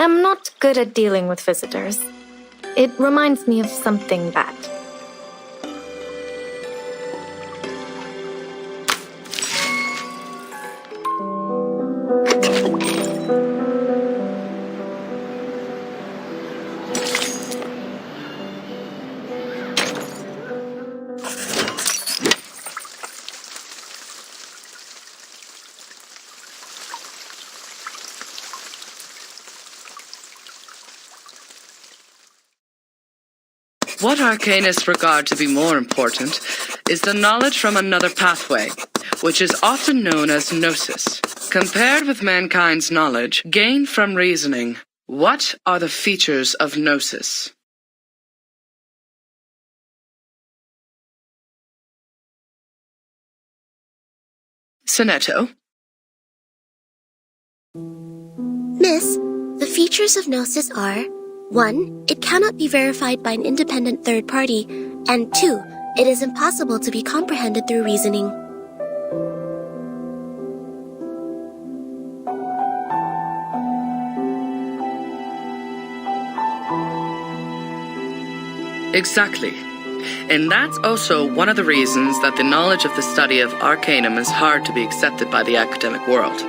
am not good at dealing with visitors. It reminds me of something bad. What arcanists regard to be more important is the knowledge from another pathway, which is often known as gnosis. Compared with mankind's knowledge gained from reasoning, what are the features of gnosis? Sonetto? Miss, the features of gnosis are 1. It cannot be verified by an independent third party, and 2. It is impossible to be comprehended through reasoning. Exactly. And that's also one of the reasons that the knowledge of the study of Arcanum is hard to be accepted by the academic world.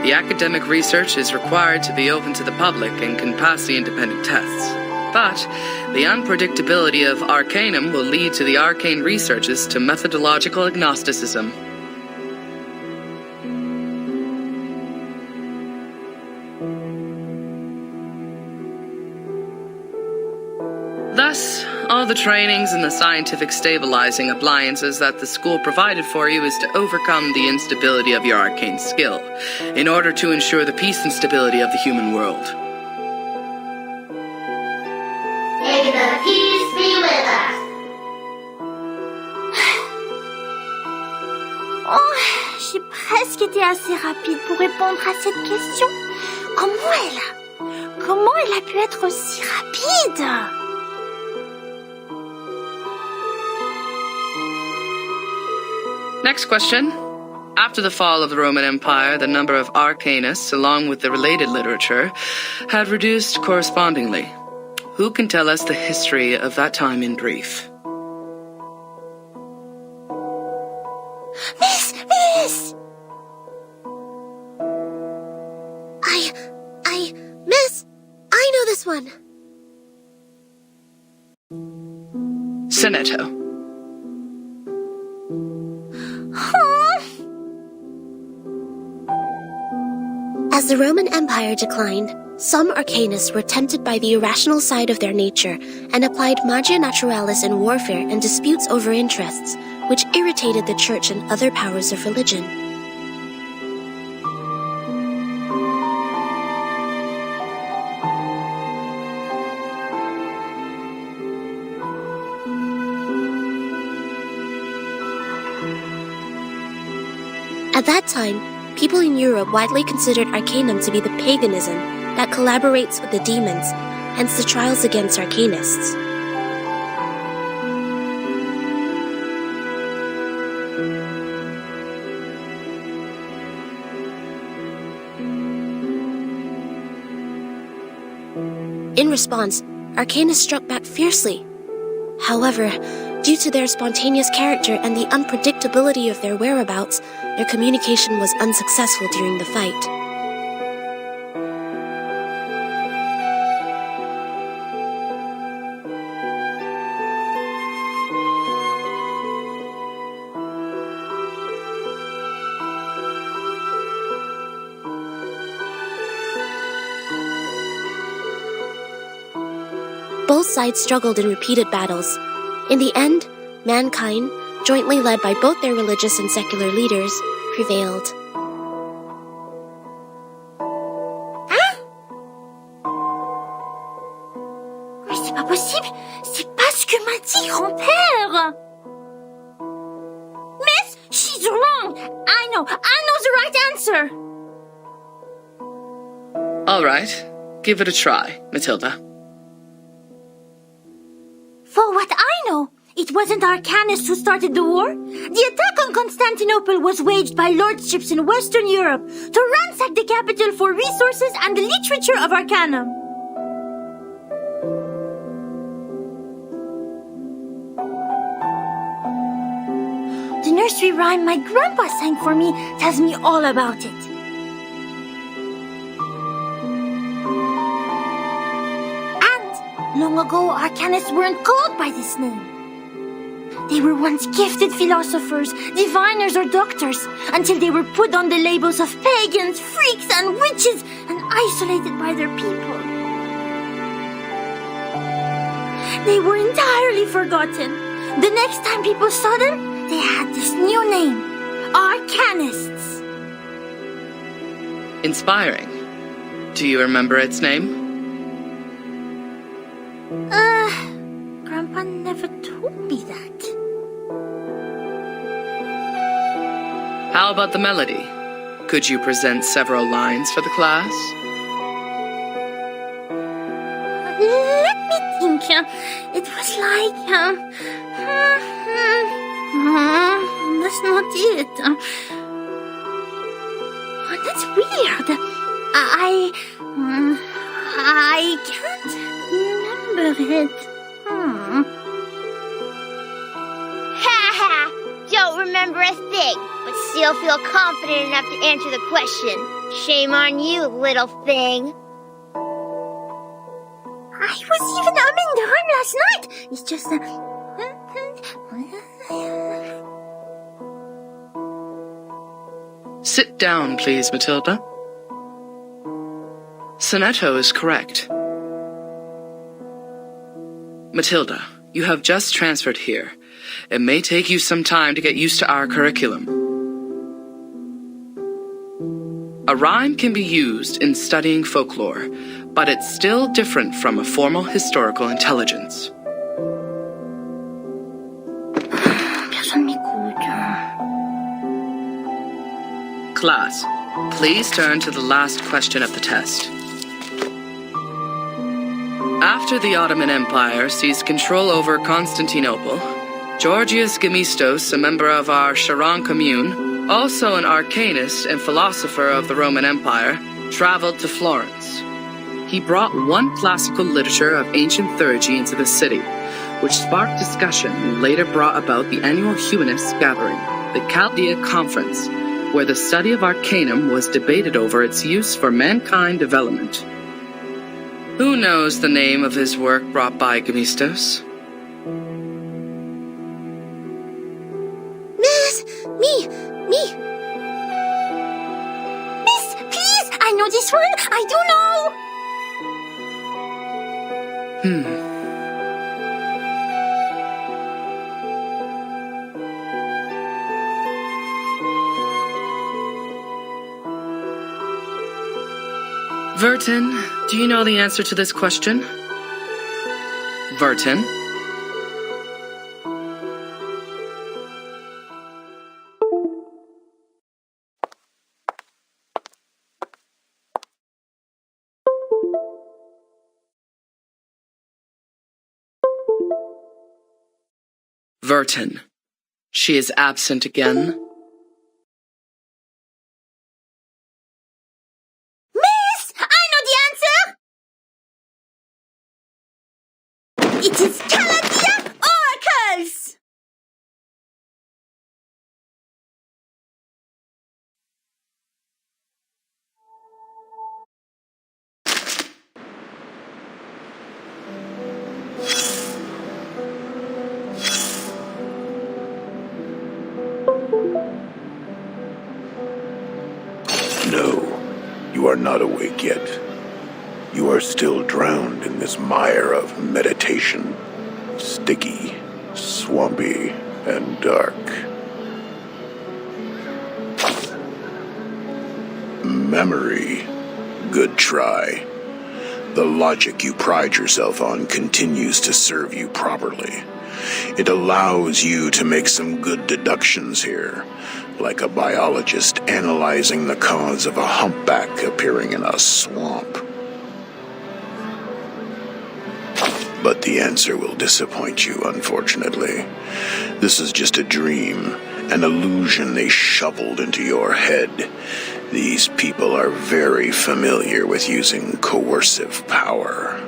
The academic research is required to be open to the public and can pass the independent tests. But the unpredictability of Arcanum will lead to the arcane researches to methodological agnosticism. Thus, all the trainings and the scientific stabilizing appliances that the school provided for you is to overcome the instability of your arcane skill, in order to ensure the peace and stability of the human world. May the peace be with us. Oh, j'ai presque été assez rapide pour répondre à cette question. Comment elle a pu être aussi rapide? Next question. After the fall of the Roman Empire, the number of arcanists, along with the related literature, had reduced correspondingly. Who can tell us the history of that time in brief? Miss! Miss, I know this one. Sonetto. As the Roman Empire declined, some arcanists were tempted by the irrational side of their nature and applied magia naturalis in warfare and disputes over interests, which irritated the church and other powers of religion. At that time, people in Europe widely considered Arcanum to be the paganism that collaborates with the demons, hence the trials against Arcanists. In response, Arcanists struck back fiercely. However, due to their spontaneous character and the unpredictability of their whereabouts, their communication was unsuccessful during the fight. Both sides struggled in repeated battles. In the end, mankind, jointly led by both their religious and secular leaders, prevailed. Mais c'est pas possible! C'est pas ce que m'a dit grand-père! Miss, she's wrong! I know the right answer! All right, give it a try, Matilda. For what It wasn't Arcanus who started the war. The attack on Constantinople was waged by lordships in Western Europe to ransack the capital for resources and the literature of Arcanum. The nursery rhyme my grandpa sang for me tells me all about it. And long ago, Arcanists weren't called by this name. They were once gifted philosophers, diviners, or doctors, until they were put on the labels of pagans, freaks, and witches, and isolated by their people. They were entirely forgotten. The next time people saw them, they had this new name, Arcanists. Inspiring. Do you remember its name? Grandpa never told me that. How about the melody? Could you present several lines for the class? Let me think. It was like, that's not it. That's weird. I can't remember it. Ha! Don't remember a thing, but still feel confident enough to answer the question. Shame on you, little thing. I was even humming the rhyme last night. It's just Sit down, please, Matilda. Sonetto is correct. Matilda, you have just transferred here. It may take you some time to get used to our curriculum. A rhyme can be used in studying folklore, but it's still different from a formal historical intelligence. Personne m'écoute. Class, please turn to the last question of the test. After the Ottoman Empire seized control over Constantinople, Georgius Gemistos, a member of our Charon commune, also an arcanist and philosopher of the Roman Empire, traveled to Florence. He brought one classical literature of ancient theurgy into the city, which sparked discussion and later brought about the annual humanists gathering, the Chaldea Conference, where the study of Arcanum was debated over its use for mankind development. Who knows the name of his work brought by Gemistos? Miss! Me! Miss, please! I know this one! I do know! Vertin, do you know the answer to this question? Vertin? Vertin. She is absent again. It is Chaldea Oracles! No, you are not awake yet. You are still drowned in this mire of meditation. Sticky, swampy, and dark. Memory. Good try. The logic you pride yourself on continues to serve you properly. It allows you to make some good deductions here, like a biologist analyzing the cause of a humpback appearing in a swamp. But the answer will disappoint you, unfortunately. This is just a dream, an illusion they shoveled into your head. These people are very familiar with using coercive power.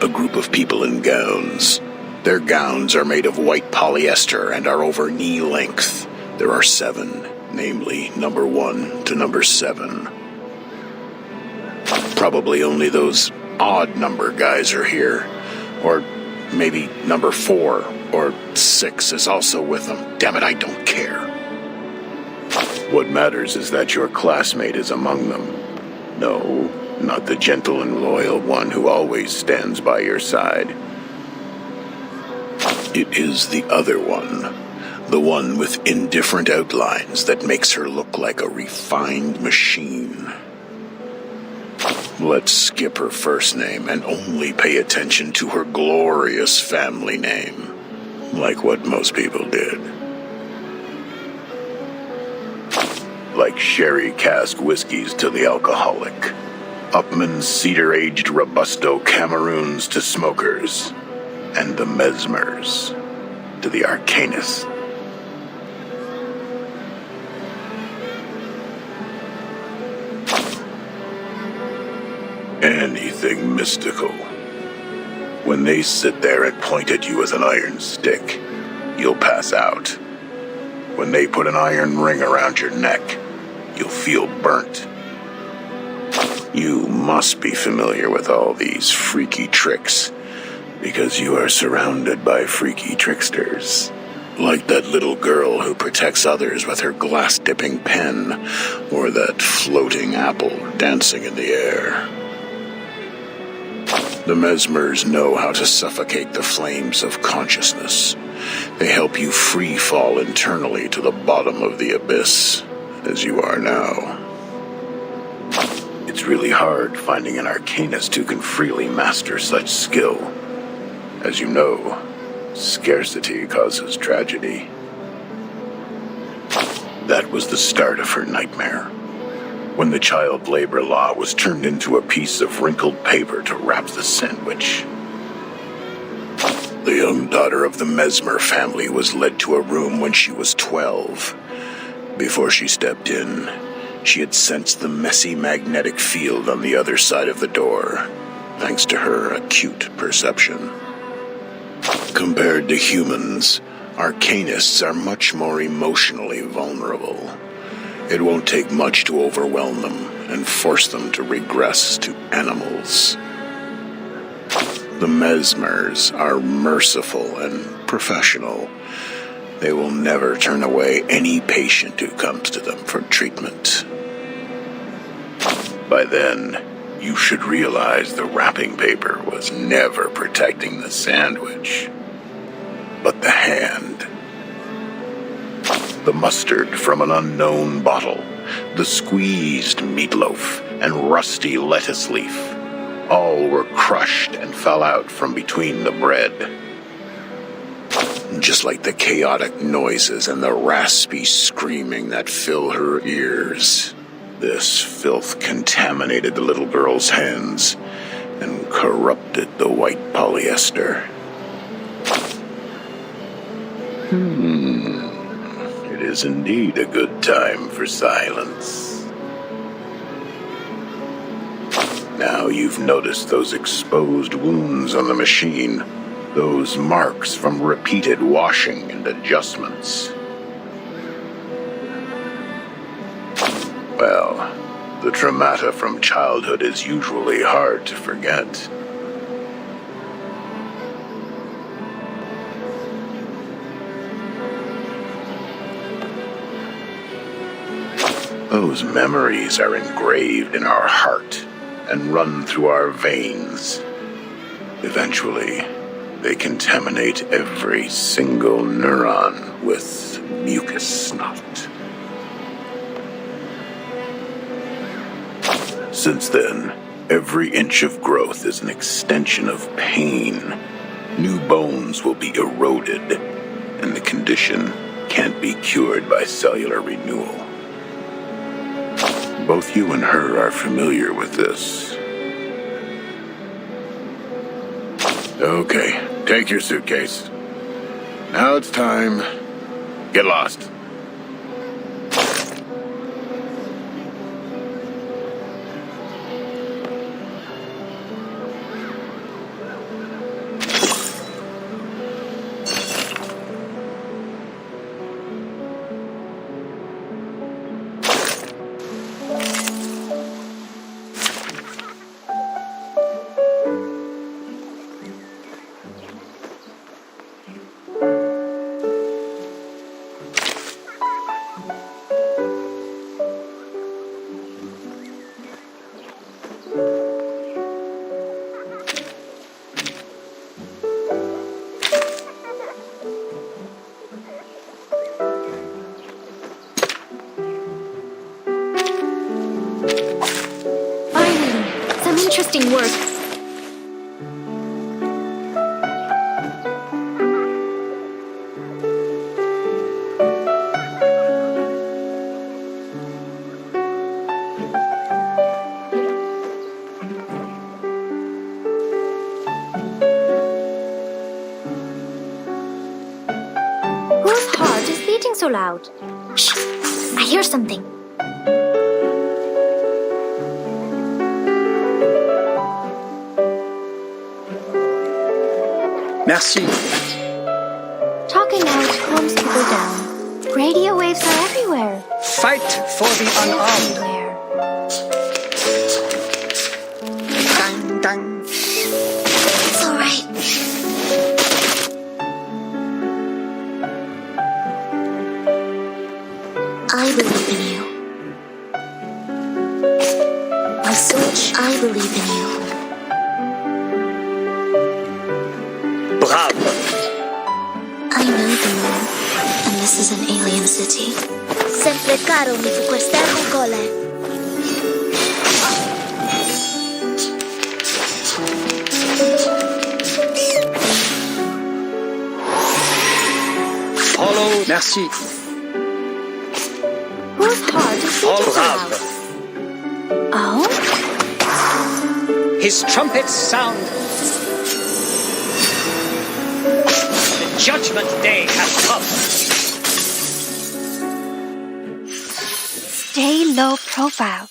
A group of people in gowns. Their gowns are made of white polyester and are over knee length. There are 7, namely number 1 to number 7. Probably only those odd number guys are here. Or maybe number 4 or 6 is also with them. Damn it, I don't care. What matters is that your classmate is among them. No, not the gentle and loyal one who always stands by your side. It is the other one. The one with indifferent outlines that makes her look like a refined machine. Let's skip her first name and only pay attention to her glorious family name, like what most people did. Like sherry cask whiskeys to the alcoholic, Upman's cedar-aged Robusto Cameroons to smokers, and the Mesmers to the Arcanists. Anything mystical. When they sit there and point at you with an iron stick, you'll pass out. When they put an iron ring around your neck, you'll feel burnt. You must be familiar with all these freaky tricks, because you are surrounded by freaky tricksters. Like that little girl who protects others with her glass-dipping pen, or that floating apple dancing in the air. The Mesmers know how to suffocate the flames of consciousness. They help you free fall internally to the bottom of the abyss, as you are now. It's really hard finding an Arcanist who can freely master such skill. As you know, scarcity causes tragedy. That was the start of her nightmare. When the child labor law was turned into a piece of wrinkled paper to wrap the sandwich. The young daughter of the Mesmer family was led to a room when she was 12. Before she stepped in, she had sensed the messy magnetic field on the other side of the door, thanks to her acute perception. Compared to humans, Arcanists are much more emotionally vulnerable. It won't take much to overwhelm them and force them to regress to animals. The Mesmers are merciful and professional. They will never turn away any patient who comes to them for treatment. By then, you should realize the wrapping paper was never protecting the sandwich, but the hand. The mustard from an unknown bottle, the squeezed meatloaf, and rusty lettuce leaf. All were crushed and fell out from between the bread. Just like the chaotic noises and the raspy screaming that fill her ears. This filth contaminated the little girl's hands and corrupted the white polyester. It is indeed a good time for silence. Now you've noticed those exposed wounds on the machine, those marks from repeated washing and adjustments. Well, the traumata from childhood is usually hard to forget. Those memories are engraved in our heart and run through our veins. Eventually, they contaminate every single neuron with mucus snot. Since then, every inch of growth is an extension of pain. New bones will be eroded, and the condition can't be cured by cellular renewal. Both you and her are familiar with this. Okay, take your suitcase. Now it's time. Get lost. Finally, some interesting work. Whose heart is beating so loud? Shh! I hear something. Merci. Talking out calms people down. Radio waves are everywhere. Fight for the unarmed. Everywhere. Dang, dang. It's all right. I believe in you. My Switch, I believe in you. Bravo. I know the moon, and this is an alien city. Sempre caro mi fu quest'ermo gole. Follow. Merci. Whose heart is beating so Bravo. loud? Oh? His trumpets sound. The judgment day has come. Stay low profile.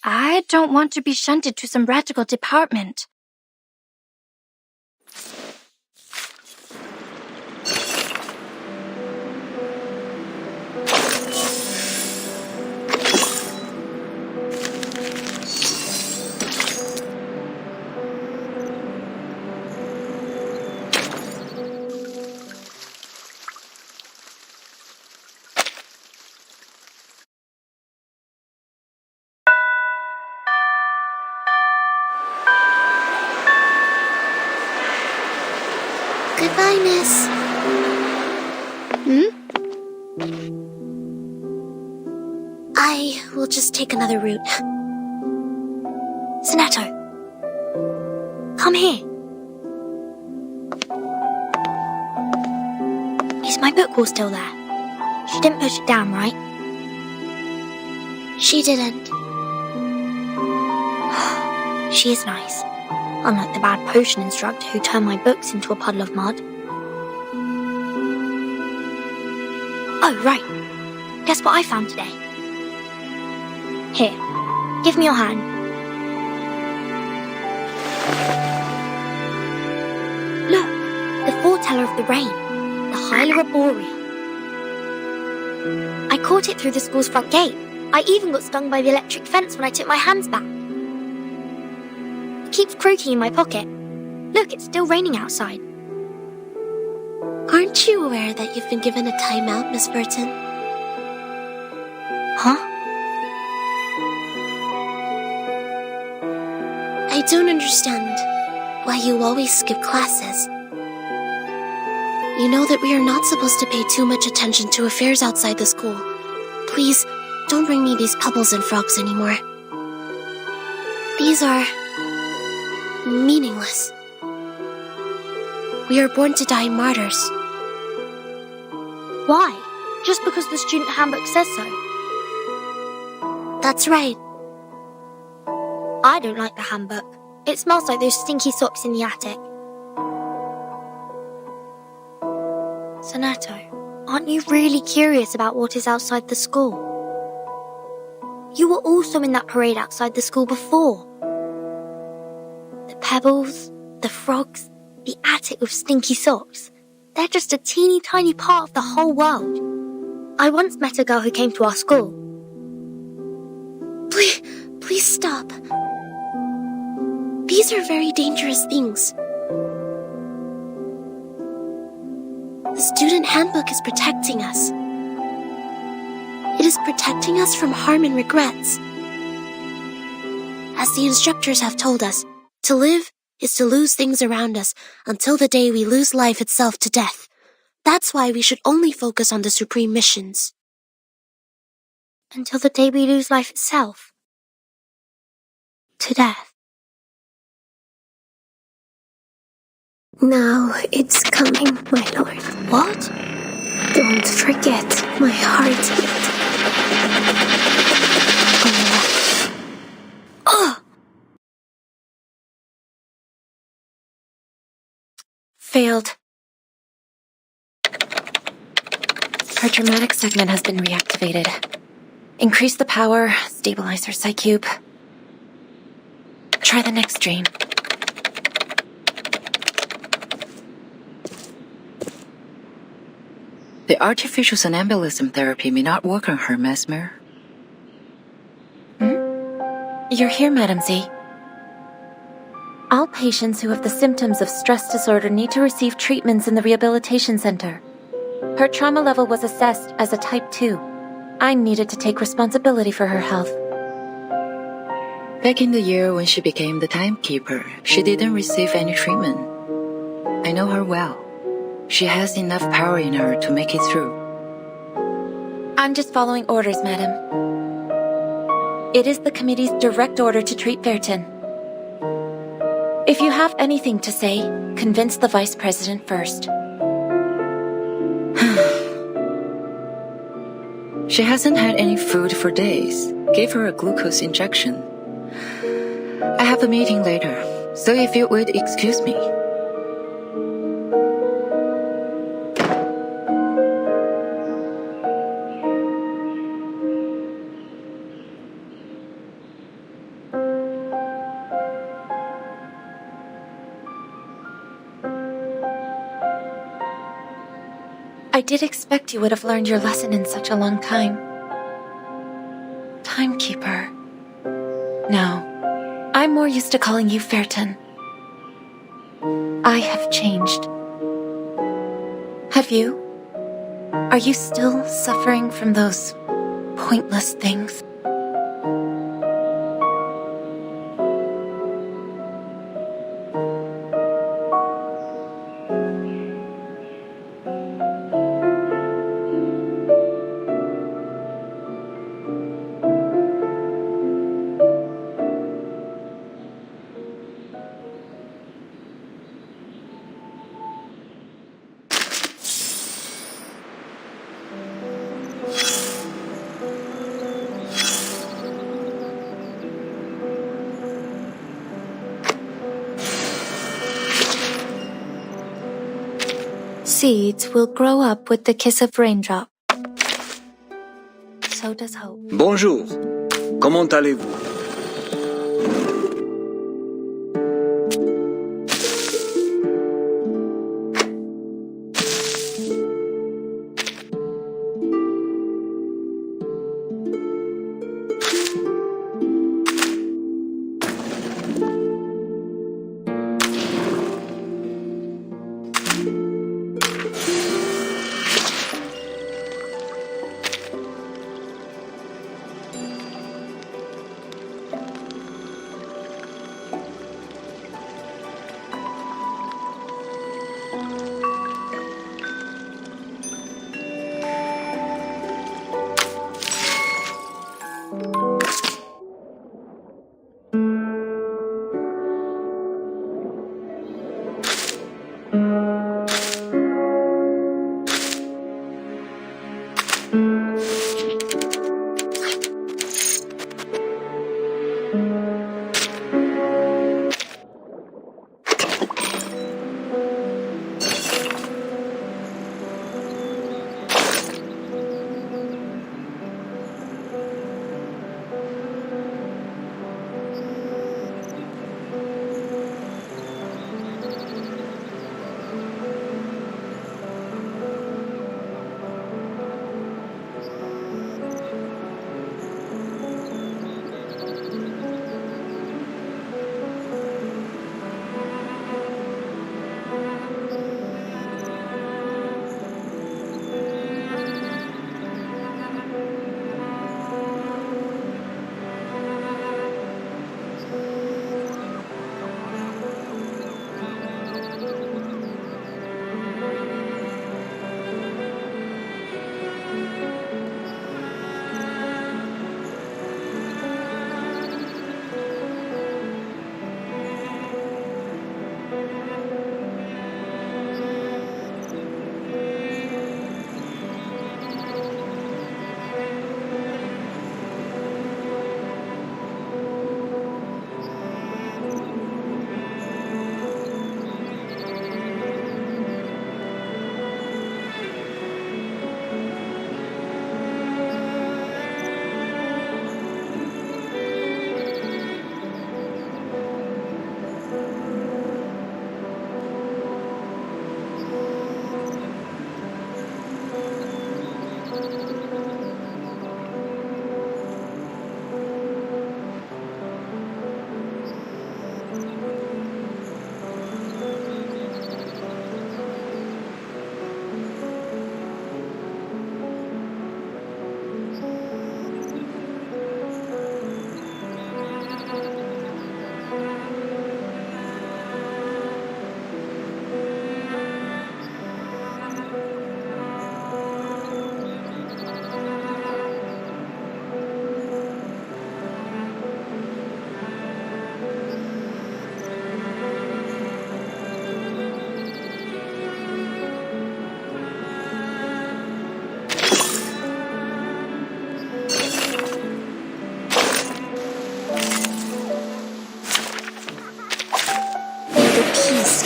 I don't want to be shunted to some radical department. Goodbye, miss. I will just take another route. Sonetto, come here. Is my book wall still there? She didn't push it down, right? She didn't. She is nice. Unlike the bad potion instructor who turned my books into a puddle of mud. Oh, right. Guess what I found today? Here, give me your hand. Look, the foreteller of the rain, the Hyla Boreal. I caught it through the school's front gate. I even got stung by the electric fence when I took my hands back. It keeps croaking in my pocket. Look, it's still raining outside. Aren't you aware that you've been given a timeout, Miss Burton? Huh? I don't understand why you always skip classes. You know that we are not supposed to pay too much attention to affairs outside the school. Please, don't bring me these pebbles and frogs anymore. These are meaningless. We are born to die martyrs. Why? Just because the student handbook says so? That's right. I don't like the handbook. It smells like those stinky socks in the attic. Fortunato, aren't you really curious about what is outside the school? You were also in that parade outside the school before. The pebbles, the frogs, the attic with stinky socks. They're just a teeny tiny part of the whole world. I once met a girl who came to our school. Please stop. These are very dangerous things. The student handbook is protecting us. It is protecting us from harm and regrets. As the instructors have told us, to live is to lose things around us until the day we lose life itself to death. That's why we should only focus on the supreme missions. Until the day we lose life itself. To death. Now it's coming, my lord. What? Don't forget my heartbeat. Failed. Her dramatic segment has been reactivated. Increase the power, stabilize her psycube. Try the next drain. The artificial somnambulism therapy may not work on her, Mesmer. You're here, Madam Z. All patients who have the symptoms of stress disorder need to receive treatments in the rehabilitation center. Her trauma level was assessed as a type 2. I needed to take responsibility for her health. Back in the year when she became the timekeeper, she didn't receive any treatment. I know her well. She has enough power in her to make it through. I'm just following orders, madam. It is the committee's direct order to treat Vertin. If you have anything to say, convince the vice president first. She hasn't had any food for days. Gave her a glucose injection. I have a meeting later, so if you would excuse me. I did expect you would have learned your lesson in such a long time. Timekeeper. No, I'm more used to calling you Vertin. I have changed. Have you? Are you still suffering from those pointless things? Seeds will grow up with the kiss of raindrop. So does hope. Bonjour. Comment allez-vous?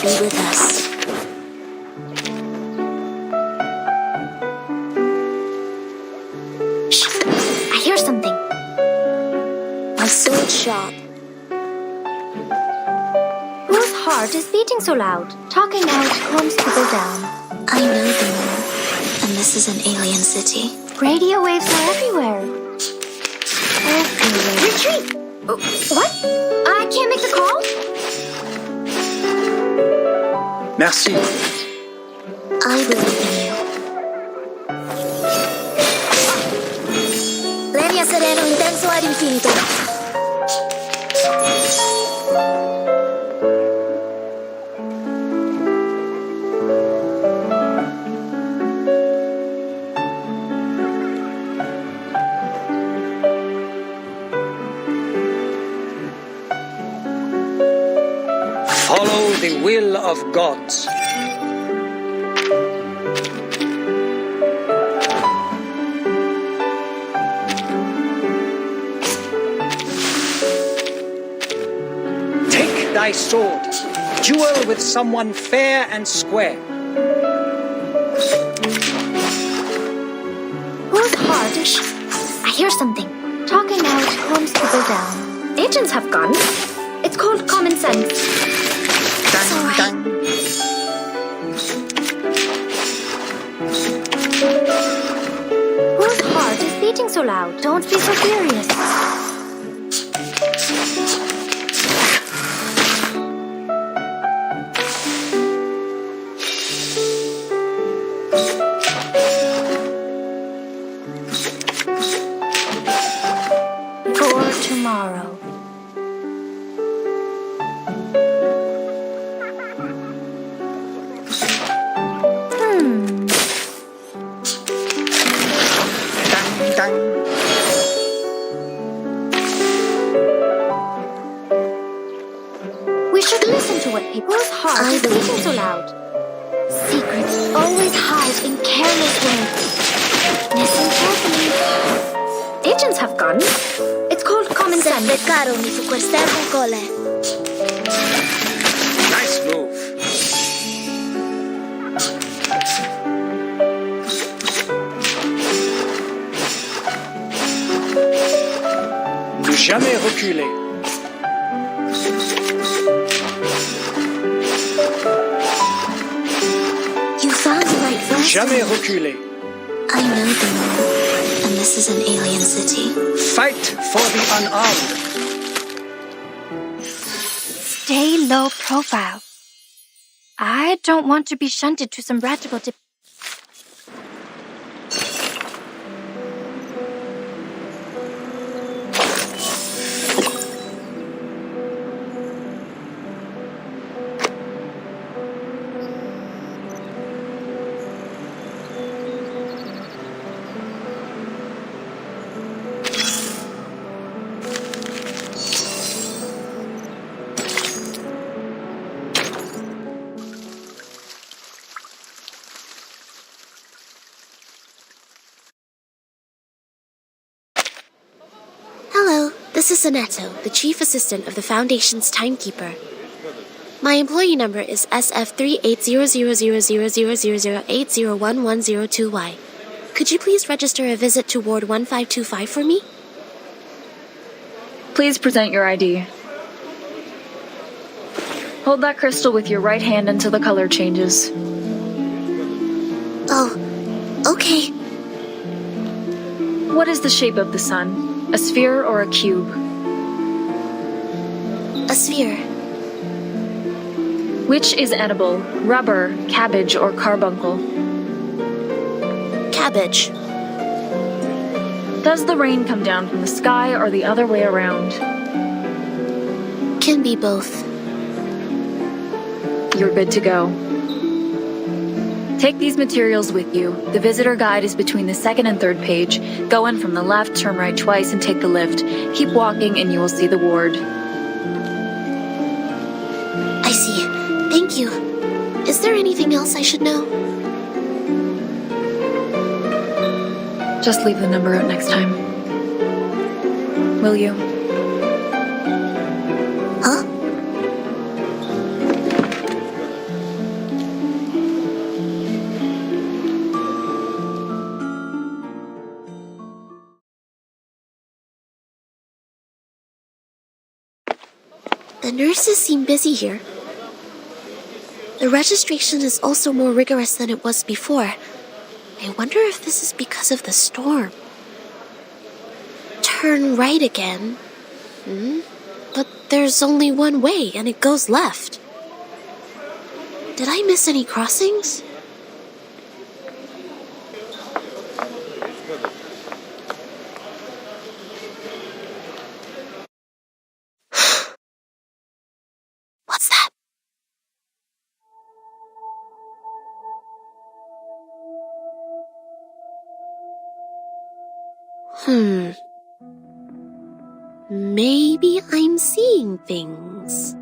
be with us. Shh! I hear something. A sword shop. Whose heart is beating so loud? Talking out calms people down. I know the moon, and this is an alien city. Radio waves are everywhere. Okay, retreat! What? I can't make the call? Merci. I believe in you. Linea sereno intenso ad infinito. Follow the will of gods. Take thy sword. Duel with someone fair and square. Whose heart is... I hear something. Talking out calms people down. Agents have guns. It's called common sense. Dang, dang. Whose heart is beating so loud? Don't be so furious. For tomorrow. Dang, dang. We should listen to what people's heart is beating so loud. Secrets always hide in careless ways. Listen carefully. Agents have guns. It's called common sense. Beccarono su quest'ercole. Nice move. Ne jamais reculer. You found the right Ne verse. jamais reculer. I know the moon, and this is an alien city. Fight for the unarmed. Stay low profile. I don't want to be shunted to some radical Hello, this is Soneto, the chief assistant of the Foundation's timekeeper. My employee number is SF38000000801102Y. Could you please register a visit to Ward 1525 for me? Please present your ID. Hold that crystal with your right hand until the color changes. Oh, okay. What is the shape of the sun? A sphere or a cube? A sphere. Which is edible? Rubber, cabbage, or carbuncle? Cabbage. Does the rain come down from the sky or the other way around? Can be both. You're good to go. Take these materials with you. The visitor guide is between the second and third page. Go in from the left, turn right twice, and take the lift. Keep walking and you will see the ward. I see. Thank you. Is there anything else I should know? Just leave the number out next time. Will you? Huh? The nurses seem busy here. The registration is also more rigorous than it was before. I wonder if this is because of the storm. Turn right again. But there's only one way, and it goes left. Did I miss any crossings? What's that? Maybe I'm seeing things.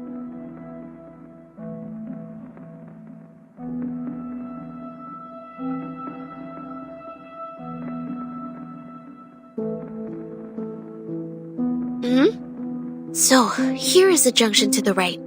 So, here is a junction to the right.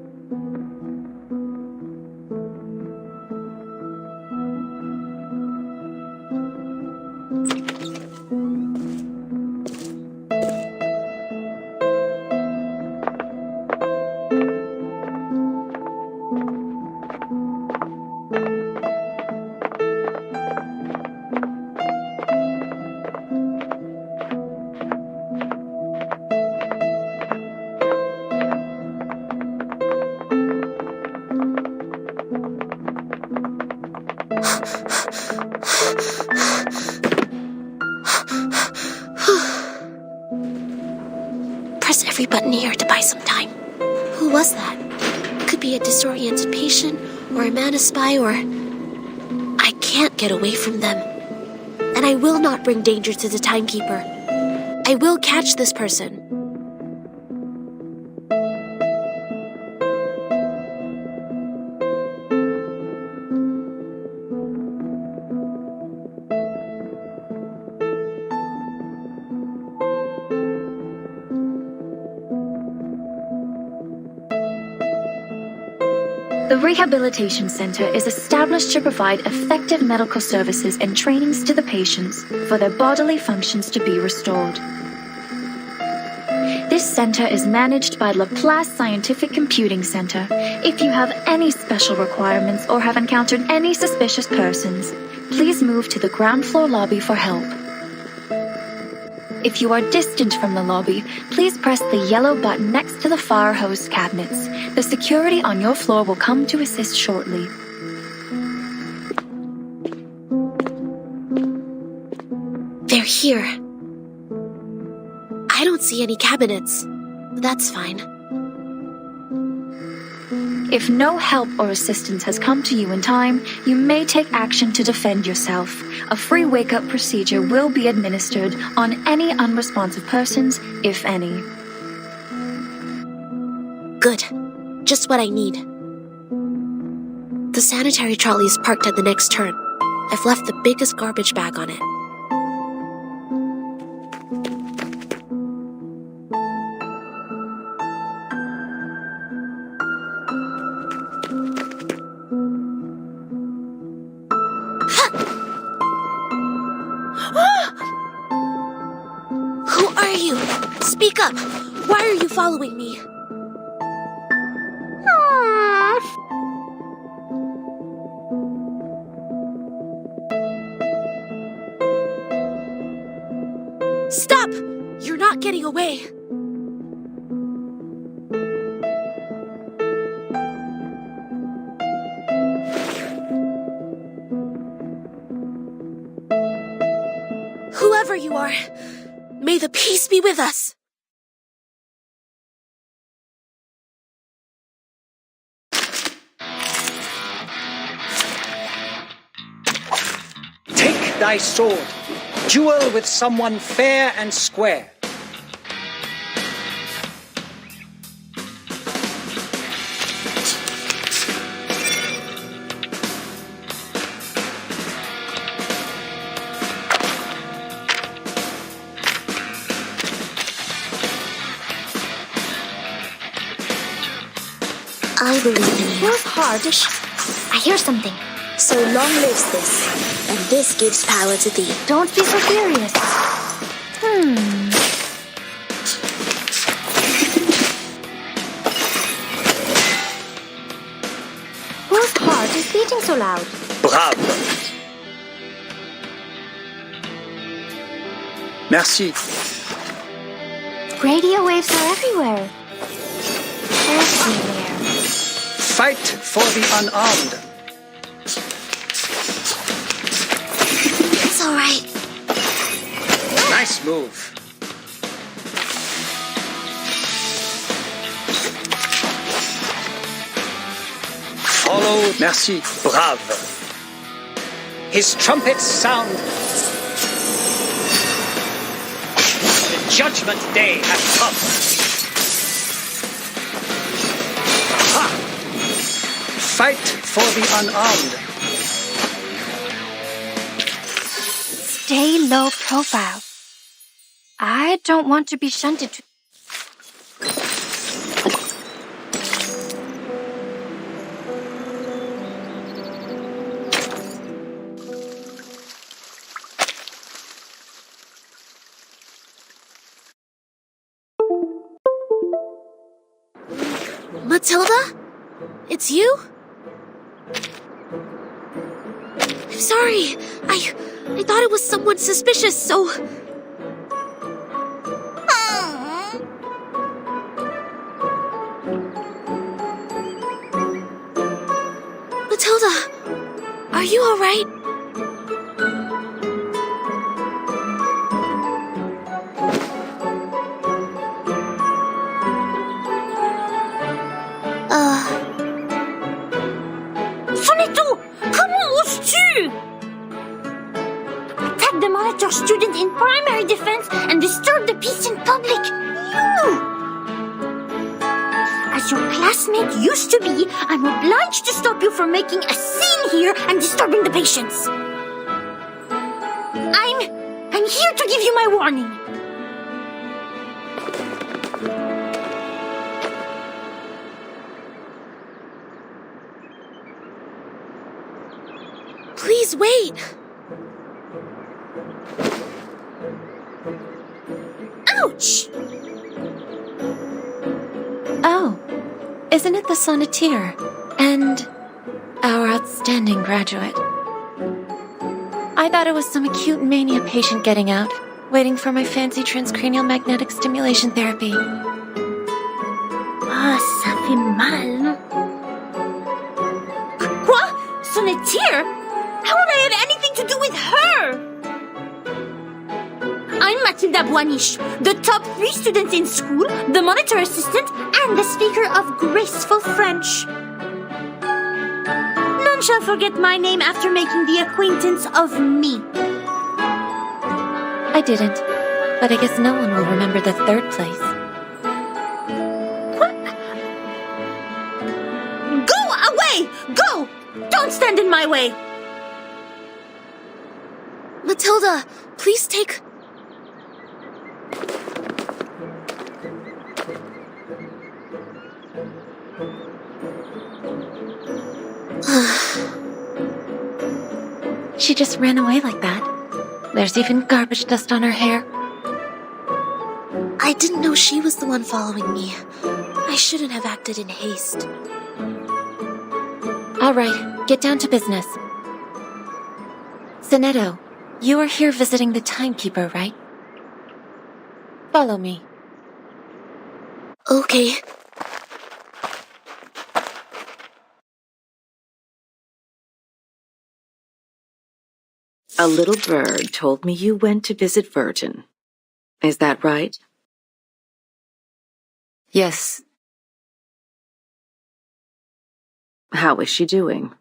Press every button here to buy some time. Who was that? Could be a disoriented patient, or a man spy, or... I can't get away from them. And I will not bring danger to the timekeeper. I will catch this person. The Rehabilitation Center is established to provide effective medical services and trainings to the patients for their bodily functions to be restored. This center is managed by Laplace Scientific Computing Center. If you have any special requirements or have encountered any suspicious persons, please move to the ground floor lobby for help. If you are distant from the lobby, please press the yellow button next to the fire hose cabinets. The security on your floor will come to assist shortly. They're here. I don't see any cabinets. That's fine. If no help or assistance has come to you in time, you may take action to defend yourself. A free wake-up procedure will be administered on any unresponsive persons, if any. Good. Just what I need. The sanitary trolley is parked at the next turn. I've left the biggest garbage bag on it. Who are you? Speak up! Why are you following me? Stop! You're not getting away. Whoever you are, may the peace be with us. Take thy sword. Duel with someone fair and square. I believe in you. Work hard. I hear something. So long lives this, and this gives power to thee. Don't be so serious. so loud? Brave. Merci. Radio waves are everywhere. Everywhere. Fight for the unarmed. It's all right. Nice move. Follow. Merci. Brave. His trumpets sound. The judgment day has come. Aha! Fight for the unarmed. Stay low profile. I don't want to be shunted to... Matilda? It's you? I'm sorry. I thought it was someone suspicious, so... Matilda, are you all right? Sonetto! Comment oses-tu? Attack the monitor student in primary defense and disturb the peace in public. You! As your classmate used to be, I'm obliged to stop you from making a scene here and disturbing the patients. I'm here to give you my warning. Please wait. Ouch! Oh, isn't it the sonneteer? And our outstanding graduate. I thought it was some acute mania patient getting out, waiting for my fancy transcranial magnetic stimulation therapy. Ah, ça fait mal, non? Quoi? Sonneteer? How would I have anything to do with her? I'm Matilda Boaniche, the top 3 student in school, the monitor assistant, and the speaker of graceful French. None shall forget my name after making the acquaintance of me. I didn't, but I guess no one will remember the 3rd place. What? Go away! Go! Don't stand in my way! Matilda, please take... She just ran away like that. There's even garbage dust on her hair. I didn't know she was the one following me. I shouldn't have acted in haste. All right, get down to business. Sonetto, you are here visiting the timekeeper, right? Follow me. Okay. A little bird told me you went to visit Vertin. Is that right? Yes. How is she doing?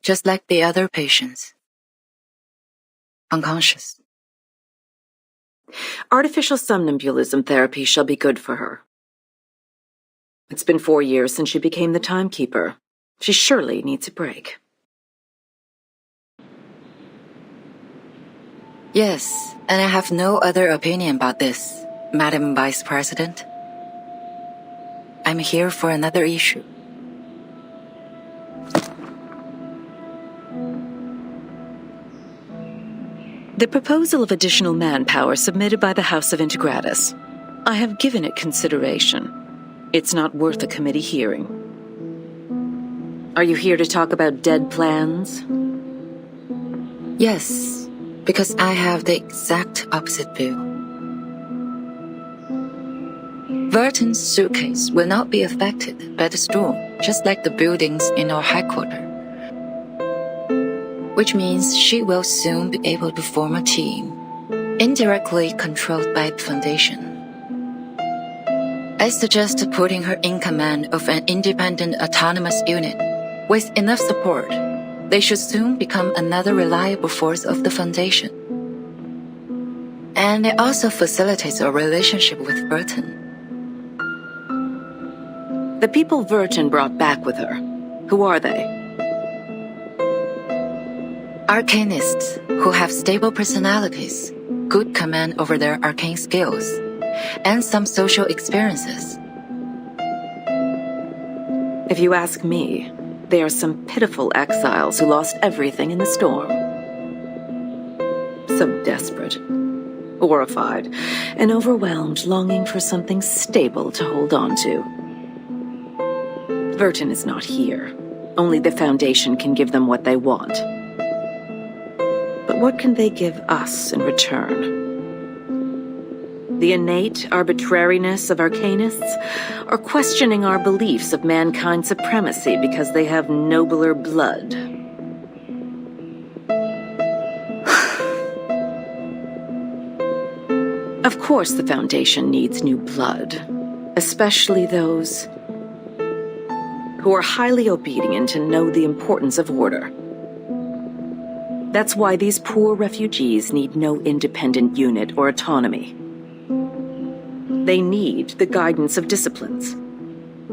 Just like the other patients. Unconscious. Artificial somnambulism therapy shall be good for her. It's been 4 years since she became the timekeeper. She surely needs a break. Yes, and I have no other opinion about this, Madam Vice President. I'm here for another issue. The proposal of additional manpower submitted by the House of Integratus. I have given it consideration. It's not worth a committee hearing. Are you here to talk about dead plans? Yes, because I have the exact opposite view. Verton's suitcase will not be affected by the storm, just like the buildings in our headquarters. Which means she will soon be able to form a team, indirectly controlled by the Foundation. I suggest putting her in command of an independent autonomous unit. With enough support, they should soon become another reliable force of the Foundation. And it also facilitates our relationship with Verton. The people Verton brought back with her, who are they? Arcanists who have stable personalities, good command over their arcane skills, and some social experiences. If you ask me, they are some pitiful exiles who lost everything in the storm. So desperate, horrified, and overwhelmed, longing for something stable to hold on to. Verton is not here. Only the Foundation can give them what they want. But what can they give us in return? The innate arbitrariness of Arcanists, or questioning our beliefs of mankind's supremacy because they have nobler blood? Of course the Foundation needs new blood, especially those who are highly obedient and know the importance of order. That's why these poor refugees need no independent unit or autonomy. They need the guidance of disciplines,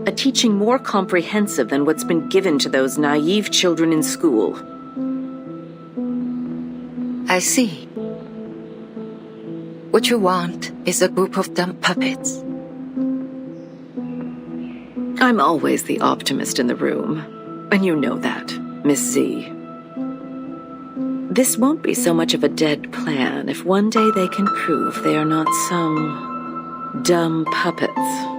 a teaching more comprehensive than what's been given to those naive children in school. I see. What you want is a group of dumb puppets. I'm always the optimist in the room, and you know that, Miss Z. This won't be so much of a dead plan if one day they can prove they are not some dumb puppets.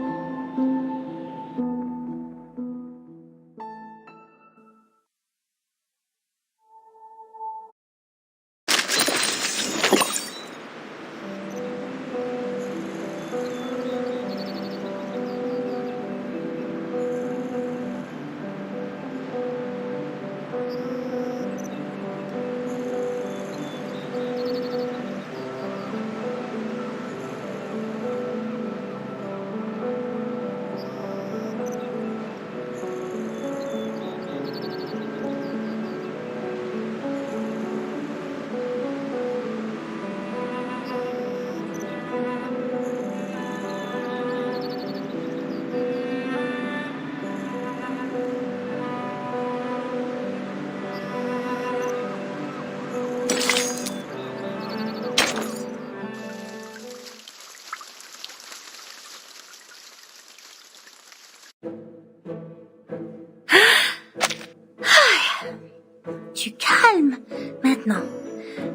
Du calme, maintenant.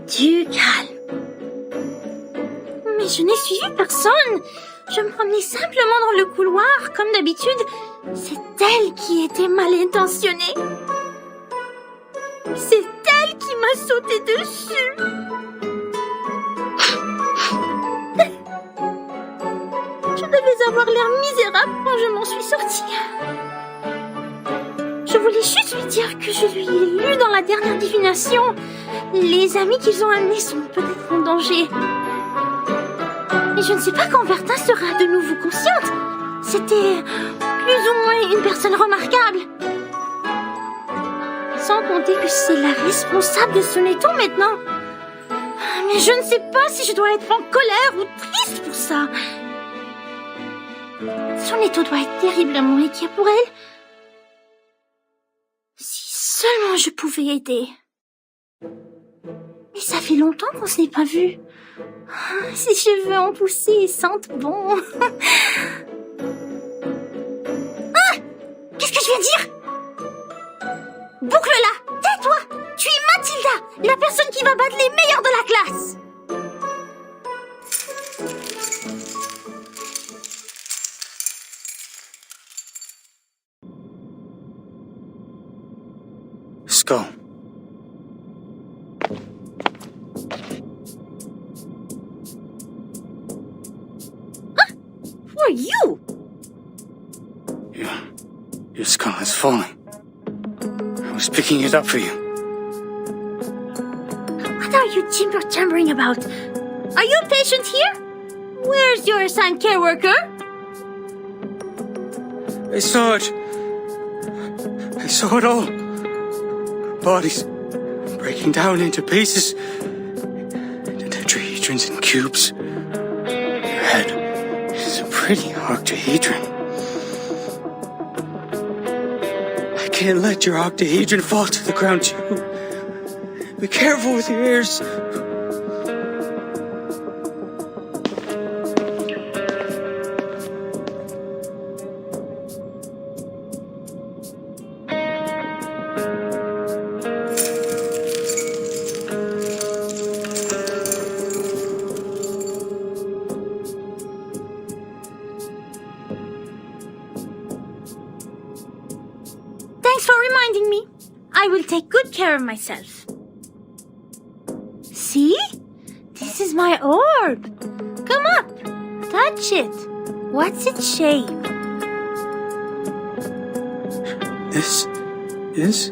Du calme. Mais je n'ai suivi personne. Je me promenais simplement dans le couloir, comme d'habitude. C'est elle qui était mal intentionnée. C'est elle qui m'a sauté dessus. Je devais avoir l'air misérable quand je m'en suis sortie. Je voulais juste lui dire que je lui ai lu dans la dernière divination. Les amis qu'ils ont amenés sont peut-être en danger. Mais je ne sais pas quand Vertin sera de nouveau consciente. C'était plus ou moins une personne remarquable. Sans compter que c'est la responsable de son étau maintenant. Mais je ne sais pas si je dois être en colère ou triste pour ça. Son étau doit être terriblement inquiet pour elle. Si seulement je pouvais aider. Mais ça fait longtemps qu'on se n'est pas vu. Ses cheveux ont poussé et sentent bon. Ah! Qu'est-ce que je viens de dire? Boucle-la! Tais-toi! Tu es Mathilda, la personne qui va battre les meilleurs de la classe! go. Who are you? Your skull is falling. I was picking it up for you. What are you jibber-jabbering about? Are you a patient here? Where's your assigned care worker? I saw it. I saw it all. Bodies breaking down into pieces. The tetrahedrons in cubes. Your head is a pretty octahedron. I can't let your octahedron fall to the ground too. Be careful with your ears. Thanks for reminding me. I will take good care of myself. See? This is my orb. Come up. Touch it. What's its shape? This is...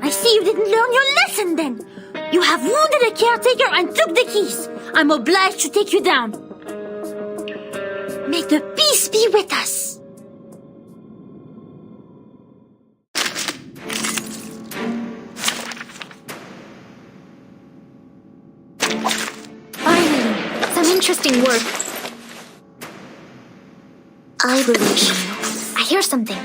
I see you didn't learn your lesson then. You have wounded a caretaker and took the keys. I'm obliged to take you down. May the peace be with us. Finally, some interesting work. I believe in you. I hear something.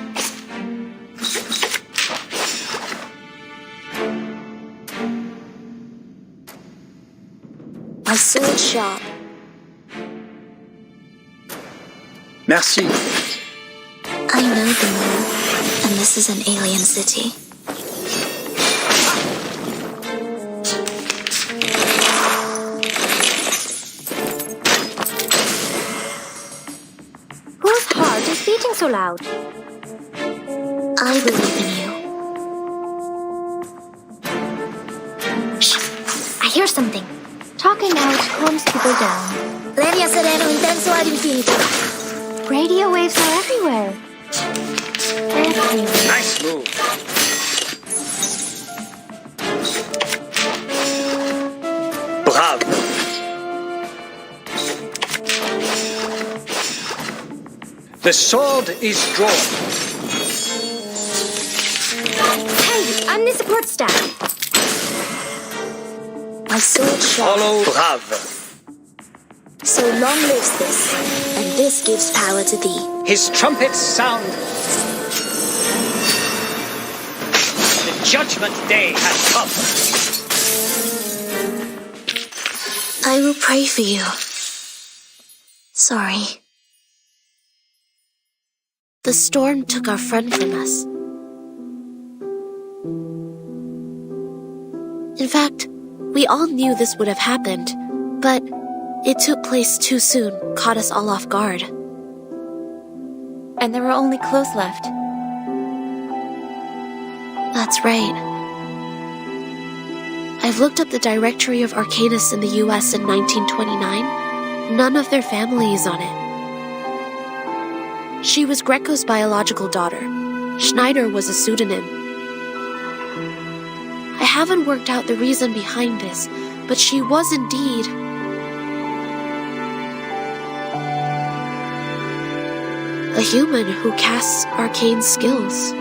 A sword shop. Merci. I know the moon, and this is an alien city. Whose heart is beating so loud? I believe in you. Shh! I hear something. Talking out calms people down. Linea sereno intenso ad infinito. Radio waves are everywhere. Everywhere. Nice move. Bravo. The sword is drawn. Hey, I'm the support staff. My sword shop. Follow. Bravo. So long lives this, and this gives power to thee. His trumpets sound. The judgment day has come. I will pray for you. Sorry. The storm took our friend from us. In fact, we all knew this would have happened, but it took place too soon, caught us all off guard. And there were only clothes left. That's right. I've looked up the directory of Arcanists in the US in 1929. None of their family is on it. She was Greco's biological daughter. Schneider was a pseudonym. I haven't worked out the reason behind this, but she was indeed... a human who casts arcane skills.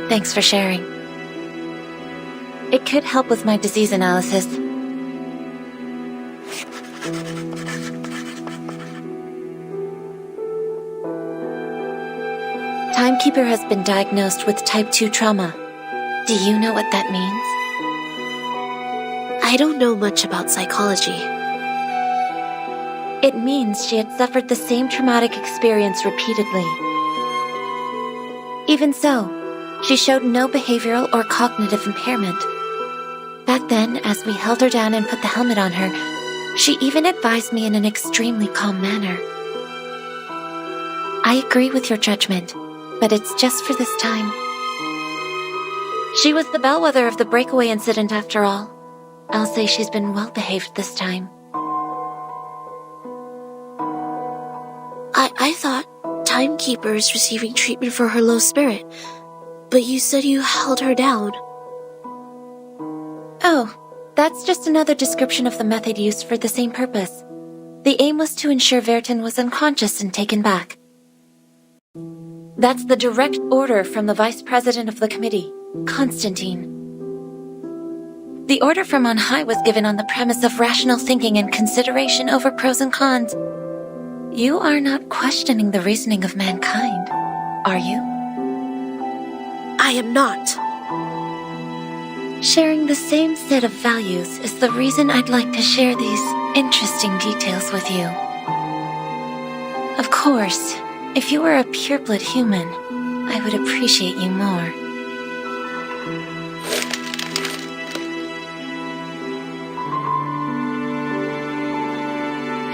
Thanks for sharing. It could help with my disease analysis. Timekeeper has been diagnosed with type 2 trauma. Do you know what that means? I don't know much about psychology. It means she had suffered the same traumatic experience repeatedly. Even so, she showed no behavioral or cognitive impairment. Back then, as we held her down and put the helmet on her, she even advised me in an extremely calm manner. I agree with your judgment, but it's just for this time. She was the bellwether of the breakaway incident after all. I'll say she's been well behaved this time. I thought Timekeeper is receiving treatment for her low spirit, but you said you held her down. Oh, that's just another description of the method used for the same purpose. The aim was to ensure Vertin was unconscious and taken back. That's the direct order from the Vice President of the Committee, Constantine. The order from on high was given on the premise of rational thinking and consideration over pros and cons. You are not questioning the reasoning of mankind, are you? I am not. Sharing the same set of values is the reason I'd like to share these interesting details with you. Of course, if you were a pureblood human, I would appreciate you more.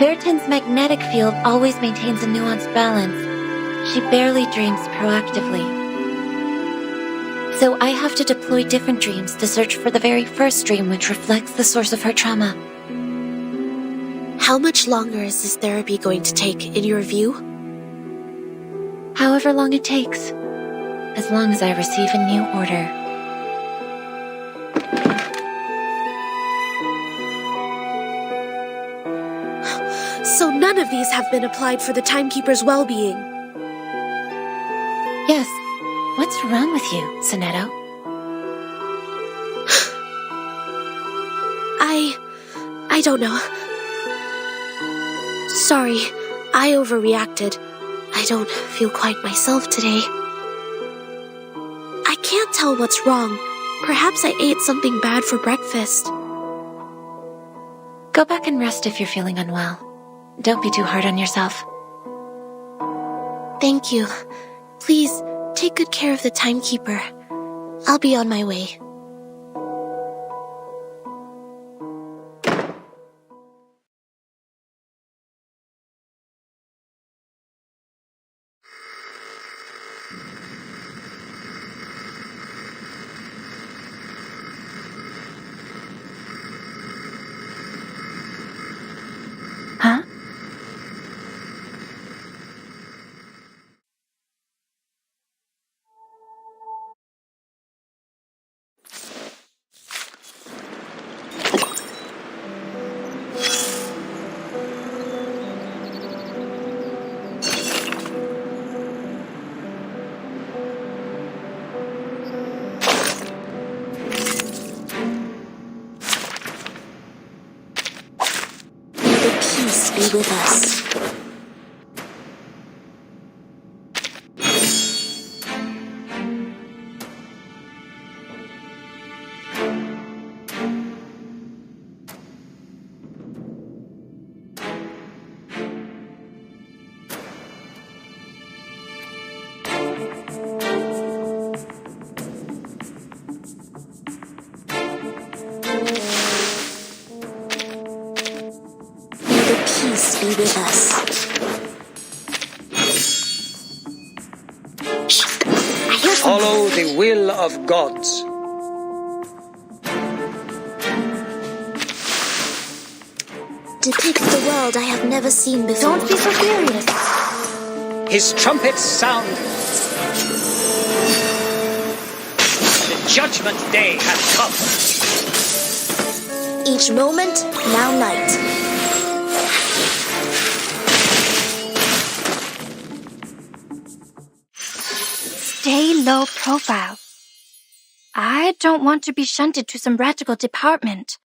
Vertin's magnetic field always maintains a nuanced balance. She barely dreams proactively. So I have to deploy different dreams to search for the very first dream which reflects the source of her trauma. How much longer is this therapy going to take, in your view? However long it takes, as long as I receive a new order. So none of these have been applied for the Timekeeper's well-being. Yes. What's wrong with you, Sonetto? I don't know. Sorry, I overreacted. I don't feel quite myself today. I can't tell what's wrong. Perhaps I ate something bad for breakfast. Go back and rest if you're feeling unwell. Don't be too hard on yourself. Thank you. Please, take good care of the Timekeeper. I'll be on my way. Huh? Peace be with us. Peace be with us. Follow the will of gods. Depicts the world I have never seen before. Don't be so furious. His trumpets sound. The judgment day has come. Each moment, now night. Stay low profile. I don't want to be shunted to some radical department.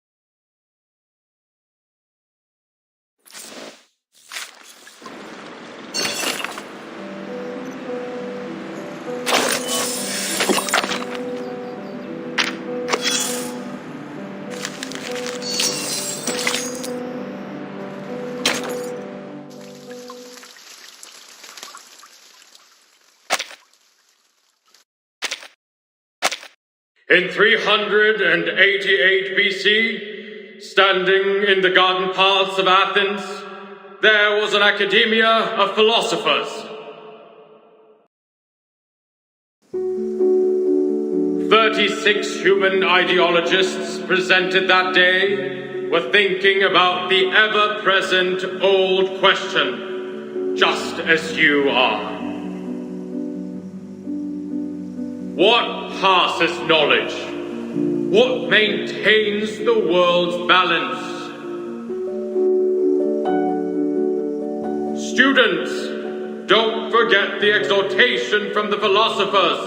In 388 BC, standing in the garden paths of Athens, there was an academia of philosophers. 36 human ideologists presented that day were thinking about the ever-present old question, just as you are. What passes knowledge? What maintains the world's balance? Students, don't forget the exhortation from the philosophers.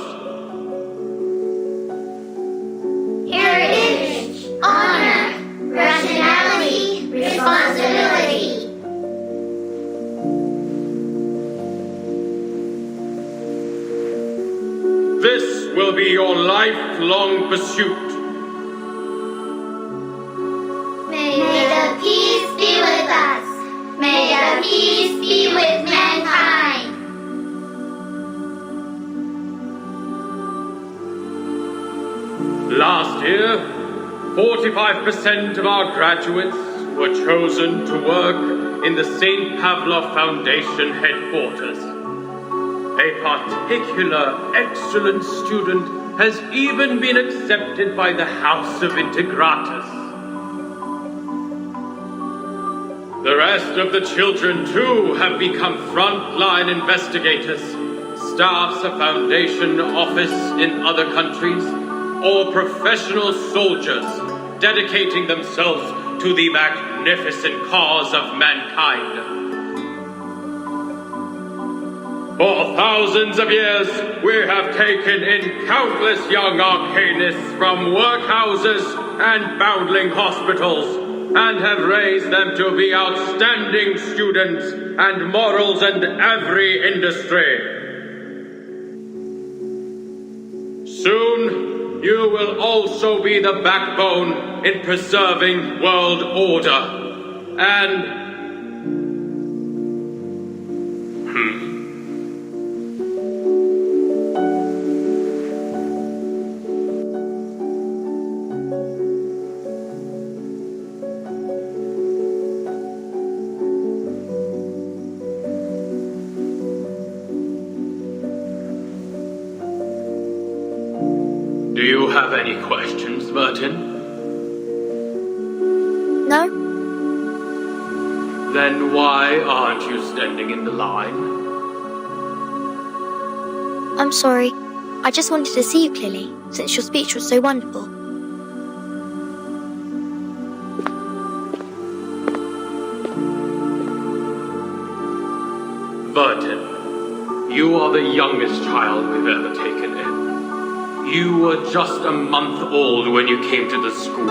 Heritage, honor, rationality, responsibility. This will be your lifelong pursuit. May the peace be with us. May the peace be with mankind. Last year, 45% of our graduates were chosen to work in the St. Pavlov Foundation headquarters. A particular excellent student has even been accepted by the House of Integratus. The rest of the children, too, have become frontline investigators, staffs of Foundation office in other countries, or professional soldiers dedicating themselves to the magnificent cause of mankind. For thousands of years, we have taken in countless young arcanists from workhouses and foundling hospitals, and have raised them to be outstanding students and models in every industry. Soon, you will also be the backbone in preserving world order. And do you have any questions, Merton? No? Then why aren't you standing in the line? I'm sorry. I just wanted to see you clearly, since your speech was so wonderful. Merton, you are the youngest child we've ever taken in. You were just a month old when you came to the school.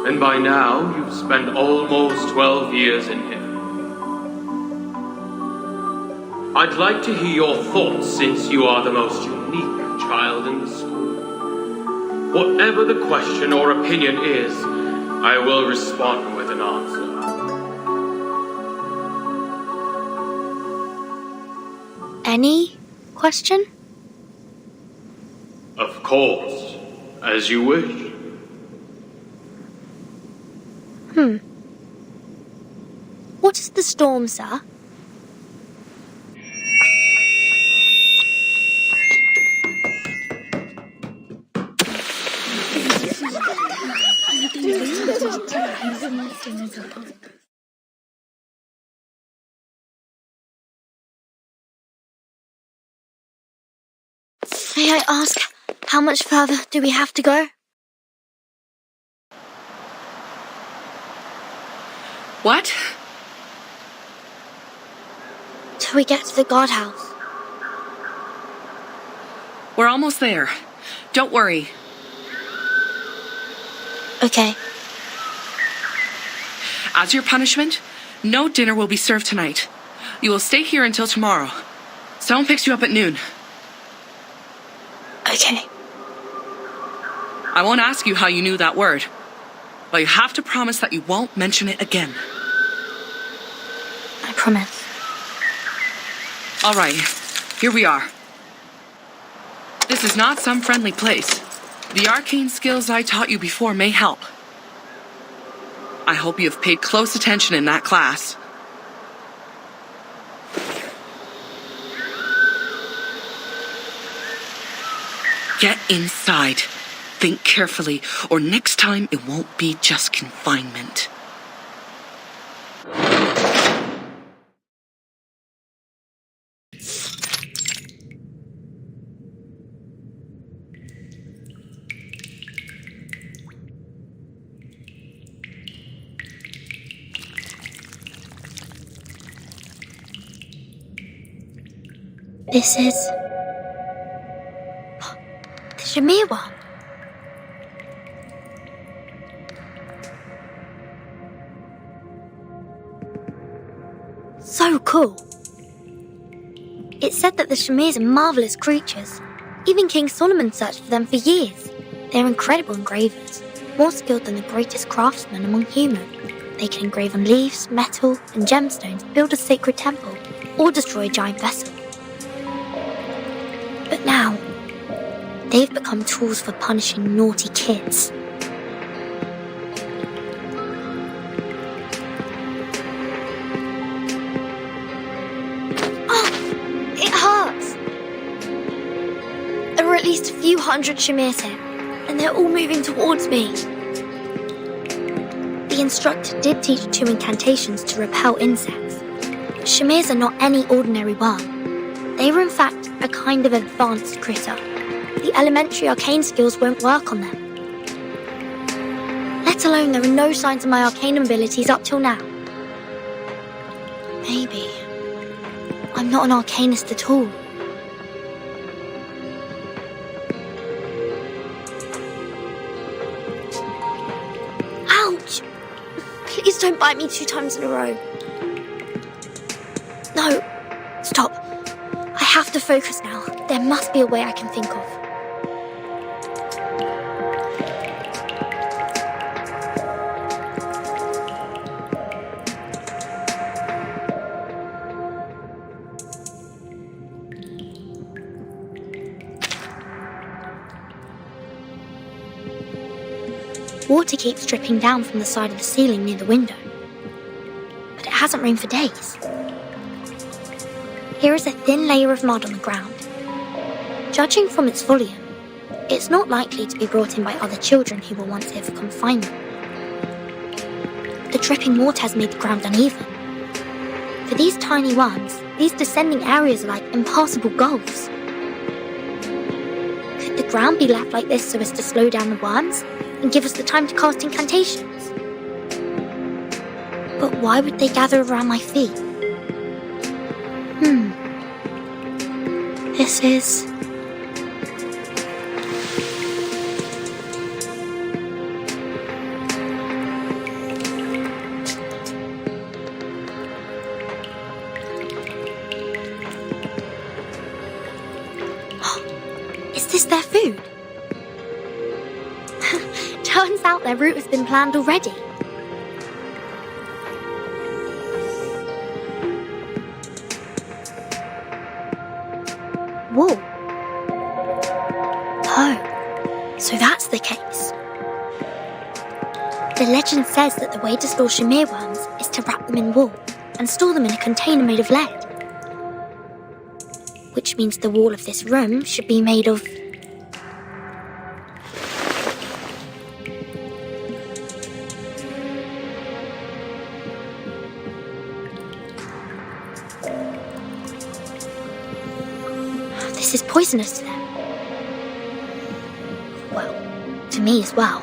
And by now, you've spent almost 12 years in here. I'd like to hear your thoughts since you are the most unique child in the school. Whatever the question or opinion is, I will respond with an answer. Any question? Of course, as you wish. What is the storm, sir? May I ask, how much further do we have to go? What? Till we get to the guardhouse. We're almost there. Don't worry. Okay. As your punishment, no dinner will be served tonight. You will stay here until tomorrow. Someone picks you up at noon. Okay. I won't ask you how you knew that word, but you have to promise that you won't mention it again. I promise. All right, here we are. This is not some friendly place. The arcane skills I taught you before may help. I hope you have paid close attention in that class. Get inside. Think carefully, or next time it won't be just confinement. This is... the Shamir one. So cool. It said that the Shamirs are marvellous creatures. Even King Solomon searched for them for years. They're incredible engravers, more skilled than the greatest craftsmen among humans. They can engrave on leaves, metal, and gemstones, build a sacred temple, or destroy a giant vessel. But now, they've become tools for punishing naughty kids. Oh, it hurts! There are at least a few hundred Shamirs here, and they're all moving towards me. The instructor did teach 2 incantations to repel insects. Shamirs are not any ordinary worm. They were in fact a kind of advanced critter. The elementary arcane skills won't work on them. Let alone there are no signs of my arcane abilities up till now. Maybe I'm not an arcanist at all. Ouch! Please don't bite me 2 times in a row. No, stop. I have to focus now. There must be a way I can think of. Water keeps dripping down from the side of the ceiling near the window. But it hasn't rained for days. Here is a thin layer of mud on the ground. Judging from its volume, it's not likely to be brought in by other children who were once here for confinement. The dripping water has made the ground uneven. For these tiny worms, these descending areas are like impassable gulfs. Could the ground be left like this so as to slow down the worms and give us the time to cast incantations? But why would they gather around my feet? This is... Is this their food? Turns out their route has been planned already. Whoa. Oh, so that's the case. The legend says that the way to store Shamir worms is to wrap them in wool and store them in a container made of lead. Which means the wall of this room should be made of... This is poisonous to them. Well, to me as well.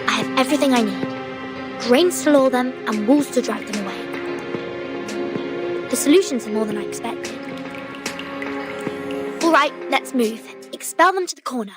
I have everything I need. Grains to lure them and walls to drive them away. The solutions are more than I expected. All right, let's move. Expel them to the corner.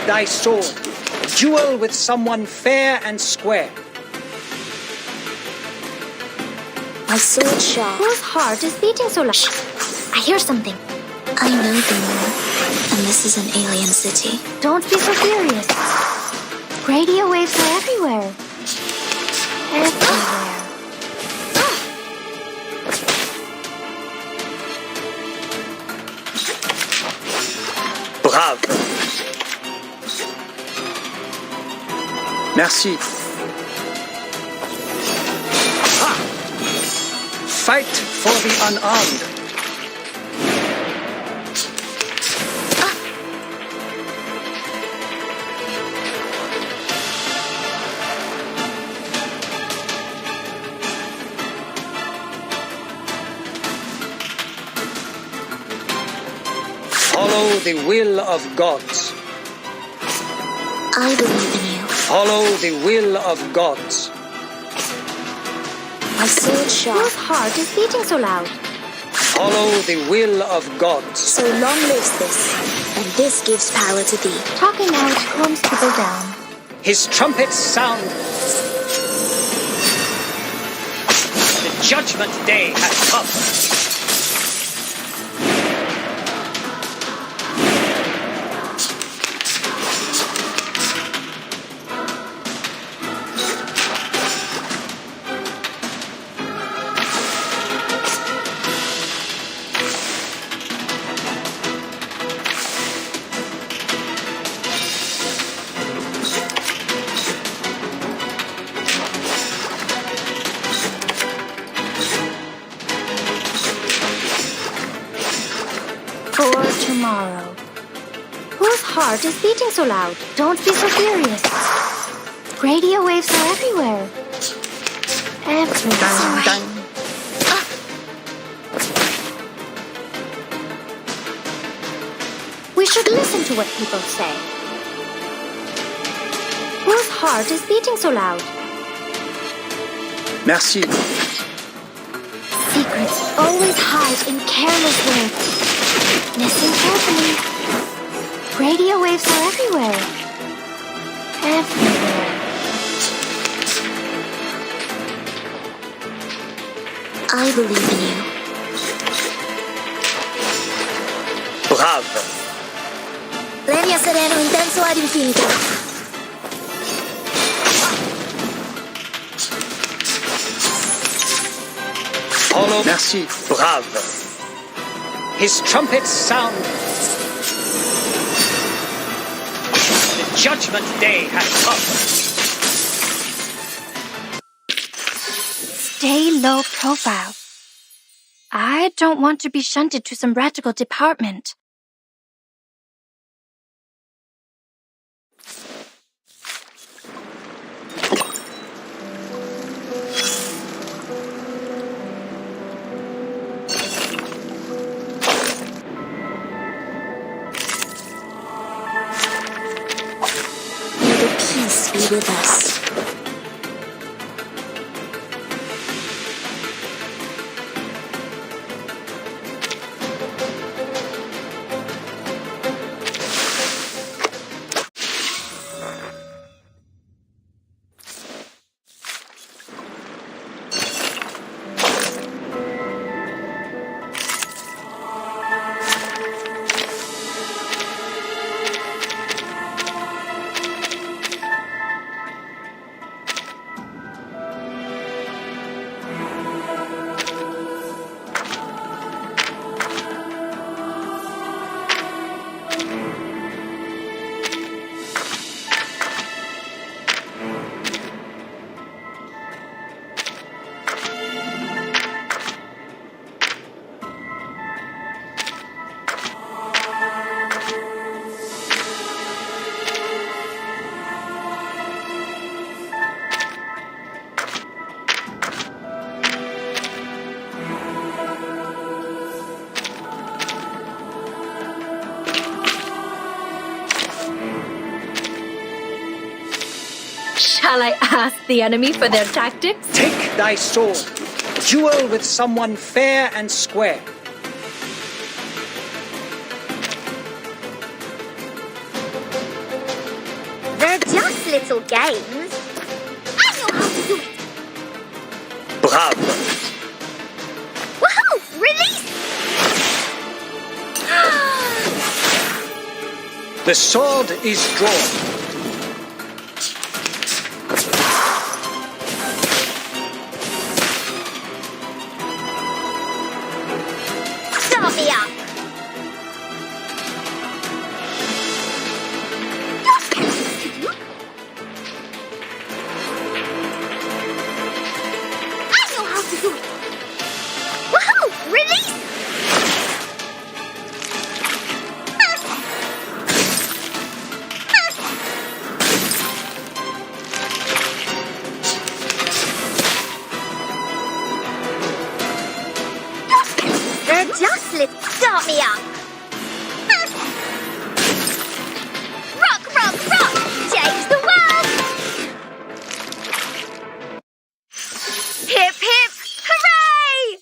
thy sword. Duel with someone fair and square. My sword sharp. Whose heart is beating so loud? I hear something. I know the moon, and this is an alien city. Don't be so furious. Radio waves are everywhere. Everywhere. Brave. Merci. Fight for the unarmed. Follow the will of gods. I believe in you. Follow the will of gods. My sword sharp. Whose heart is beating so loud? Follow the will of gods. So long lives this, and this gives power to thee. Talking out calms people down. His trumpets sound. The judgment day has come. For tomorrow. Whose heart is beating so loud? Don't be so furious. Radio waves are everywhere. Everywhere. We should listen to what people say. Whose heart is beating so loud? Merci. Secrets always hide in careless words. Listen carefully. Radio waves are everywhere. Everywhere. I believe in you. Brave. Legna sereno intenso ad infinito. Follow. Merci. Brave. His trumpets sound. The judgment day has come. Stay low profile. I don't want to be shunted to some radical department. May the peace be with us. Shall I ask the enemy for their tactics? Take thy sword. Duel with someone fair and square. video games. I know how to do it. Bravo! Woohoo! Release! The sword is drawn. Start me up. I know how to do it. Woohoo! Release! Just let's start me up. Rock, rock, rock! Change the world! Hip, hip, hooray!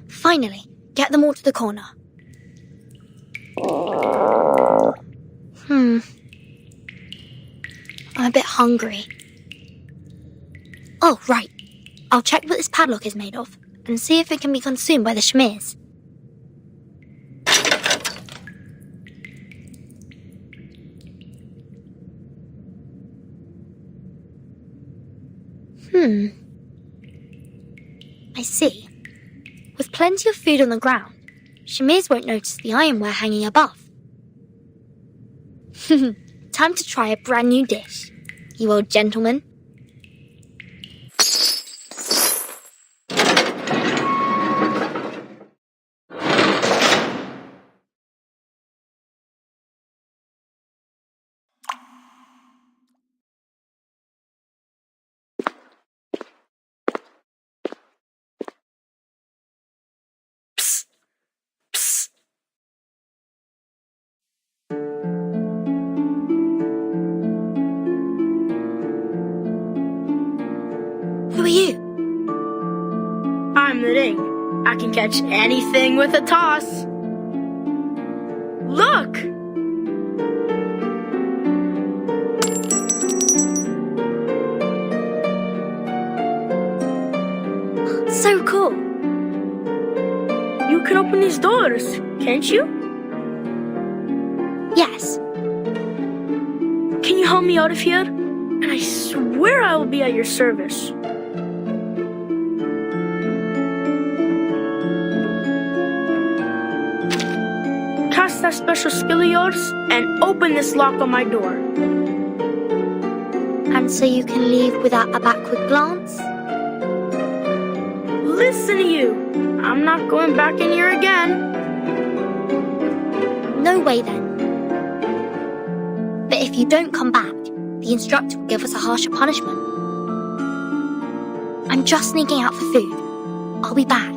Finally, get them all to the corner. I'm a bit hungry. Oh, right. I'll check what this padlock is made of and see if it can be consumed by the Shmirs. I see. With plenty of food on the ground, Shmirs won't notice the ironware hanging above. Time to try a brand new dish, you old gentleman. Who are you? I'm the Ring. I can catch anything with a toss. Look! So cool. You can open these doors, can't you? Yes. Can you help me out of here? And I swear I will be at your service. Cast that special skill of yours and open this lock on my door. And so you can leave without a backward glance? Listen to you. I'm not going back in here again. No way then. But if you don't come back, the instructor will give us a harsher punishment. I'm just sneaking out for food. I'll be back.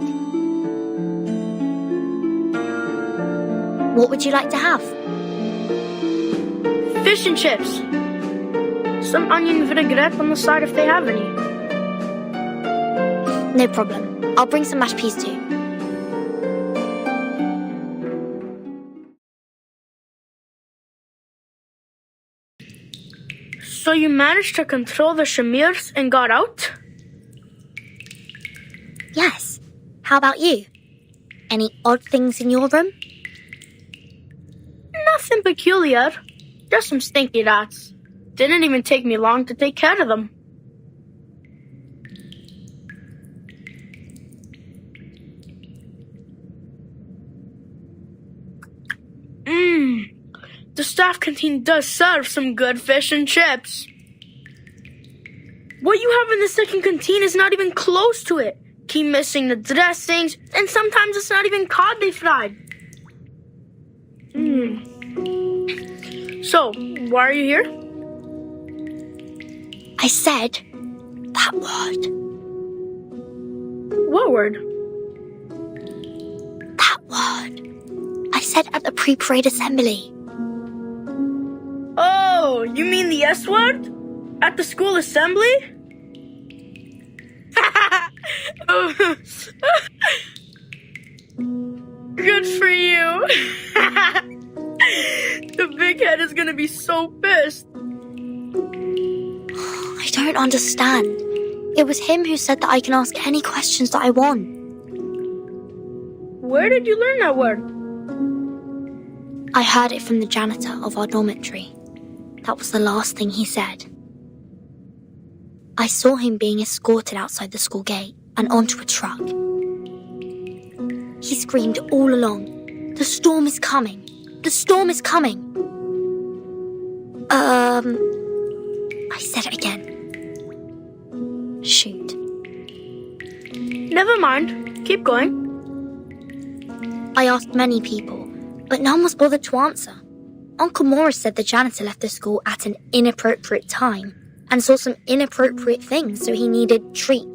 What would you like to have? Fish and chips. Some onion vinaigrette on the side if they have any. No problem. I'll bring some mashed peas too. So you managed to control the Shmirs and got out? Yes. How about you? Any odd things in your room? Nothing peculiar. Just some stinky rats. Didn't even take me long to take care of them. The staff canteen does serve some good fish and chips. What you have in the second canteen is not even close to it. Keep missing the dressings, and sometimes it's not even cod they fried. So, why are you here? I said that word. word? That word. I said at the pre-parade assembly. Oh, you mean the S word? At the school assembly? Good for you. The big head is gonna be so pissed. I don't understand. It was him who said that I can ask any questions that I want. Where did you learn that word? I heard it from the janitor of our dormitory. That was the last thing he said. I saw him being escorted outside the school gate and onto a truck. He screamed all along, "The storm is coming! The storm is coming!" I said it again. Shoot. Never mind. Keep going. I asked many people, but none was bothered to answer. Uncle Morris said the janitor left the school at an inappropriate time and saw some inappropriate things, so he needed treat.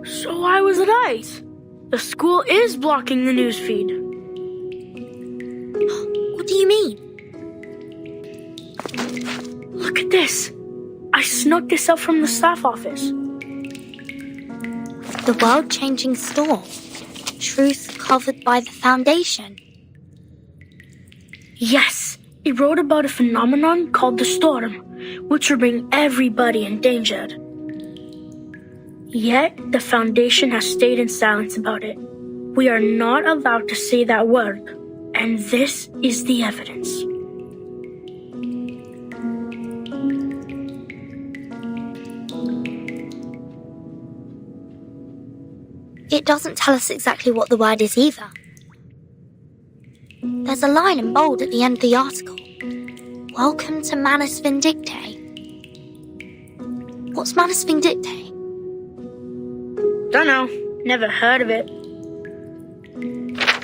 So I was right. The school is blocking the newsfeed. What do you mean? Look at this. I snuck this up from the staff office. The world-changing storm. Truth covered by the foundation. Yes, it wrote about a phenomenon called the storm, which will bring everybody endangered. Yet, the foundation has stayed in silence about it. We are not allowed to say that word, and this is the evidence. It doesn't tell us exactly what the word is either. There's a line in bold at the end of the article. Welcome to Manus Vindictae. What's Manus Vindictae? Dunno, never heard of it.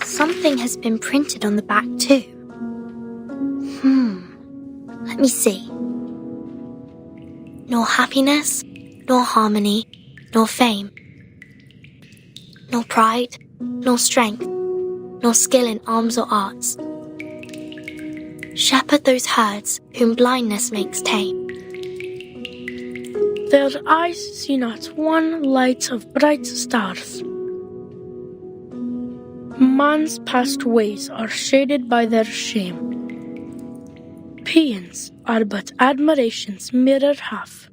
Something has been printed on the back too. Let me see. Nor happiness, nor harmony, nor fame. Nor pride, nor strength, nor skill in arms or arts. Shepherd those herds whom blindness makes tame. Their eyes see not one light of bright stars. Man's past ways are shaded by their shame. Paeans are but admiration's mirror half.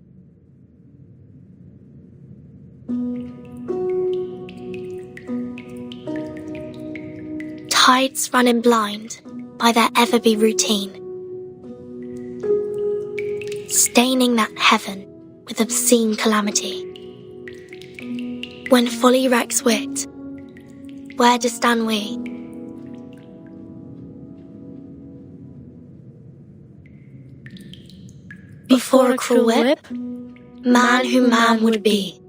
Tides running blind by their ever-be routine, staining that heaven with obscene calamity. When folly wrecks wit, where do stand we? Before a cruel whip, man who man would be,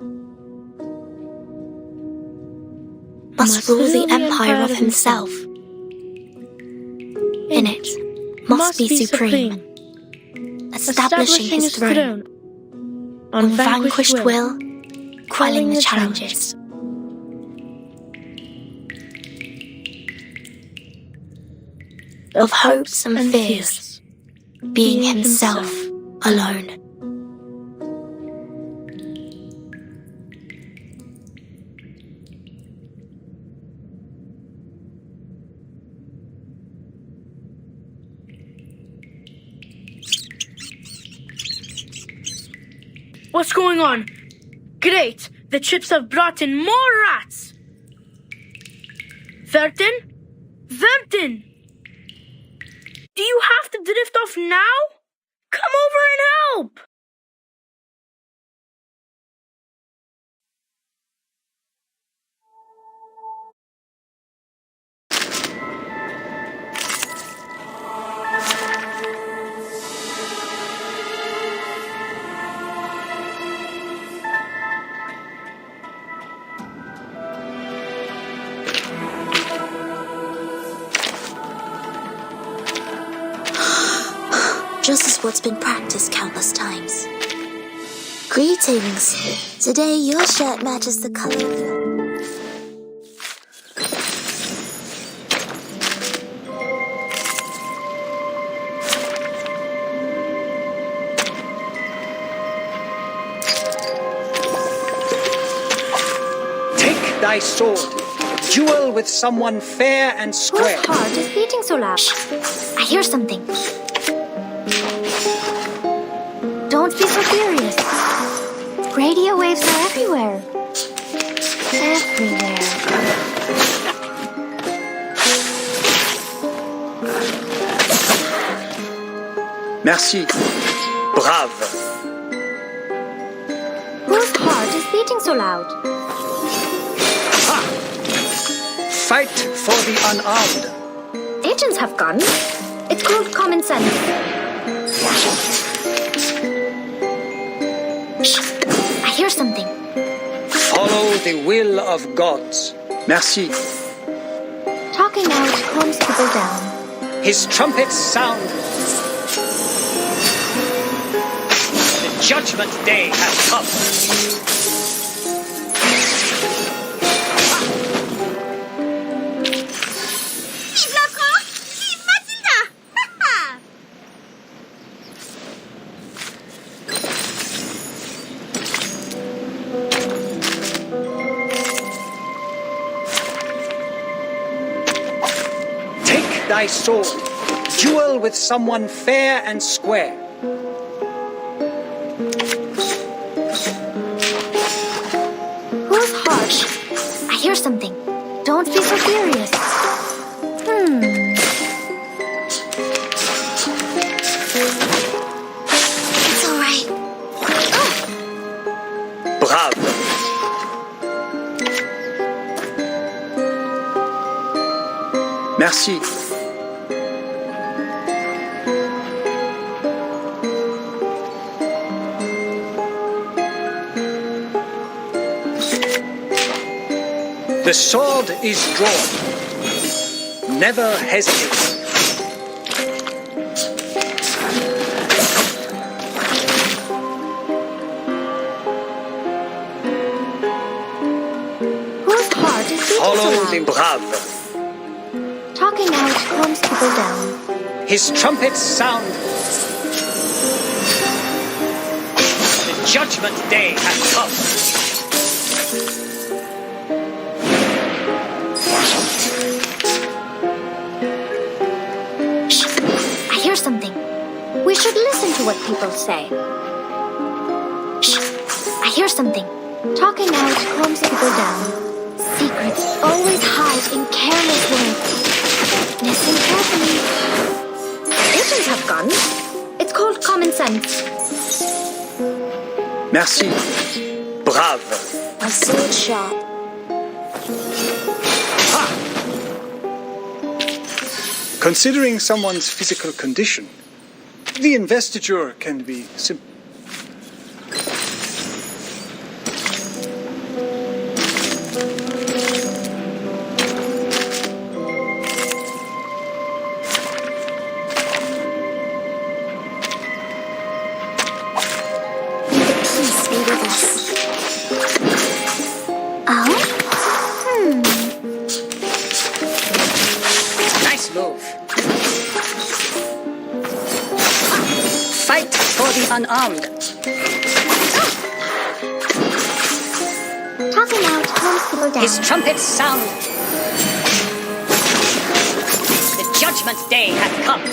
must rule the empire of himself. In it, must be supreme, establishing his throne, on vanquished will, quelling the challenges. Of hopes and fears, being himself alone. What's going on? Great! The chips have brought in more rats! Vertin? Vertin! Do you have to drift off now? Come over and help! Just as what's been practiced countless times. Greetings. Today your shirt matches the color of your... Take thy sword. Duel with someone fair and square. Whose heart is beating so loud? I hear something. Don't be so furious. Radio waves are everywhere. Everywhere. Merci. Brave. Whose heart is beating so loud? Fight for the unarmed. Agents have guns. It's called common sense. I hear something. Follow the will of gods. Merci. Talking out calms people down. His trumpets sound. The judgment day has come. Thy sword. Duel with someone fair and square. Whose heart? I hear something. Don't be so furious. It's all right. Brave. Merci. The sword is drawn. Never hesitate. Whose heart is beating Follow so the loud? brave. Talking out calms people down. His trumpets sound. The judgment day has come. I hear something. We should listen to what people say. I hear something. Talking out calms people down. Secrets always hide in careless words. Listen carefully. Agents have guns. It's called common sense. Merci. Brave. A sword sharp. Considering someone's physical condition, the investiture can be simple. Peace be with us. Nice move. Fight for the unarmed. Talking out calms people down. His trumpets sound. The judgment day has come.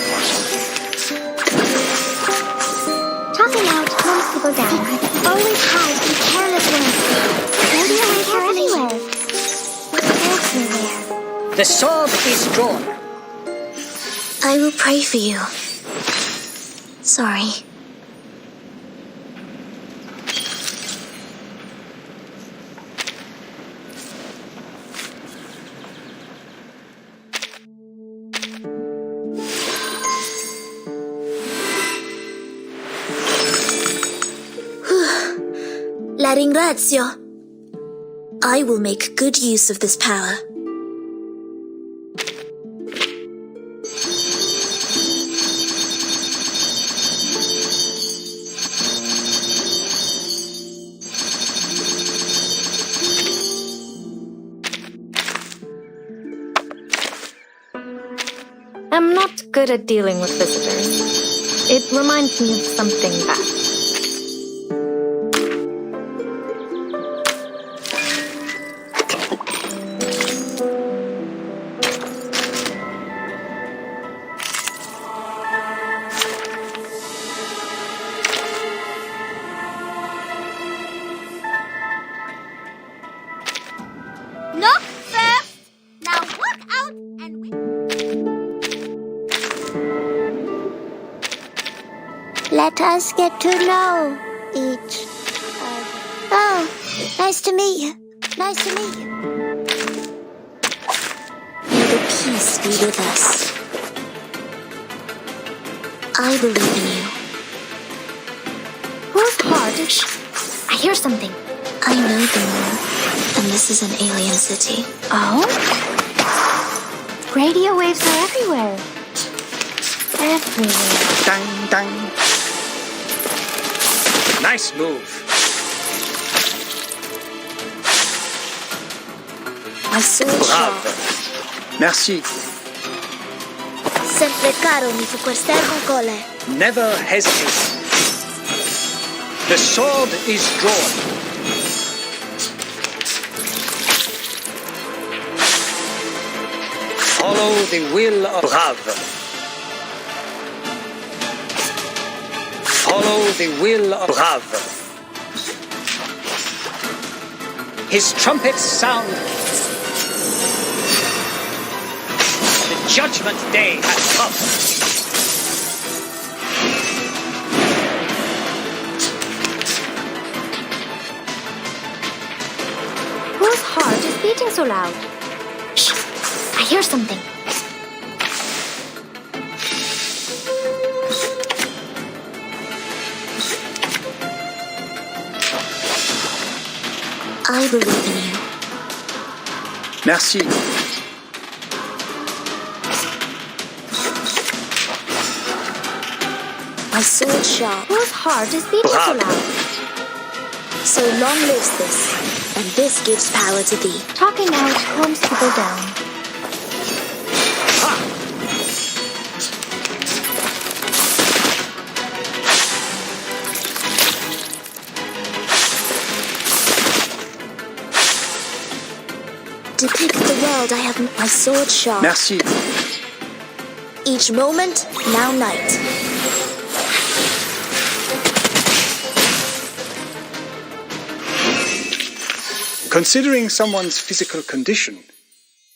Talking out calms people down. Secrets always hide in careless words. Radio waves are everywhere. Everywhere. The sword is drawn. I will pray for you. Sorry. La ringrazio. I will make good use of this power. I'm not good at dealing with visitors. It reminds me of something bad. Knock first! Now walk out and Let us get to know each other. Oh, nice to meet you. Nice to meet you. May the peace be with us. I believe in you. Whose heart is... I hear something. I know the moon, and this is an alien city. Oh? Radio waves are everywhere. Everywhere. Dang, dang. Nice move. My sword sharp. Merci. Sempre caro mi fu quest'ergo cole. Never hesitate. The sword is drawn. Follow the will of Brave. Follow the will of Brave. His trumpets sound. The judgment day has come. Whose heart is beating so loud? Shh! I hear something. I believe in you. Merci. My sword sharp. Whose heart is beating so loud? So long lives this, and this gives power to thee. Talking out calms people down. Depict the world I have my sword sharp. Merci. Each moment, now night. Considering someone's physical condition,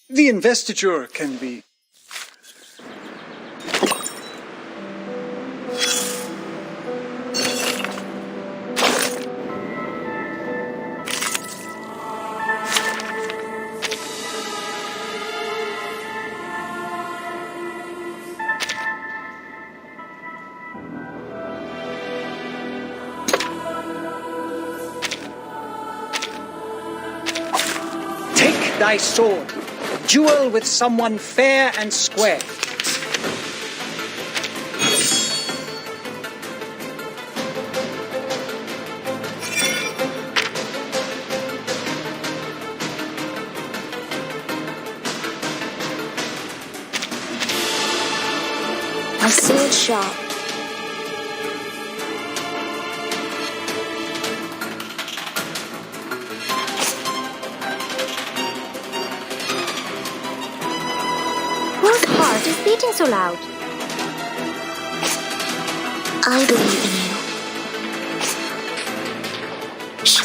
the investiture can be... Take thy sword, duel with someone fair and square. My sword sharp. Whose heart is beating so loud? I believe in you. Shh!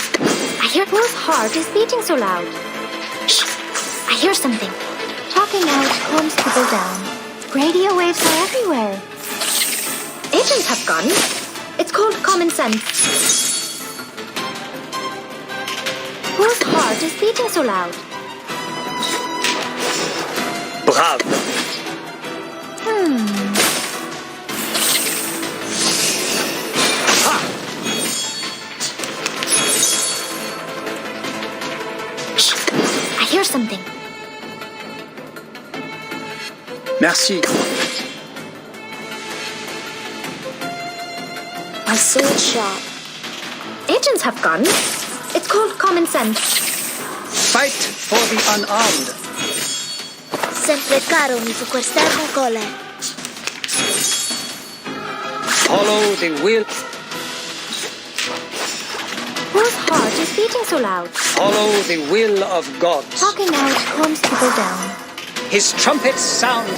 I hear whose heart is beating so loud? Shh! I hear something. Talking out calms people down. Radio waves are everywhere. Agents have guns. It's called common sense. Whose heart is beating so loud? Brave. Shh! I hear something. Merci. My sword sharp. Agents have guns. It's called common sense. Fight for the unarmed. sempre caro mi super servo cole. Follow the will. Whose heart is beating so loud? Follow the will of God. Talking out calms people down. His trumpets sound.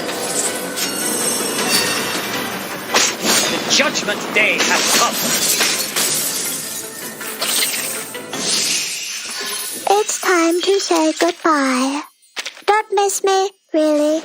The judgment day has come. It's time to say goodbye. Don't miss me, really.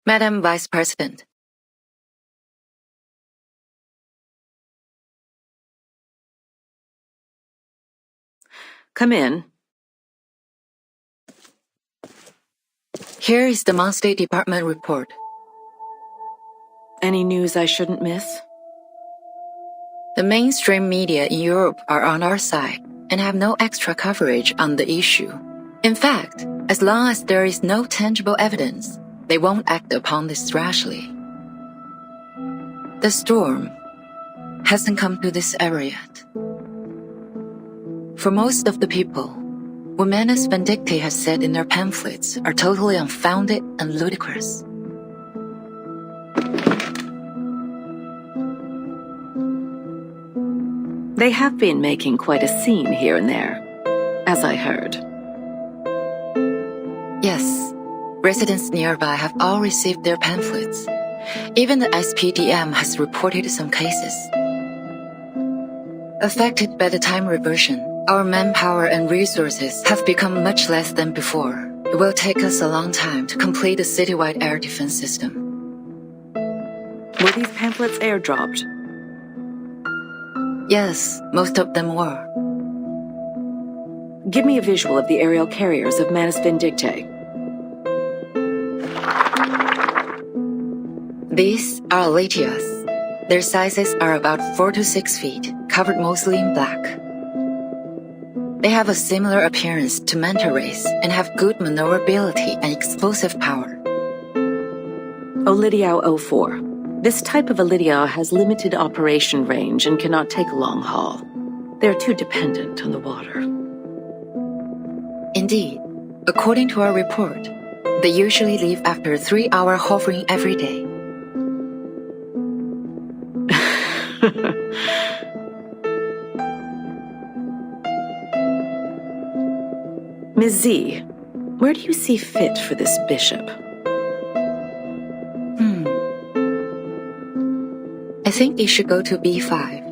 Madam Vice President. Come in. Here is the Mon State Department report. Any news I shouldn't miss? The mainstream media in Europe are on our side and have no extra coverage on the issue. In fact, as long as there is no tangible evidence, they won't act upon this rashly. The storm hasn't come to this area yet. For most of the people, what Manus Vindictae has said in their pamphlets are totally unfounded and ludicrous. They have been making quite a scene here and there, as I heard. Yes, residents nearby have all received their pamphlets. Even the SPDM has reported some cases. Affected by the time reversion, our manpower and resources have become much less than before. It will take us a long time to complete a citywide air defense system. Were these pamphlets airdropped? Yes, most of them were. Give me a visual of the aerial carriers of Manus Vindictae. These are Aletias. Their sizes are about 4 to 6 feet, covered mostly in black. They have a similar appearance to manta rays and have good maneuverability and explosive power. Olidiao 04. This type of Olidiao has limited operation range and cannot take a long haul. They're too dependent on the water. Indeed, according to our report, they usually leave after a 3-hour hovering every day. Ms. Z, where do you see fit for this bishop? I think it should go to B5.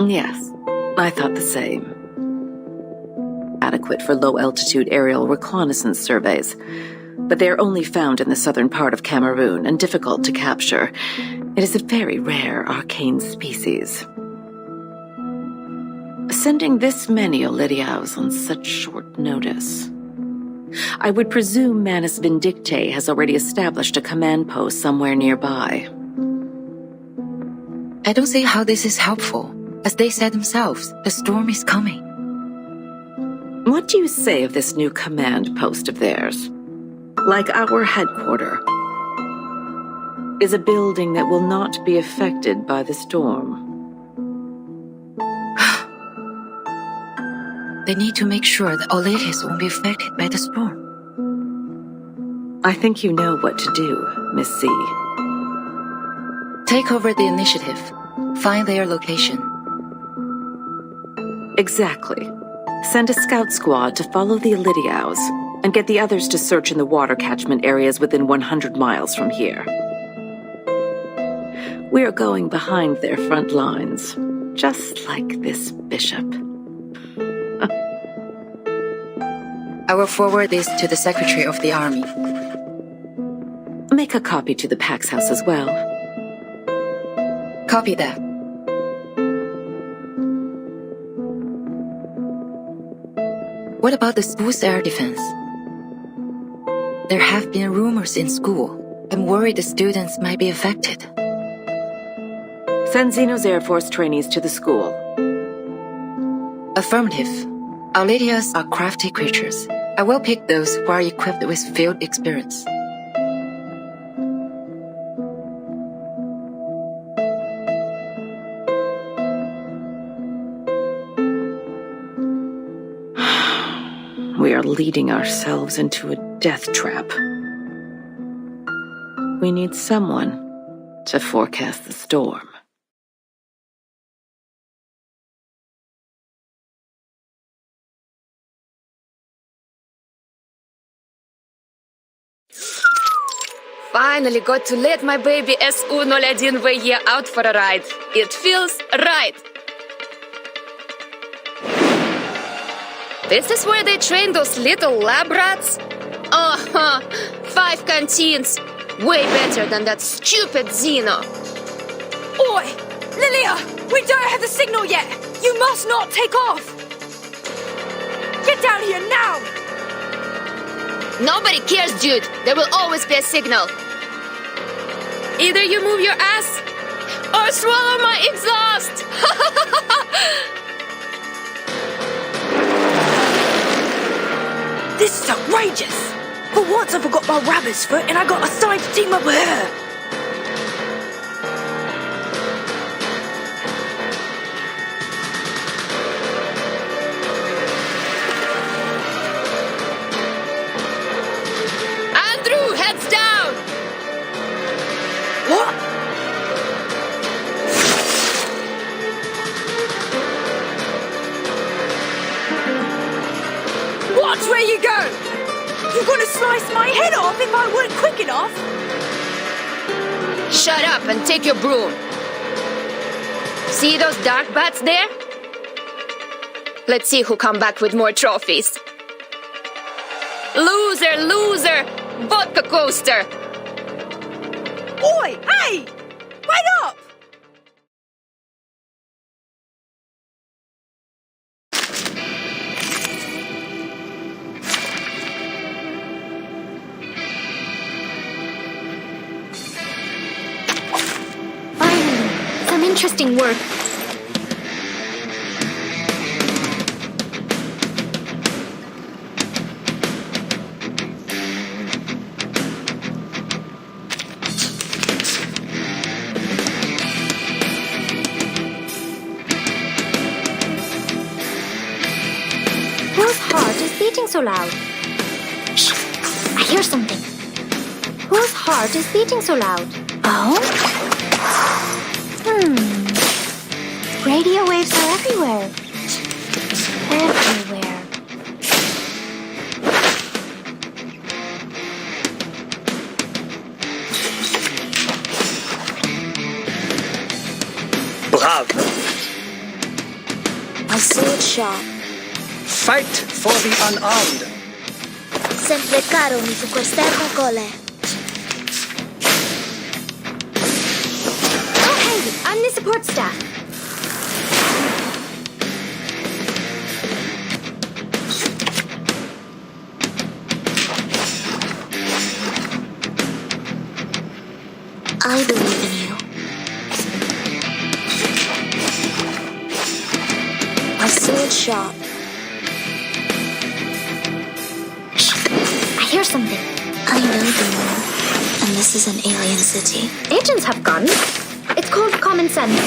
Yes, I thought the same. Adequate for low-altitude aerial reconnaissance surveys, but they are only found in the southern part of Cameroon and difficult to capture. It is a very rare arcane species. Sending this many Olidiaos on such short notice. I would presume Manus Vindictae has already established a command post somewhere nearby. I don't see how this is helpful. As they said themselves, the storm is coming. What do you say of this new command post of theirs? Like our headquarters, is a building that will not be affected by the storm. They need to make sure that Oletis won't be affected by the storm. I think you know what to do, Miss C. Take over the initiative. Find their location. Exactly. Send a scout squad to follow the Olidiaos and get the others to search in the water catchment areas within 100 miles from here. We're going behind their front lines, just like this bishop. I will forward this to the Secretary of the Army. Make a copy to the Pax House as well. Copy that. What about the school's air defense? There have been rumors in school. I'm worried the students might be affected. Send Xeno's Air Force trainees to the school. Affirmative. Our Lydias are crafty creatures. I will pick those who are equipped with field experience. We are leading ourselves into a death trap. We need someone to forecast the storm. Finally got to let my baby SU-01VE out for a ride. It feels right. This is where they train those little lab rats? 5 canteens. Way better than that stupid Xeno. Oi! Lilia! We don't have the signal yet! You must not take off! Get down here now! Nobody cares, dude. There will always be a signal. Either you move your ass or swallow my exhaust! This is outrageous! For once I forgot my rabbit's foot and I got assigned to team up with her! Andrew, heads down! What? Watch where you go! You're gonna slice my head off if I weren't quick enough! Shut up and take your broom. See those dark bats there? Let's see who come back with more trophies. Loser, loser! Vodka coaster! Oi! Hey! Wait up! Finally, some interesting work. Whose heart is beating so loud? Shh! I hear something. Whose heart is beating so loud? Oh? Radio waves are everywhere. Everywhere. Bravo. I see it sharp. Fight for the unarmed. Sempre caro mi su quest'erba gole. Oh, hey! I'm the support staff. I believe in you. I see it sharp. I hear something. I know the moon, and this is an alien city. Agents have guns. It's called common sense.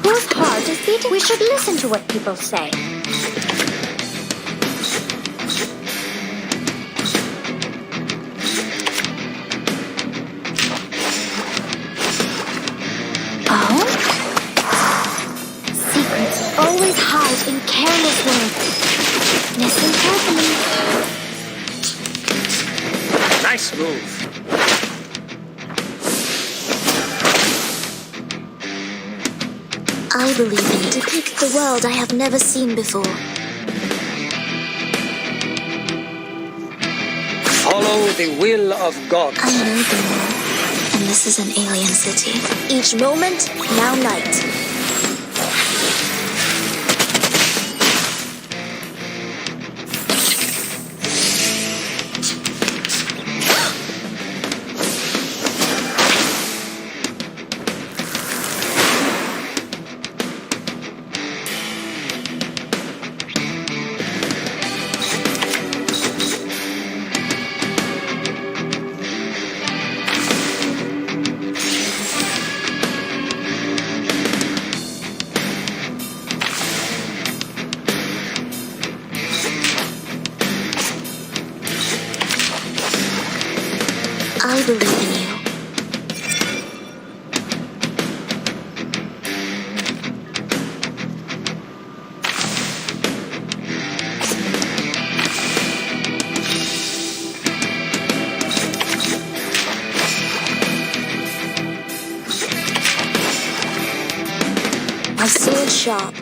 Whose heart is beating? We should listen to what people say. Oh? Secrets always hide in careless words. Listen carefully. Nice move. I believe in you. Depict the world I have never seen before. Follow the will of God. I know the world, and this is an alien city. Each moment, now night. I believe in you. My sword sharp.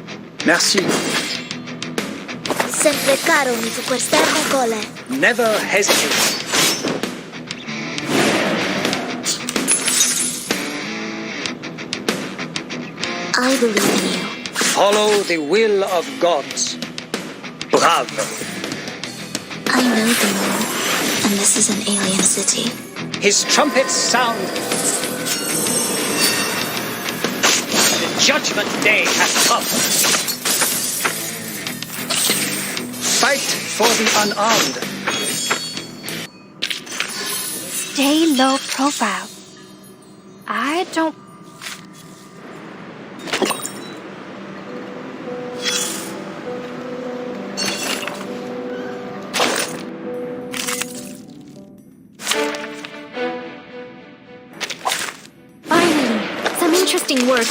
Merci. Sempre caro mi fu quest'ermo cole. Never hesitate. I believe in you. Follow the will of gods. Bravo. I know the moon, and this is an alien city. His trumpets sound. The judgment day has come. Fight for the unarmed. Stay low profile. I don't... Finally, some interesting work.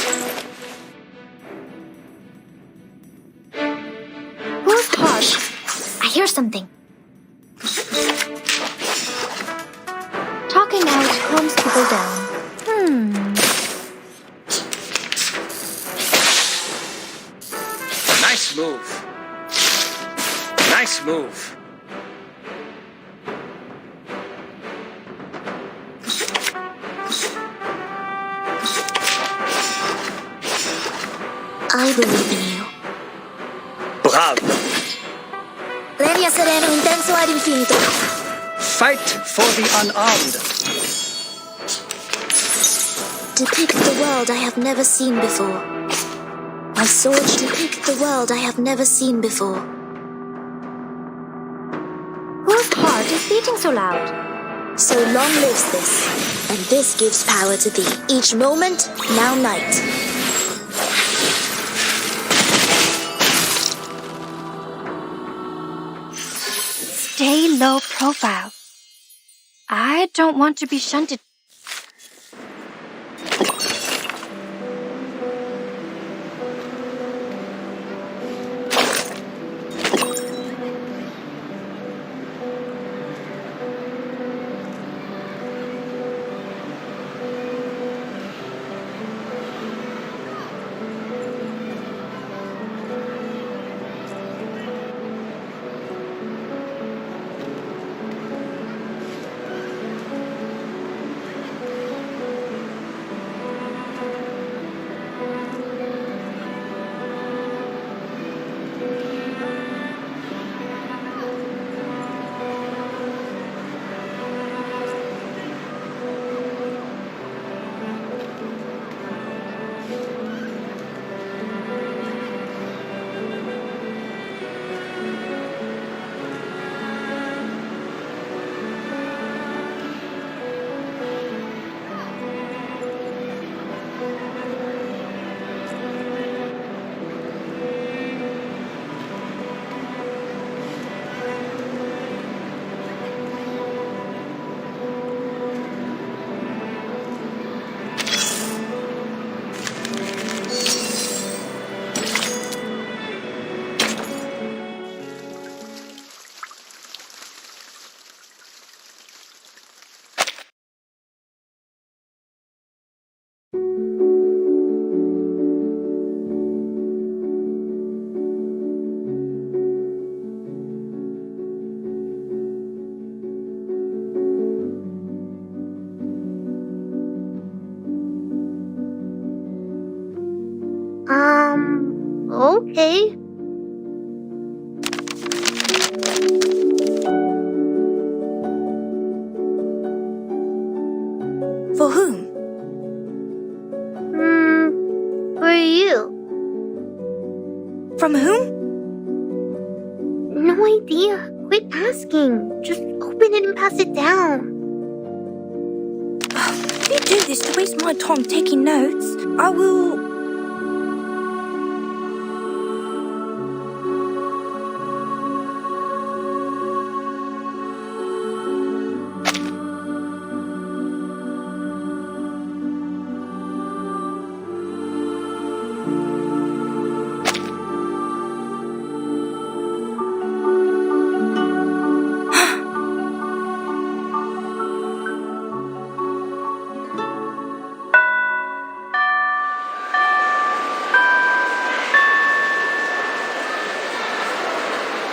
Who's harsh? I hear something. Talking out calms people down. Nice move. Nice move. I believe in you. Bravo. Regna sereno intenso ad infinito. Fight for the unarmed. Depict the world I have never seen before. My sword depict the world I have never seen before. Whose heart is beating so loud? So long lives this, and this gives power to thee. Each moment, now night. Stay low profile. I don't want to be shunted. Hey? For whom? For you. From whom? No idea. Quit asking. Just open it and pass it down. If you do this to waste my time taking notes, I will...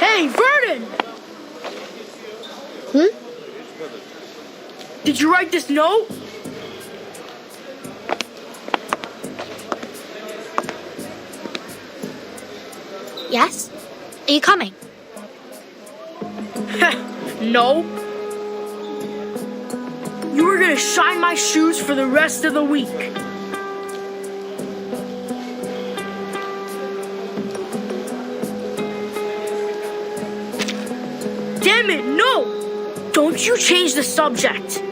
Hey, Vernon! Did you write this note? Yes? Are you coming? No. You were gonna shine my shoes for the rest of the week. Damn it, no! Don't you change the subject.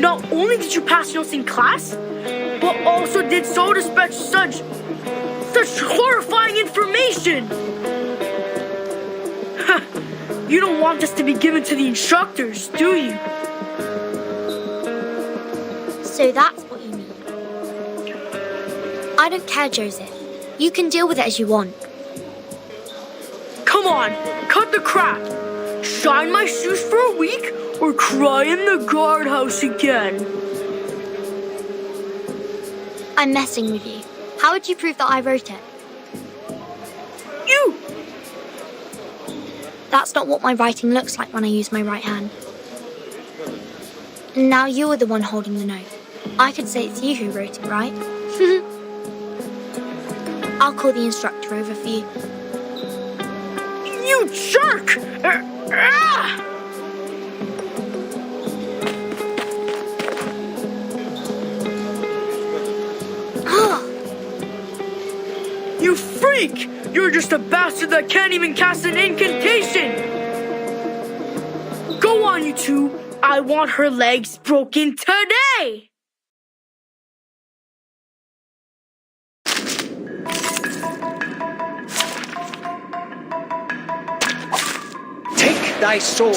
Not only did you pass notes in class, but also did so to spread such horrifying information. You don't want this to be given to the instructors, do you? So that's what you mean. I don't care, Joseph. You can deal with it as you want. Come on, cut the crap. Shine my shoes for a week or cry in the guardhouse again. I'm messing with you. How would you prove that I wrote it? You! That's not what my writing looks like when I use my right hand. And now you're the one holding the note. I could say it's you who wrote it, right? I'll call the instructor over for you. You jerk! You freak! You're just a bastard that can't even cast an incantation! Go on, you two. I want her legs broken today! Take thy sword.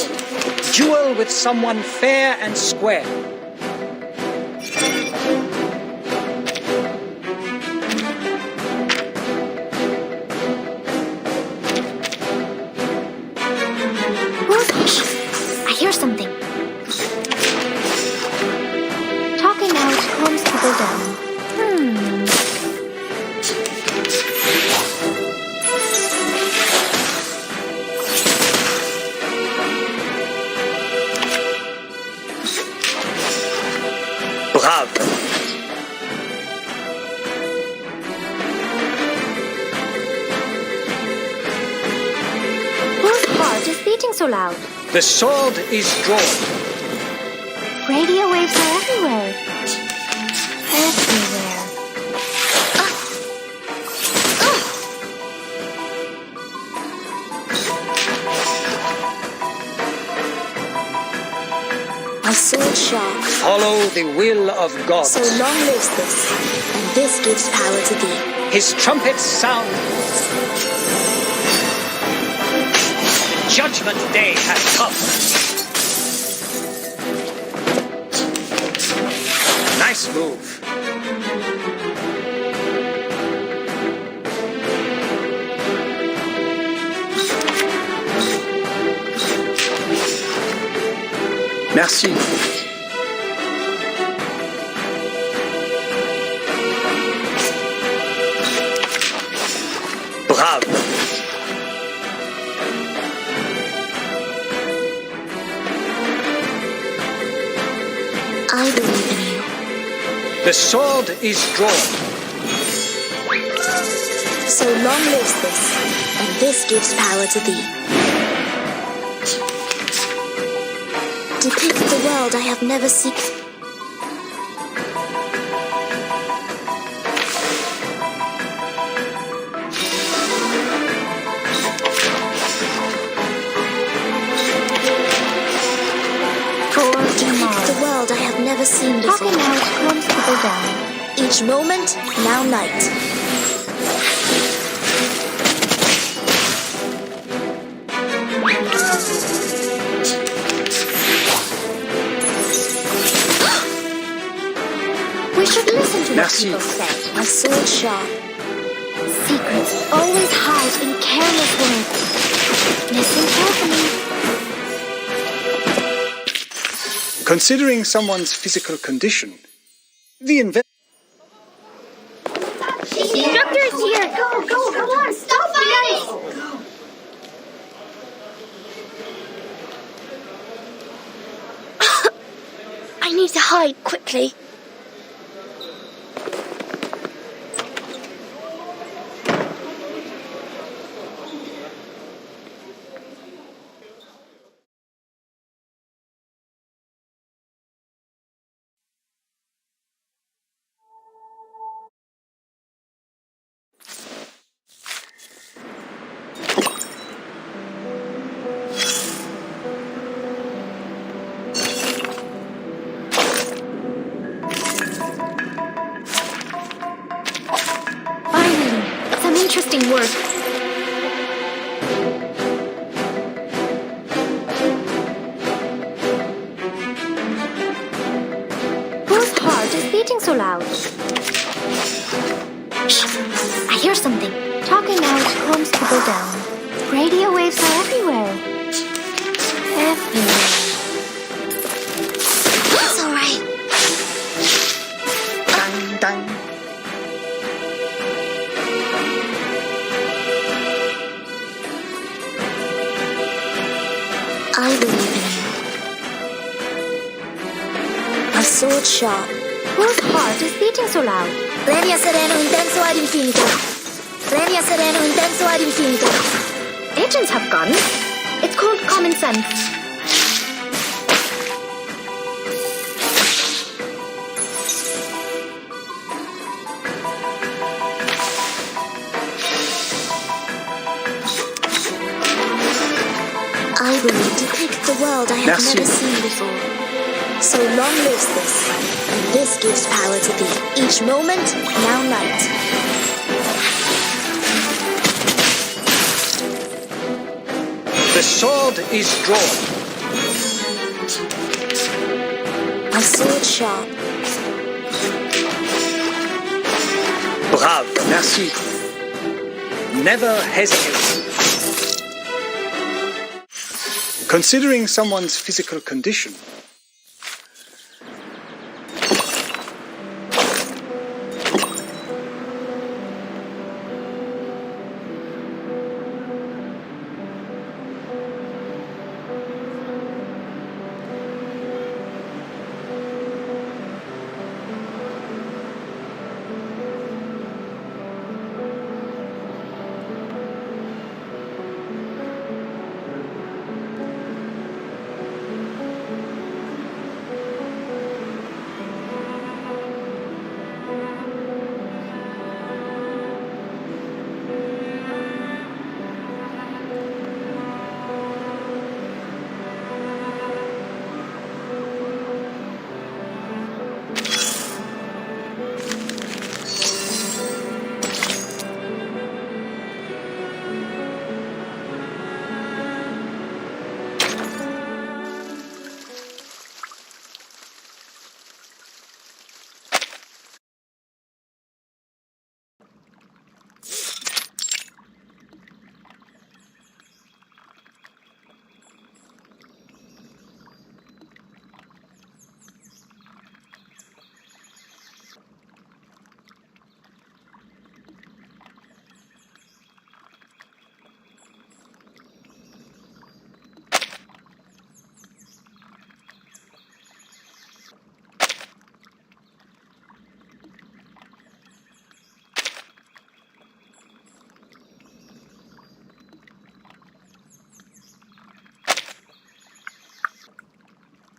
Duel with someone fair and square. I hear something. Talking out comes to the dawn. Bravo. Whose heart is beating so loud? The sword is drawn. Radio waves are everywhere. Everywhere. A sword shark. Follow the will of God. So long lives this, and this gives power to thee. His trumpets sound. Judgment day has come. Nice move. Merci. Bravo. I believe in you. The sword is drawn. So long lives this, and this gives power to thee. Depict the world I have never seen. Depict the world I have never seen before. Talking out comes to go down. Each moment, now night. We should listen to what Merci. people say. My sword sharp. Secrets always hide in careless words. Listen carefully. Considering someone's physical condition, the Instructor's here! Go on! Stop fighting! I need to hide quickly. Finally, some interesting work. Whose heart is beating so loud? I hear something. Talking out comes to go down. Radio waves are everywhere. Everywhere. It's alright. Dang, dang. I believe in you. My sword sharp. Whose heart is beating so loud? Premia sereno intenso ad infinito. Premia sereno intenso ad infinito. Agents have guns. It's called common sense. I will depict the world I have Merci. never seen before. So long lives this, and this gives power to thee. Each moment, now night. The sword is drawn. My sword sharp. Brave. Merci. Never hesitate. Considering someone's physical condition,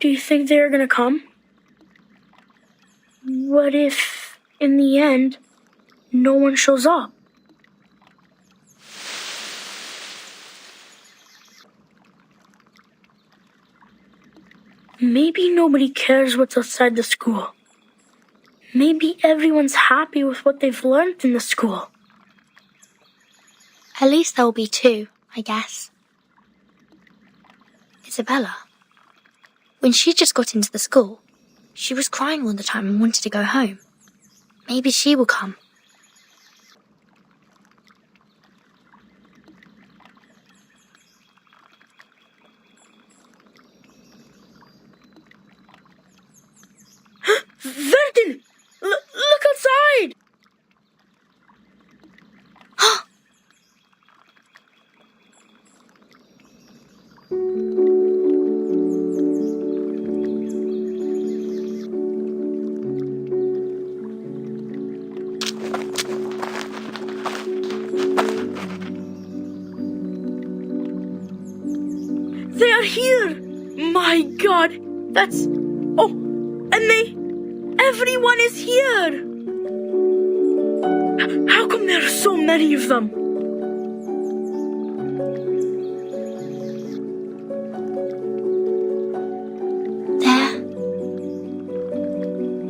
Do you think they're gonna come? What if, in the end, no one shows up? Maybe nobody cares what's outside the school. Maybe everyone's happy with what they've learned in the school. At least there'll be two, I guess. Isabella. When she just got into the school, she was crying all the time and wanted to go home. Maybe she will come. Vertin! Look outside! They are here! My God! That's... Oh, and they... Everyone is here! How come there are so many of them? There.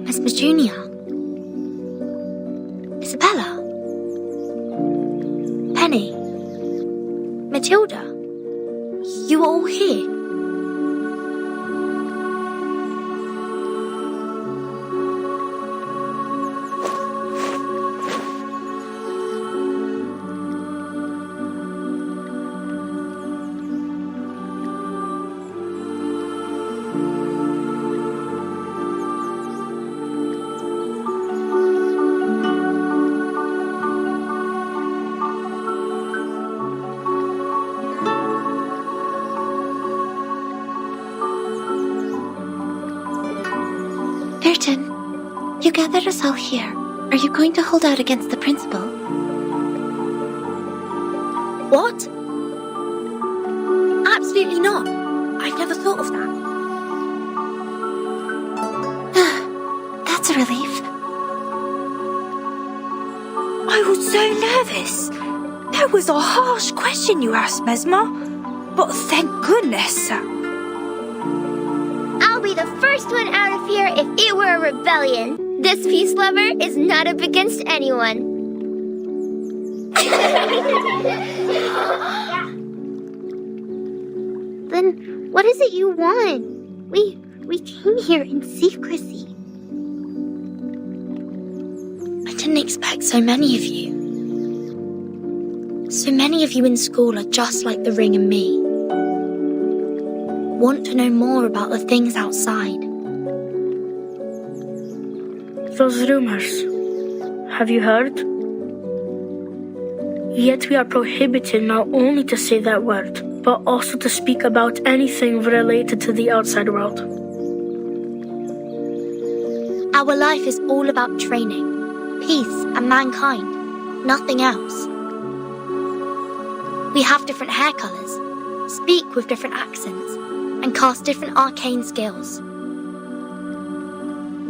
Miss Petunia. Isabella. Penny. Matilda. You are all here. Vertin, you gathered us all here. Are you going to hold out against the principal? What? Absolutely not. I've never thought of that. That's a relief. I was so nervous. That was a harsh question you asked, Mesmer. But thank goodness. I'll be the first one out of here if it were a rebellion. This peace lover is not up against anyone. Then what is it you want? We came here in secrecy. I didn't expect so many of you. So many of you in school are just like the Ring and me. Want to know more about the things outside. Those rumors. Have you heard? Yet we are prohibited not only to say that word, but also to speak about anything related to the outside world. Our life is all about training, peace, and mankind. Nothing else. We have different hair colours, speak with different accents, and cast different arcane skills.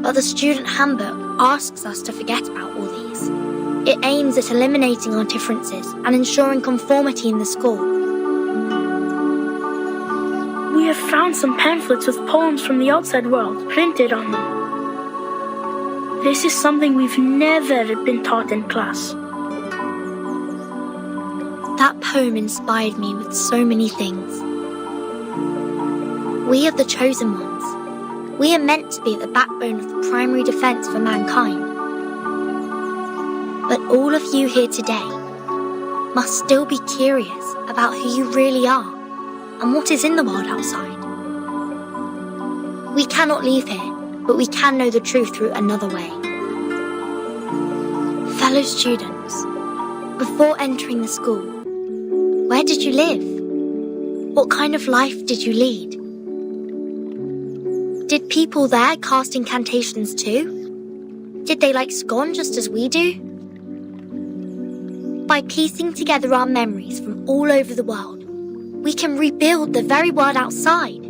But the student handbook asks us to forget about all these. It aims at eliminating our differences and ensuring conformity in the school. We have found some pamphlets with poems from the outside world printed on them. This is something we've never been taught in class. That poem inspired me with so many things. We are the chosen ones. We are meant to be at the backbone of the primary defense for mankind. But all of you here today must still be curious about who you really are and what is in the world outside. We cannot leave here, but we can know the truth through another way. Fellow students, before entering the school, where did you live? What kind of life did you lead? Did people there cast incantations too? Did they like scone just as we do? By piecing together our memories from all over the world, we can rebuild the very world outside.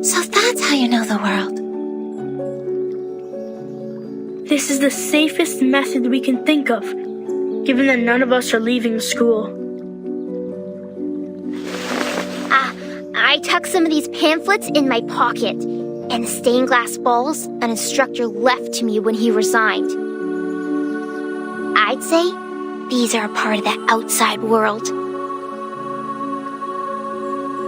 So that's how you know the world. This is the safest method we can think of, given that none of us are leaving school. I tucked some of these pamphlets in my pocket, and stained glass balls an instructor left to me when he resigned. I'd say these are a part of the outside world.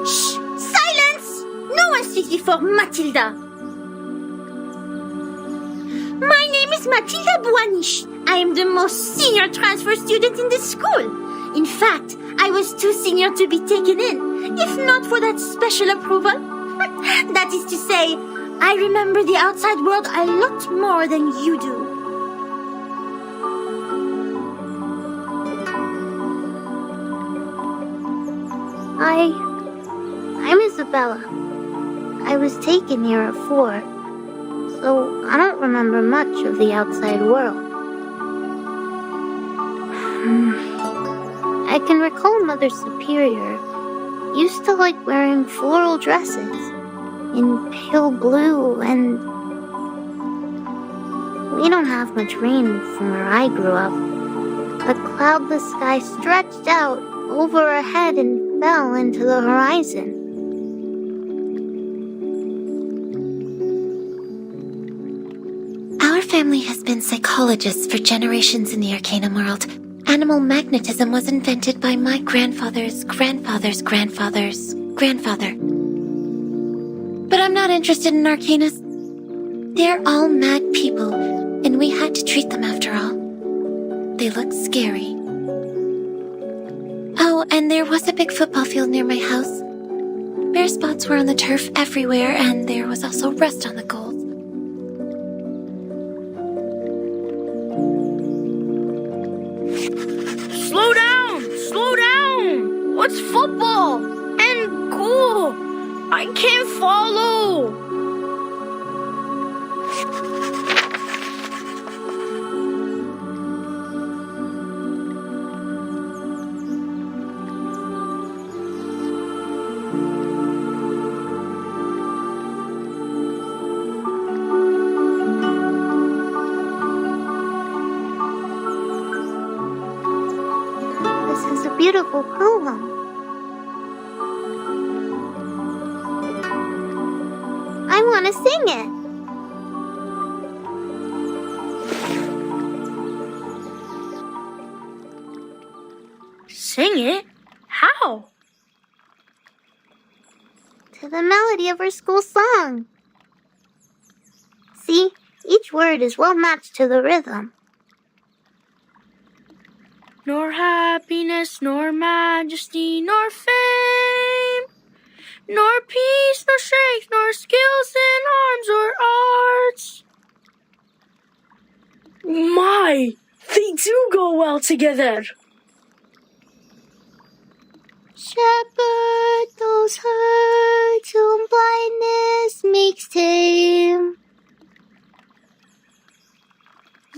Shh! Silence! No one speaks before Matilda. My name is Matilda Buanish. I am the most senior transfer student in the school. In fact, I was too senior to be taken in, if not for that special approval. That is to say, I remember the outside world a lot more than you do. I'm Isabella. I was taken here at 4, so I don't remember much of the outside world. I can recall Mother Superior used to like wearing floral dresses in pale blue, and we don't have much rain from where I grew up. The cloudless sky stretched out over our head and fell into the horizon. Our family has been psychologists for generations in the Arcanum world. Animal magnetism was invented by my grandfather's grandfather's grandfather's grandfather. But I'm not interested in Arcanus. They're all mad people, and we had to treat them after all. They look scary. Oh, and there was a big football field near my house. Bare spots were on the turf everywhere, and there was also rust on the goals. Slow down! Slow down! What's football? And cool! I can't follow! Beautiful poem. I want to sing it. Sing it? How? To the melody of our school song. See, each word is well matched to the rhythm. Nor happiness, nor majesty, nor fame, nor peace, nor strength, nor skills in arms or arts. My, they do go well together. Shepherd those herds whom blindness makes tame.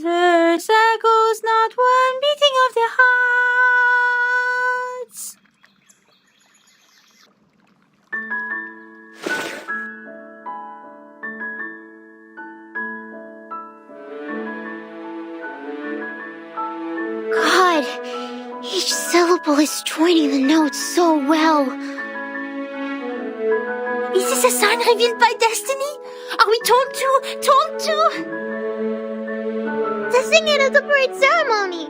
There's echoes not one beating of their hearts. God, each syllable is joining the notes so well. Is this a sign revealed by destiny? Are we told to? To sing it at the parade ceremony.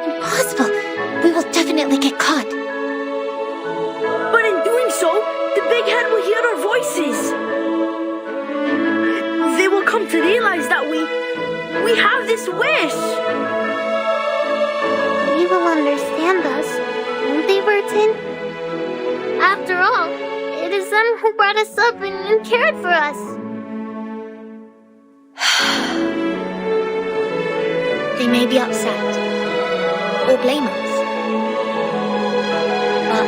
Impossible. We will definitely get caught. But in doing so, the big head will hear our voices. They will come to realize that we have this wish. They will understand us, won't they, Vertin? After all, it is them who brought us up and cared for us. They may be upset or blame us, but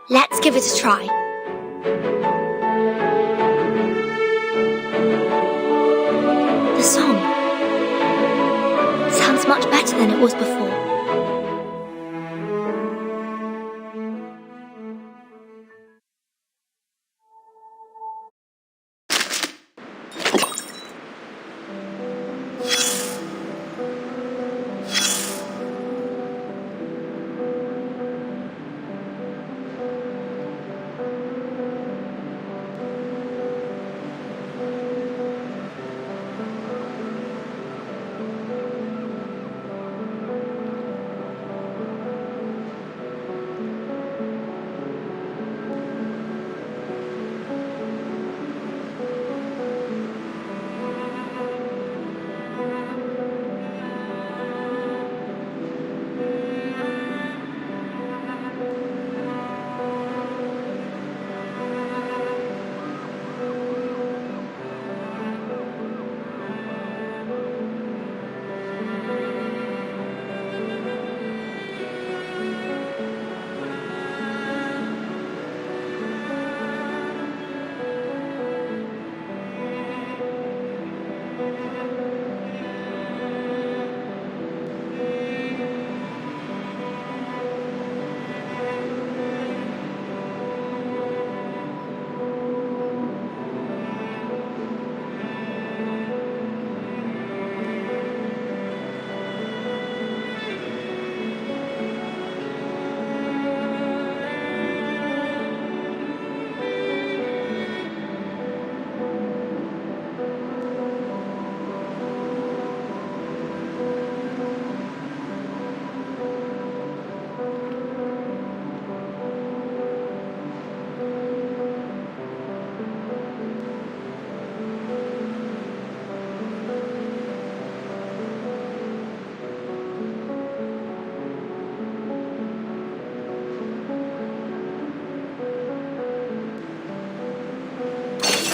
let's give it a try. The song. much better than it was before.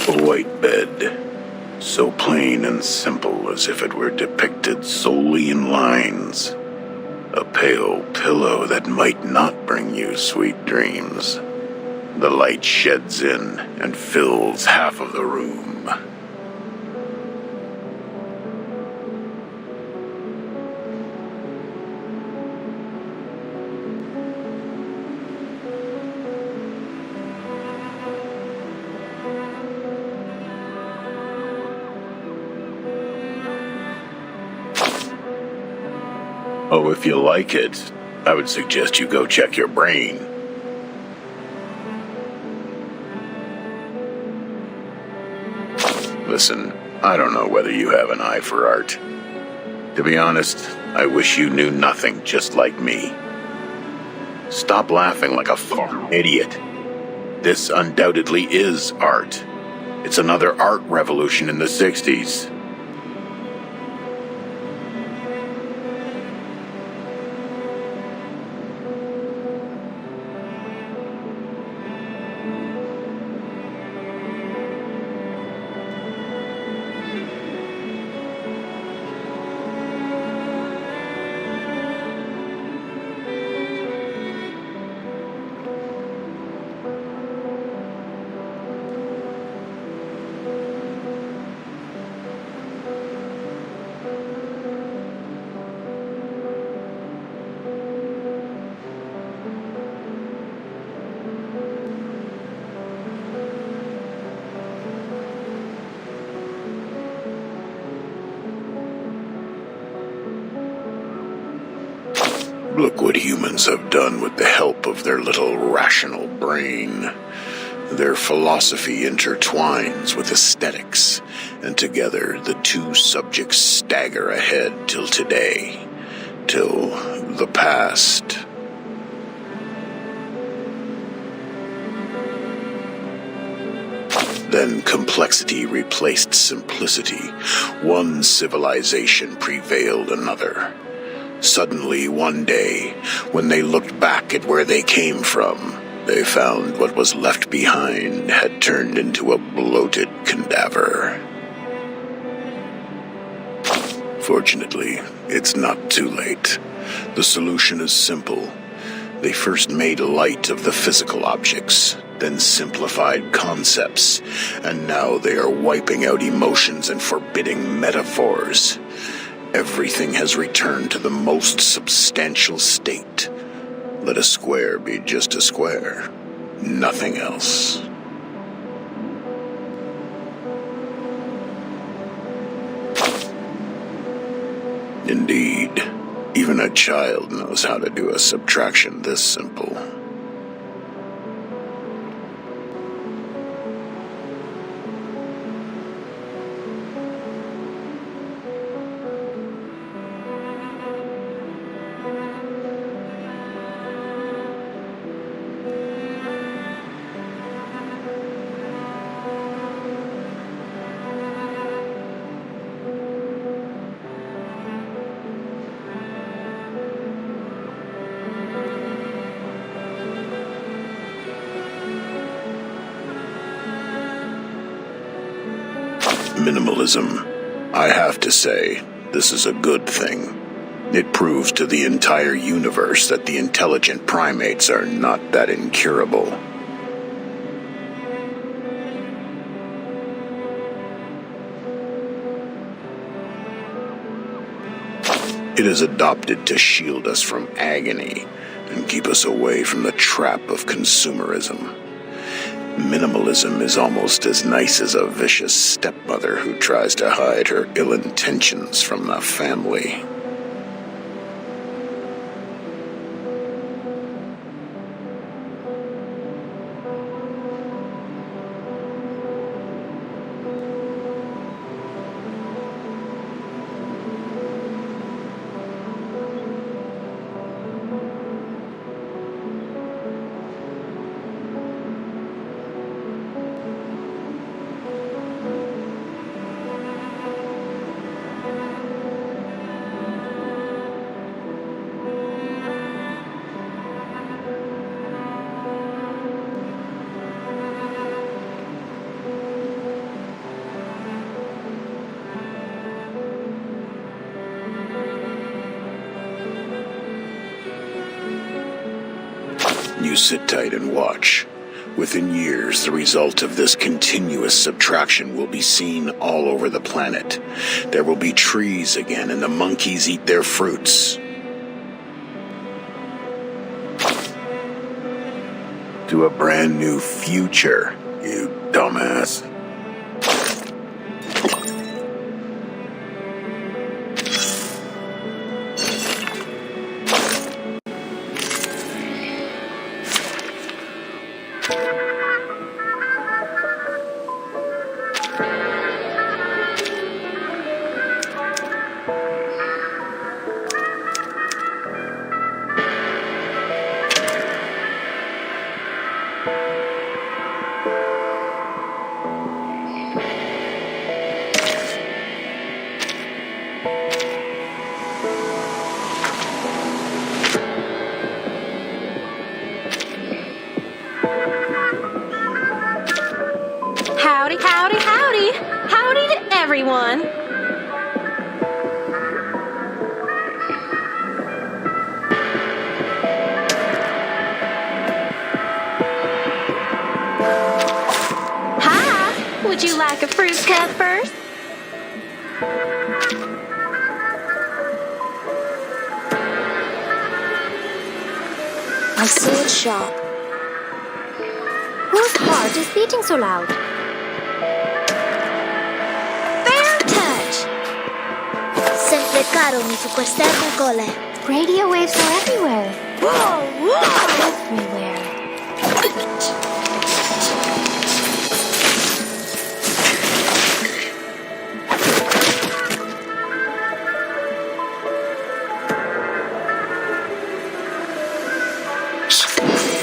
A white bed, so plain and simple as if it were depicted solely in lines. A pale pillow that might not bring you sweet dreams. The light sheds in and fills half of the room. Oh, if you like it, I would suggest you go check your brain. Listen, I don't know whether you have an eye for art. To be honest, I wish you knew nothing just like me. Stop laughing like a fucking idiot. This undoubtedly is art. It's another art revolution in the 60s. Look what humans have done with the help of their little rational brain. Their philosophy intertwines with aesthetics, and together the two subjects stagger ahead till today, till the past. Then complexity replaced simplicity. One civilization prevailed another. Suddenly, one day, when they looked back at where they came from, they found what was left behind had turned into a bloated cadaver. Fortunately, it's not too late. The solution is simple. They first made light of the physical objects, then simplified concepts, and now they are wiping out emotions and forbidding metaphors. Everything has returned to the most substantial state. Let a square be just a square. Nothing else. Indeed, even a child knows how to do a subtraction this simple. Minimalism. I have to say, this is a good thing. It proves to the entire universe that the intelligent primates are not that incurable. It is adopted to shield us from agony and keep us away from the trap of consumerism. Minimalism is almost as nice as a vicious stepmother who tries to hide her ill intentions from the family. You sit tight and watch. Within years, the result of this continuous subtraction will be seen all over the planet. There will be trees again, and the monkeys eat their fruits. To a brand new future, you dumbass. Howdy, howdy, howdy! Howdy to everyone! Hi! Would you like a fruit cup first? My sword sharp. Whose heart is beating so loud? Sempre caro mi su quest'erba gole. Radio waves are everywhere. Whoa, whoa! Everywhere.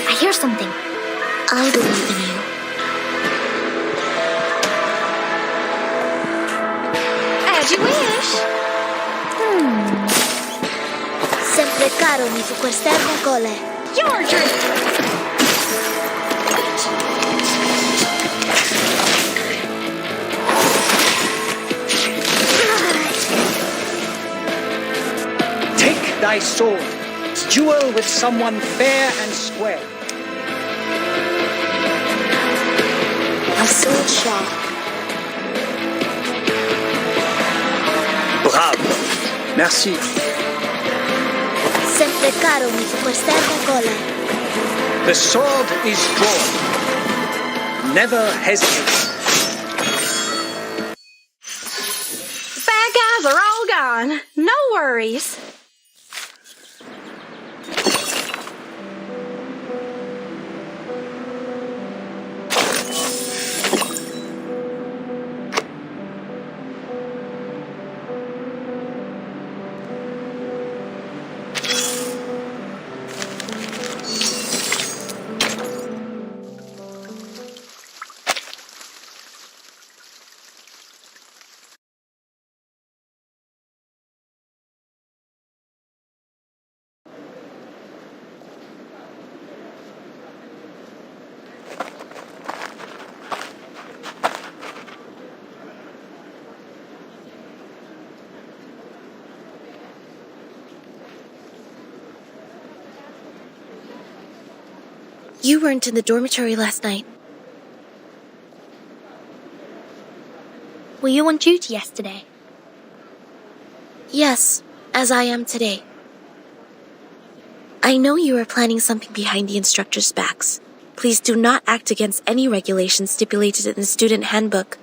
I hear something. I believe in you. As you wish. Sempre caro mi su quest'erba gole. Your turn. Take thy sword. Duel with someone fair and square. My sword sharp. Bravo! Merci. Sempre caro mi questa cola. The sword is drawn. Never hesitate. Bad guys are all gone. No worries. You weren't in the dormitory last night. Were you on duty yesterday? Yes, as I am today. I know you are planning something behind the instructors' backs. Please do not act against any regulations stipulated in the student handbook.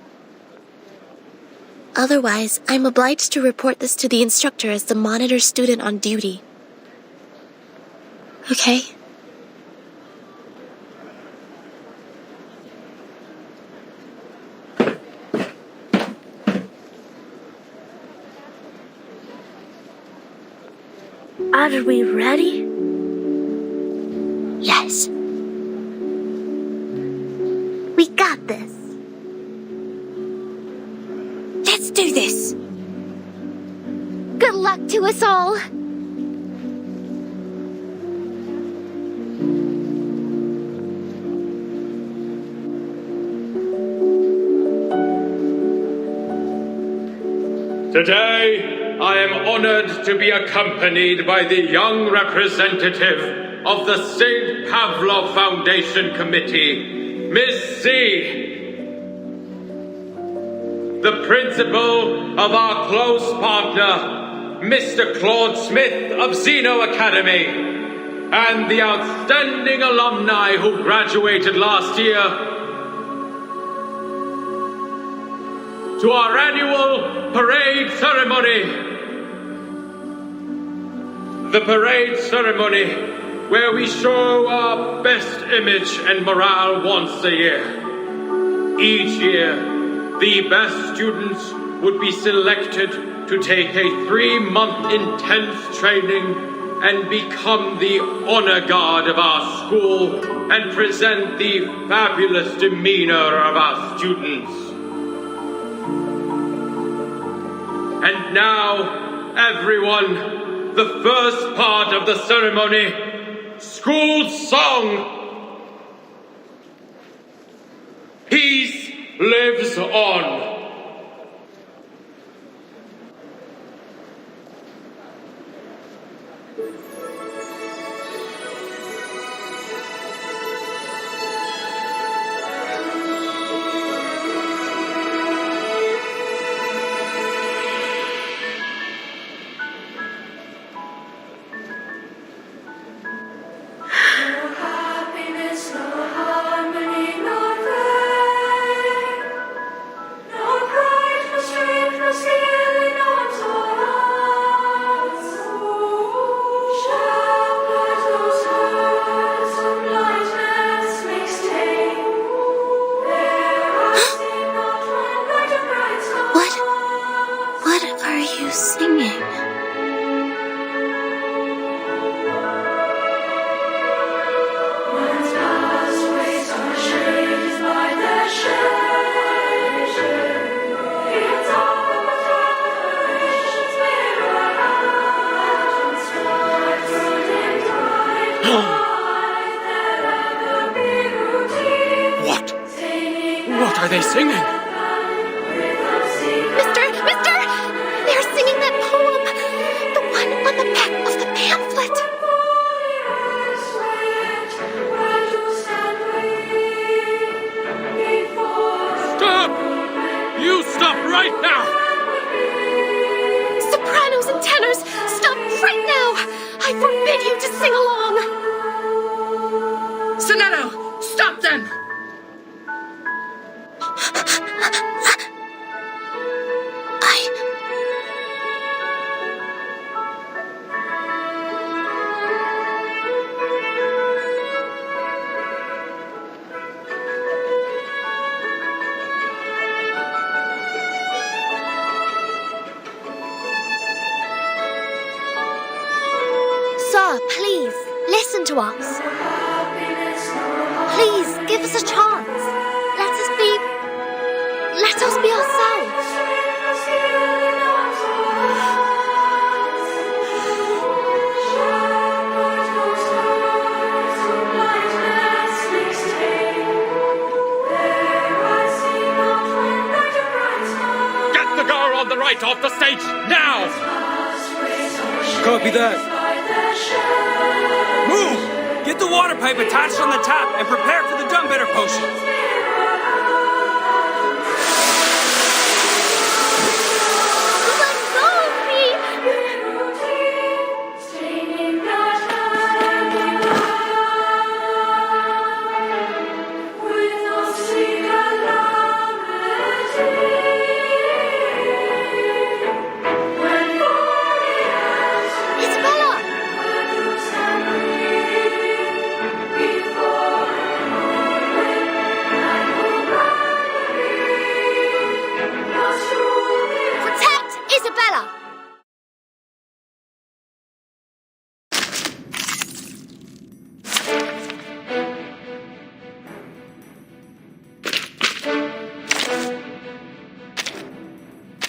Otherwise, I'm obliged to report this to the instructor as the monitor student on duty. Okay? Are we ready? Yes. We got this. Let's do this. Good luck to us all. Today, I am honored to be accompanied by the young representative of the St. Pavlov Foundation Committee, Miss C. The principal of our close partner, Mr. Claude Smith of Zeno Academy, and the outstanding alumni who graduated last year. To our annual parade ceremony. The parade ceremony, where we show our best image and morale once a year. Each year, the best students would be selected to take a 3-month intense training and become the honor guard of our school and present the fabulous demeanor of our students. And now, everyone, the first part of the ceremony, school song. Peace lives on. What are you singing? What are they singing? Mister! They're singing that poem! The one on the back of the pamphlet! Stop! You stop right now! Sopranos and tenors Bella, please, listen to us. Please, give us a chance. Let us be ourselves. Get the girl on the right off the stage, now! Copy that. Move! Get the water pipe attached on the tap and prepare for the dumb better potion.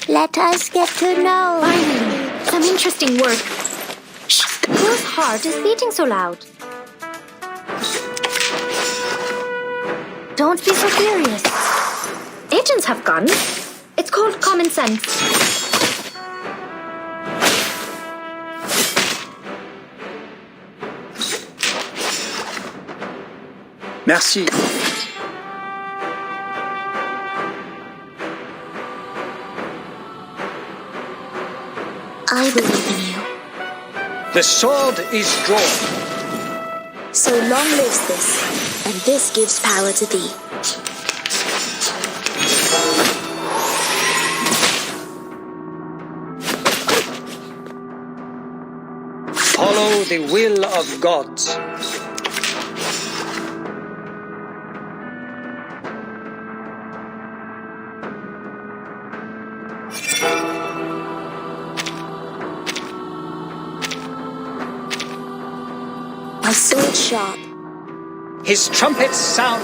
Let us get to know. Finally, some interesting work. Shh! Whose heart is beating so loud? Don't be so furious. Agents have guns. It's called common sense. Merci. I believe in you. The sword is drawn. So long lives this, and this gives power to thee. Follow the will of gods. My sword sharp. His trumpets sound.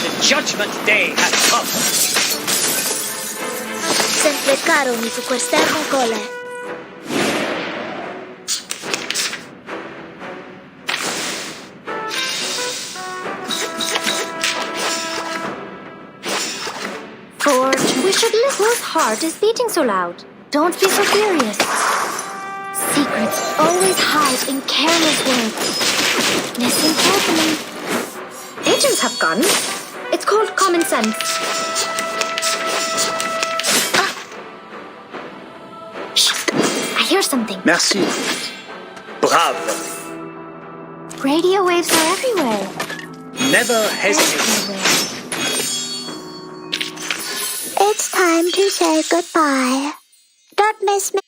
The judgment day has come. Se implecarono su quest'ermo cole. Forge, we should listen. Whose heart is beating so loud? Don't be so furious. Secrets always hide in careless words. Listen carefully. Agents have guns. It's called common sense. Shh! I hear something. Merci. Brave. Radio waves are everywhere. Never hesitate. It's time to say goodbye. Don't miss me.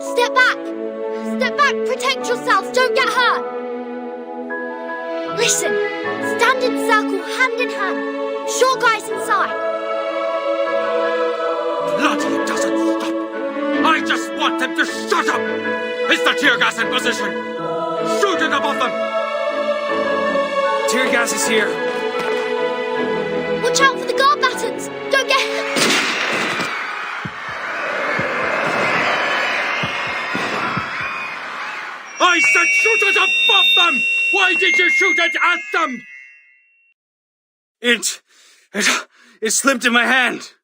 Step back! Step back! Protect yourselves! Don't get hurt! Listen! Stand in circle, hand in hand. Sure guys inside. Bloody doesn't stop! I just want them to shut up! Is the tear gas in position? Shoot it above them! Tear gas is here. Watch out for the guard battens! Don't get hurt! I said shoot it above them! Why did you shoot it at them? It slipped in my hand.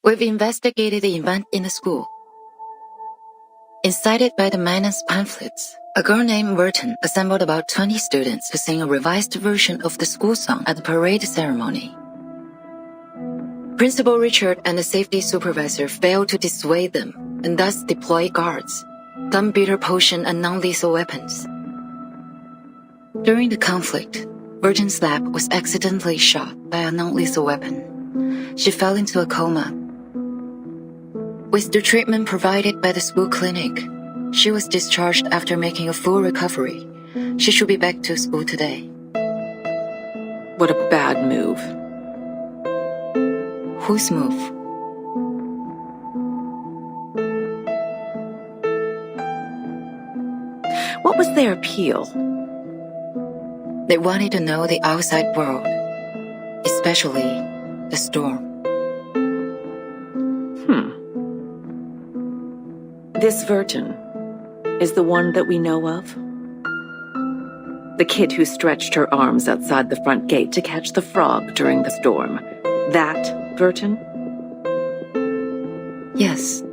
We've investigated the event in the school. Incited by the Manus pamphlets, a girl named Verton assembled about 20 students to sing a revised version of the school song at the parade ceremony. Principal Richard and the safety supervisor failed to dissuade them and thus deployed guards, dumb bitter potion and non-lethal weapons. During the conflict, Verton's lab was accidentally shot by a non-lethal weapon. She fell into a coma. With the treatment provided by the school clinic, she was discharged after making a full recovery. She should be back to school today. What a bad move. Whose move? What was their appeal? They wanted to know the outside world, especially the storm. This Verton is the one that we know of? The kid who stretched her arms outside the front gate to catch the frog during the storm. That Verton? Yes.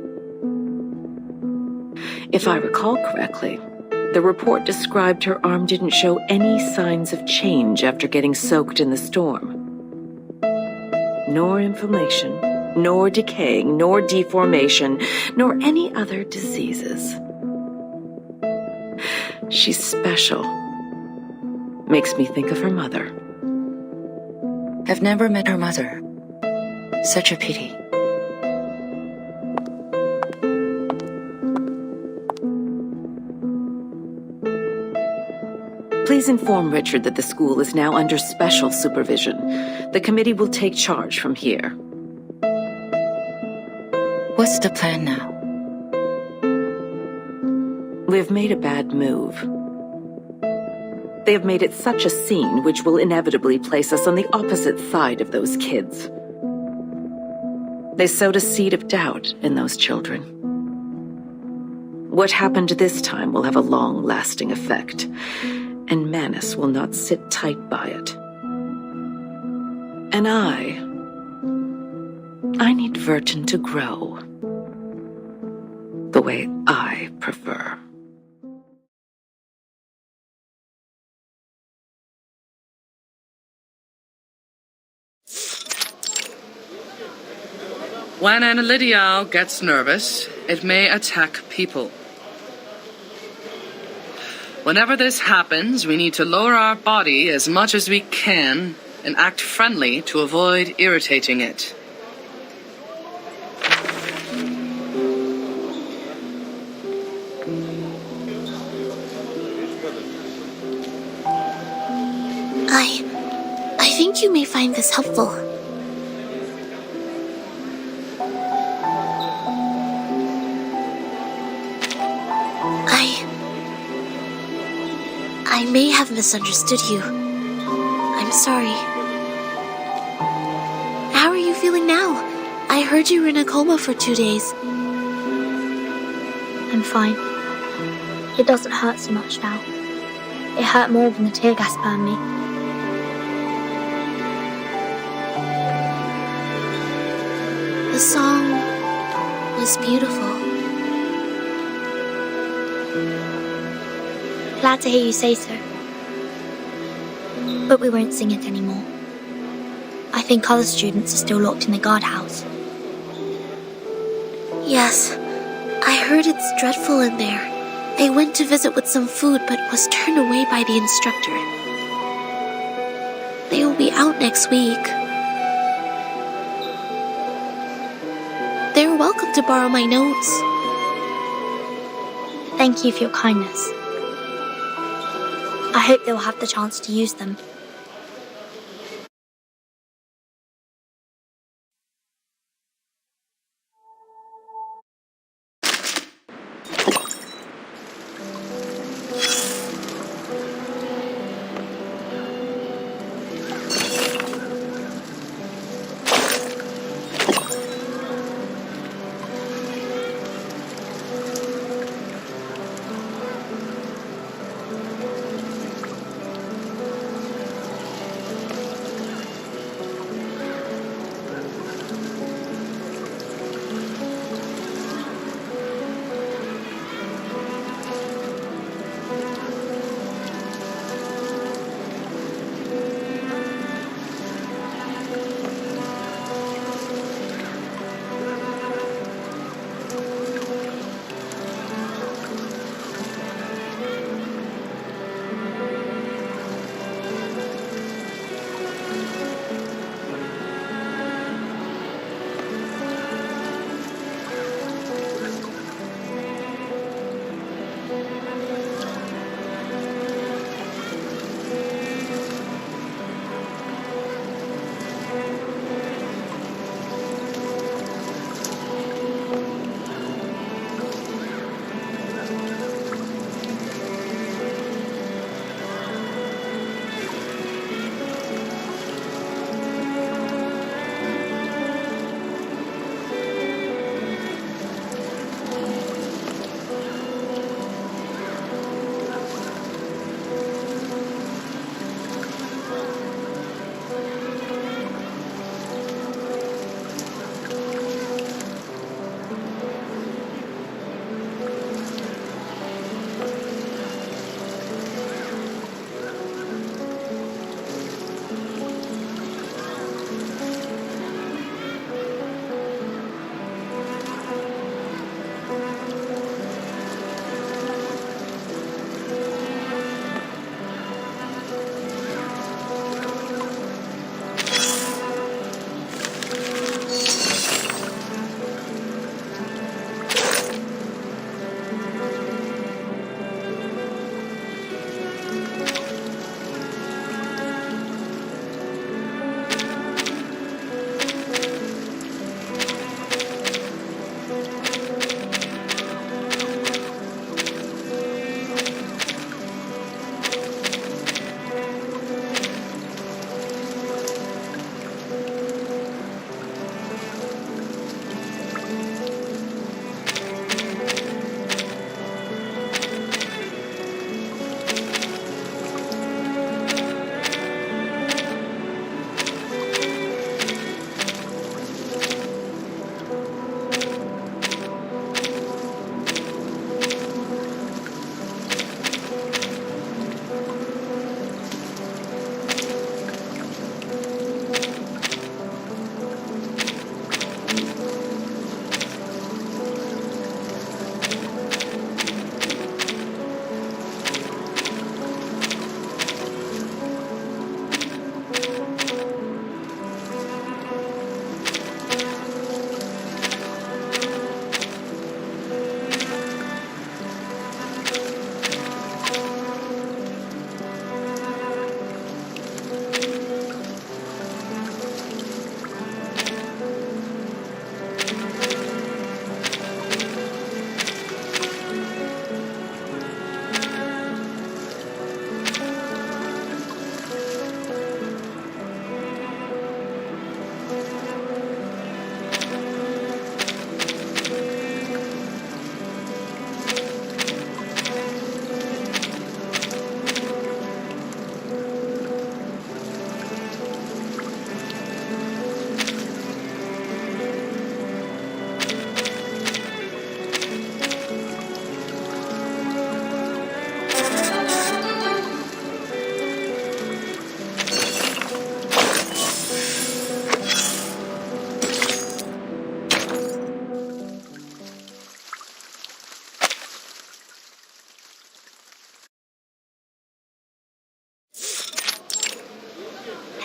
If I recall correctly, the report described her arm didn't show any signs of change after getting soaked in the storm. Nor inflammation, nor decaying, nor deformation, nor any other diseases. She's special. Makes me think of her mother. I've never met her mother. Such a pity. Please inform Richard that the school is now under special supervision. The committee will take charge from here. What's the plan now? We have made a bad move. They have made it such a scene which will inevitably place us on the opposite side of those kids. They sowed a seed of doubt in those children. What happened this time will have a long-lasting effect, and Manus will not sit tight by it. And I need Verton to grow the way I prefer. When an Elidial gets nervous, it may attack people. Whenever this happens, we need to lower our body as much as we can and act friendly to avoid irritating it. I think you may find this helpful. I may have misunderstood you. I'm sorry. How are you feeling now? I heard you were in a coma for 2 days. I'm fine. It doesn't hurt so much now. It hurt more when the tear gas burned me. The song was beautiful. Glad to hear you say so. But we won't sing it anymore. I think other students are still locked in the guardhouse. Yes, I heard it's dreadful in there. I went to visit with some food but was turned away by the instructor. They will be out next week. They're welcome to borrow my notes. Thank you for your kindness. I hope they'll have the chance to use them.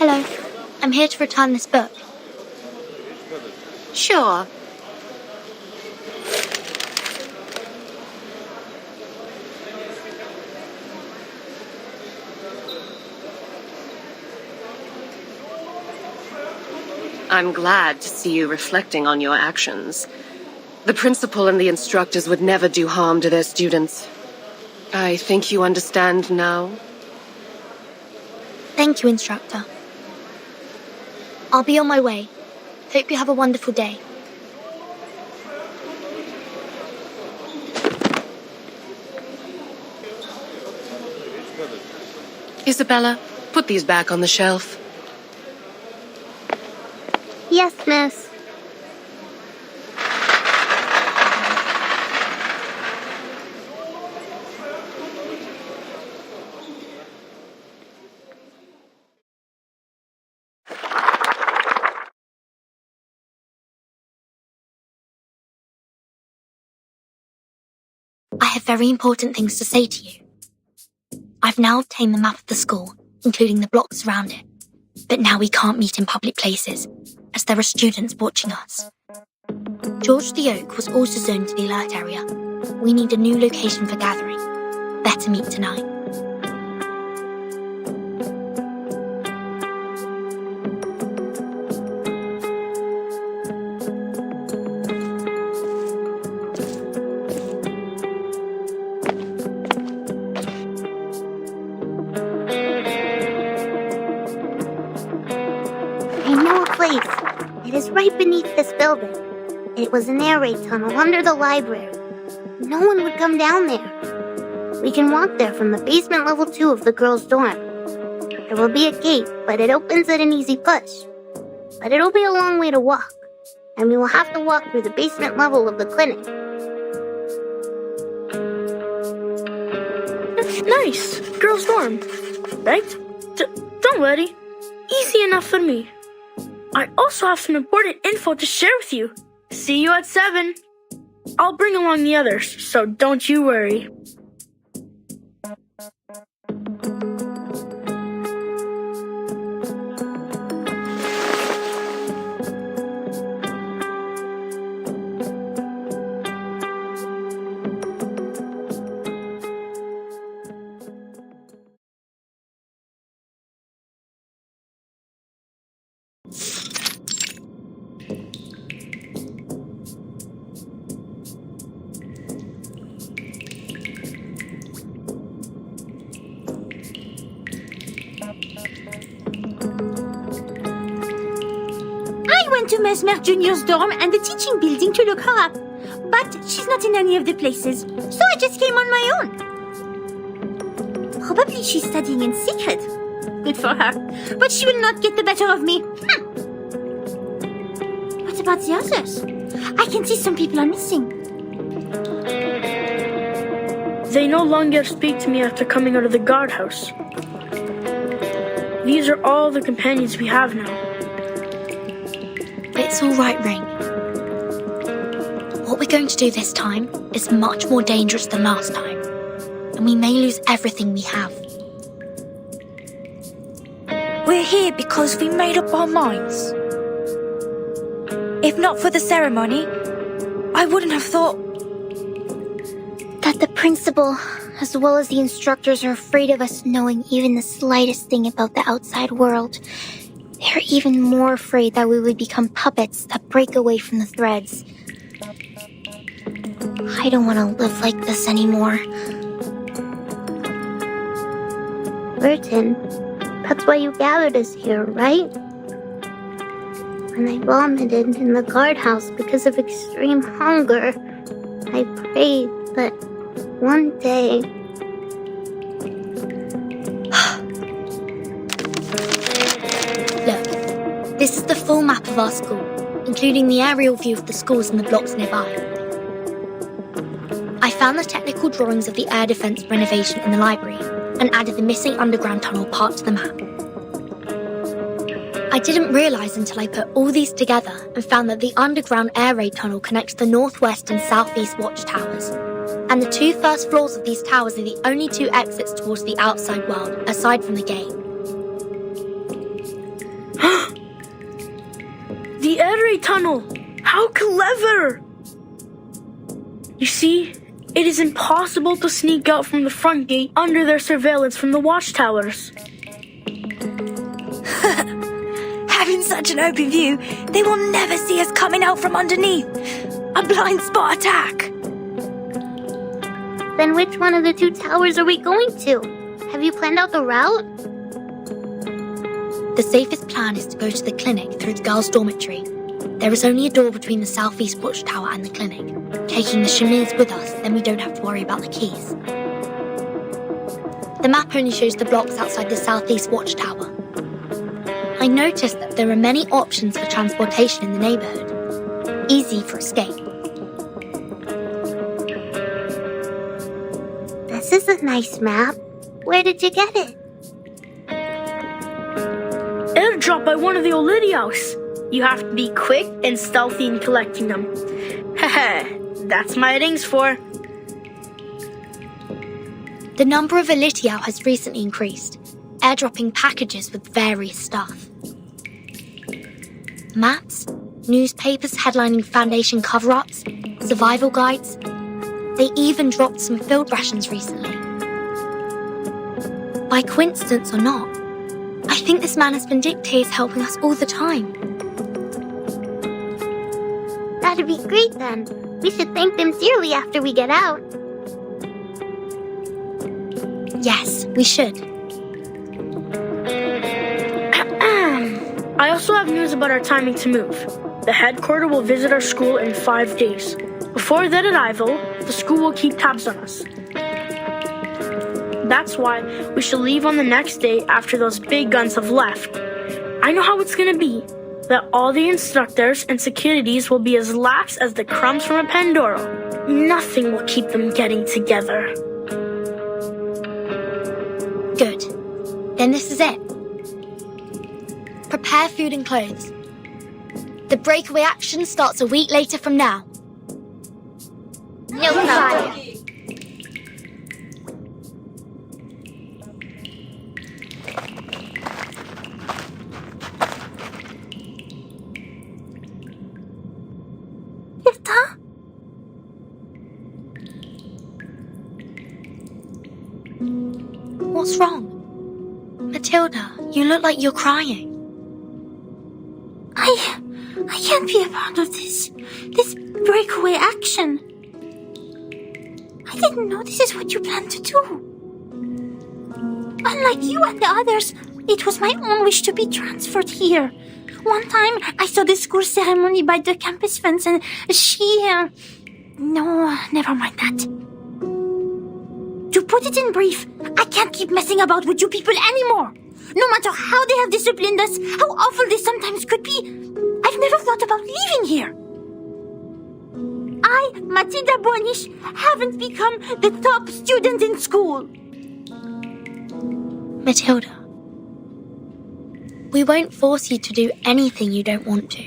Hello. I'm here to return this book. Sure. I'm glad to see you reflecting on your actions. The principal and the instructors would never do harm to their students. I think you understand now. Thank you, Instructor. I'll be on my way. Hope you have a wonderful day. Isabella, put these back on the shelf. Yes, miss. I have very important things to say to you. I've now obtained the map of the school, including the blocks around it. But now we can't meet in public places, as there are students watching us. George the Oak was also zoned to the alert area. We need a new location for gathering. Better meet tonight. It is right beneath this building. It was an air raid tunnel under the library. No one would come down there. We can walk there from the basement level 2 of the girls' dorm. There will be a gate, but it opens at an easy push. But it'll be a long way to walk, and we will have to walk through the basement level of the clinic. Nice! Girls' dorm. Right? Don't worry. Easy enough for me. I also have some important info to share with you. See you at 7. I'll bring along the others, so don't you worry. To Mesmer Jr.'s dorm and the teaching building to look her up. But she's not in any of the places, so I just came on my own. Probably she's studying in secret. Good for her. But she will not get the better of me. What about the others? I can see some people are missing. They no longer speak to me after coming out of the guardhouse. These are all the companions we have now. It's all right, Ring. What we're going to do this time is much more dangerous than last time, and we may lose everything we have. We're here because we made up our minds. If not for the ceremony, I wouldn't have thought that the principal, as well as the instructors, are afraid of us knowing even the slightest thing about the outside world. They're even more afraid that we would become puppets that break away from the threads. I don't want to live like this anymore. Burton, that's why you gathered us here, right? When I vomited in the guardhouse because of extreme hunger, I prayed that one day... Look, this is the full map of our school, including the aerial view of the schools and the blocks nearby. I found the technical drawings of the air defense renovation in the library and added the missing underground tunnel part to the map. I didn't realise until I put all these together and found that the underground air raid tunnel connects the northwest and southeast watchtowers. And the 2 first floors of these towers are the only 2 exits towards the outside world, aside from the gate. The air raid tunnel! How clever! You see, it is impossible to sneak out from the front gate under their surveillance from the watchtowers. Having such an open view, they will never see us coming out from underneath. A blind spot attack. Then which one of the two towers are we going to? Have you planned out the route? The safest plan is to go to the clinic through the girls' dormitory. There is only a door between the southeast watchtower and the clinic. Taking the chemises with us, then we don't have to worry about the keys. The map only shows the blocks outside the southeast watchtower. I noticed that there are many options for transportation in the neighborhood. Easy for escape. This is a nice map. Where did you get it? Airdrop by one of the Olidios. You have to be quick and stealthy in collecting them. Haha, that's my rings for. The number of Elitiao has recently increased, airdropping packages with various stuff. Maps, newspapers headlining Foundation cover-ups, survival guides. They even dropped some field rations recently. By coincidence or not, I think this man has been dictates helping us all the time. That'd be great then. We should thank them dearly after we get out. Yes, we should. I also have news about our timing to move. The headquarters will visit our school in 5 days. Before their arrival, the school will keep tabs on us. That's why we should leave on the next day after those big guns have left. I know how it's gonna be. That all the instructors and securities will be as lax as the crumbs from a Pandoro. Nothing will keep them getting together. Good. Then this is it. Prepare food and clothes. The breakaway action starts a week later from now. No problem. What's wrong? Matilda, you look like you're crying. I can't be a part of this breakaway action. I didn't know this is what you planned to do. Unlike you and the others, it was my own wish to be transferred here. One time, I saw the school ceremony by the campus fence and No, never mind that. To put it in brief, I can't keep messing about with you people anymore. No matter how they have disciplined us, how awful they sometimes could be, I've never thought about leaving here. I, Matilda Bonish, haven't become the top student in school. Matilda, we won't force you to do anything you don't want to.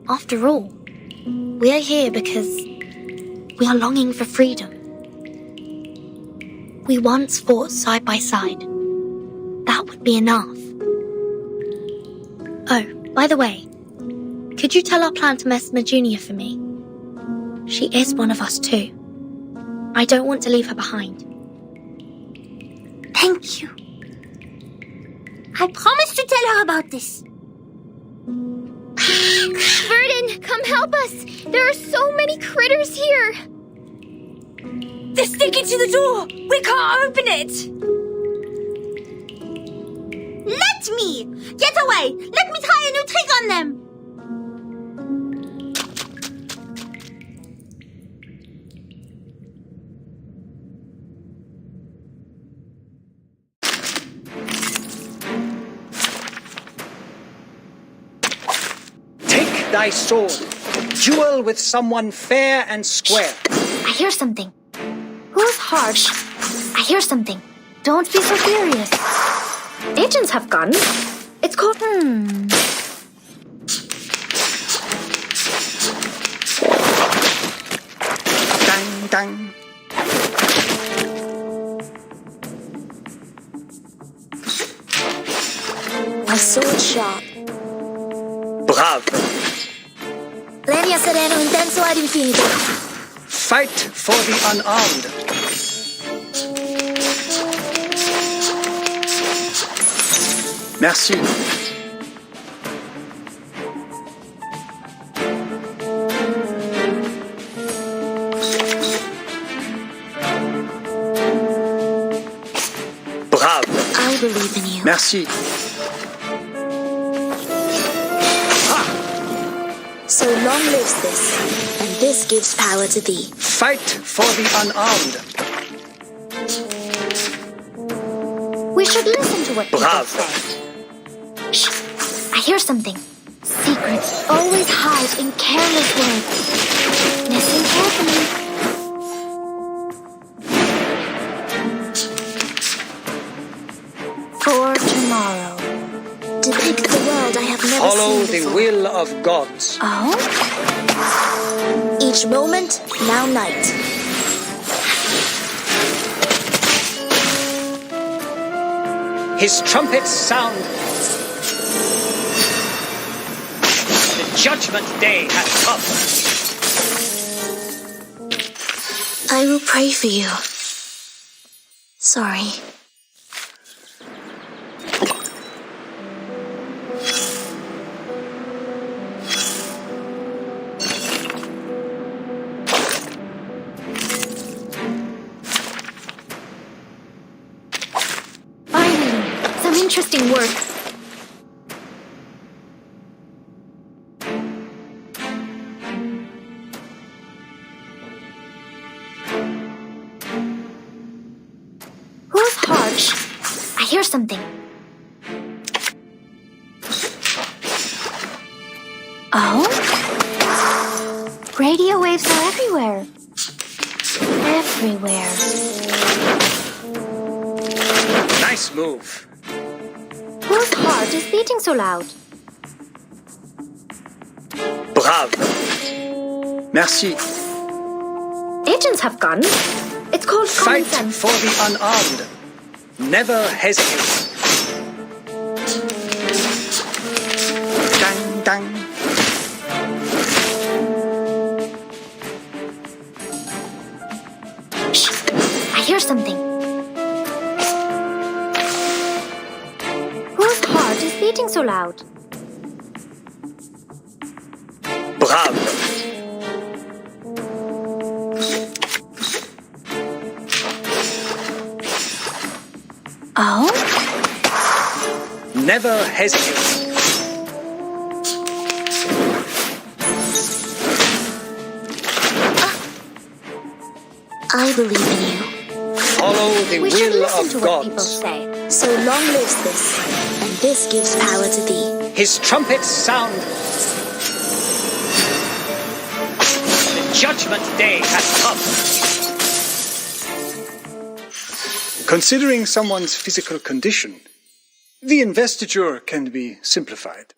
After all, we are here because we are longing for freedom. We once fought side by side. That would be enough. Oh, by the way, could you tell our Plant Mesmer Jr. for me? She is one of us too. I don't want to leave her behind. Thank you. I promise to tell her about this. Verdun, come help us! There are so many critters here! They're sticking to the door! We can't open it! Let me! Get away! Let me try a new trick on them! Take thy sword. Duel with someone fair and square. I hear something. Who's harsh? I hear something. Don't be so furious. Agents have guns. It's called... Dang, dang. My sword sharp. Bravo. Linea sereno intenso ad infinito. Fight for the unarmed. Merci. Brave. I believe in you. Merci. So long lives this, and this gives power to thee. Fight for the unarmed. We should listen to what people Brave. say. Shh! I hear something. Secrets always hide in careless words. Listen carefully. For tomorrow. Depict the world I have never Follow seen the before. will of gods. Oh? Each moment, now night. His trumpets sound. The judgment day has come. I will pray for you. Sorry. Finally, some interesting work. Who's harsh? I hear something. Oh? Radio waves are everywhere. Everywhere. Nice move. Whose heart is beating so loud? Brave. Merci. Agents have guns. It's called common Fight sense. for the unarmed. Never hesitate. Dang, dang. Shh! I hear something. Whose heart is beating so loud? Brave. Oh? Never hesitate. I believe in you. Follow the We should will listen of to what people gods. say. So long lives this, and this gives power to thee. His trumpets sound. The judgment day has come. Considering someone's physical condition, the investiture can be simplified.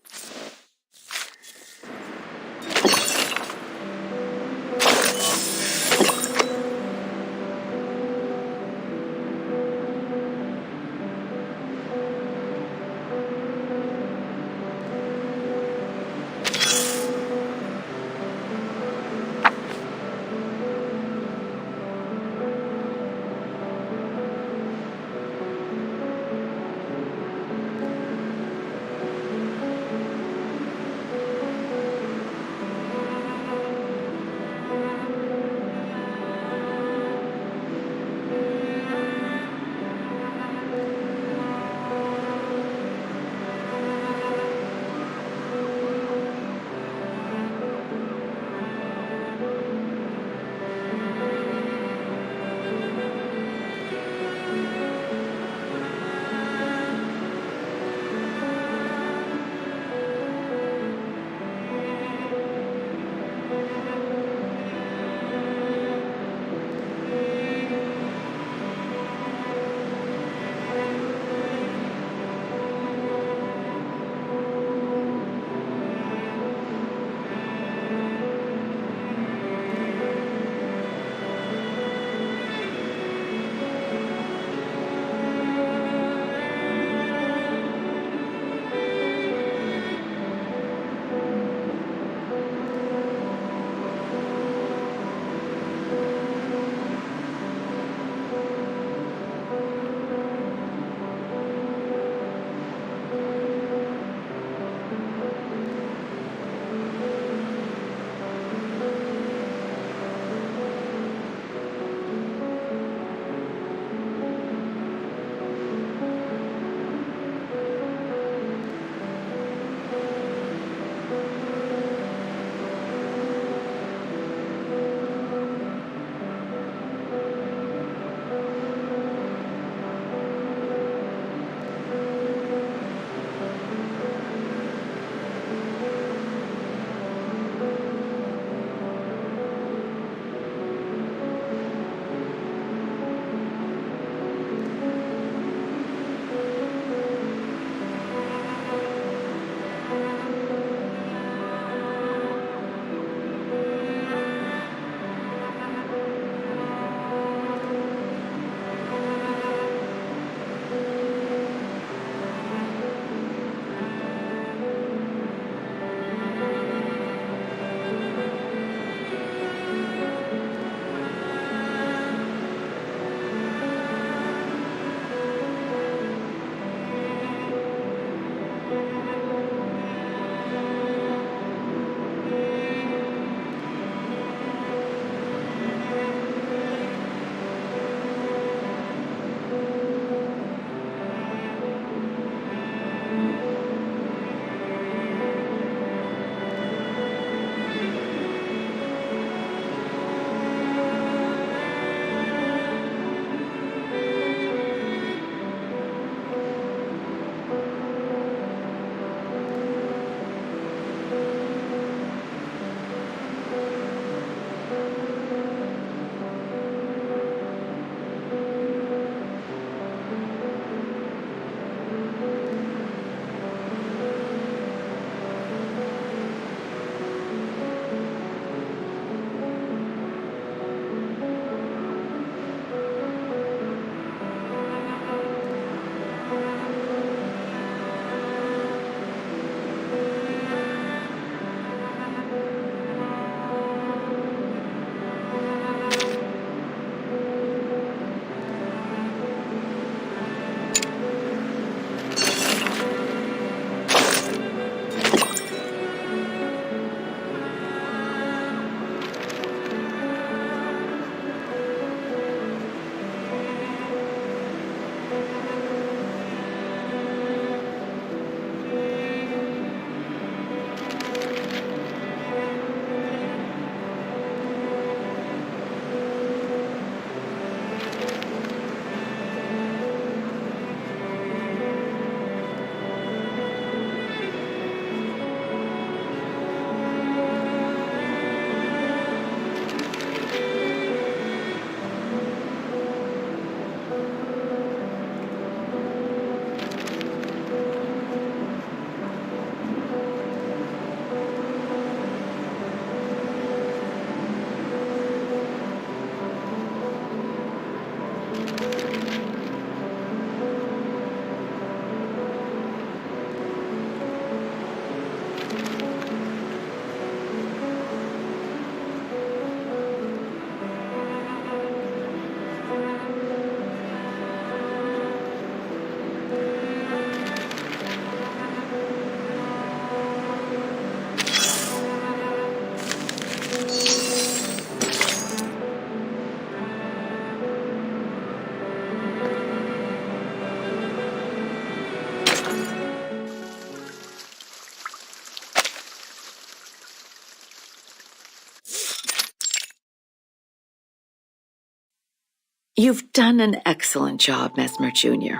You've done an excellent job, Mesmer Jr.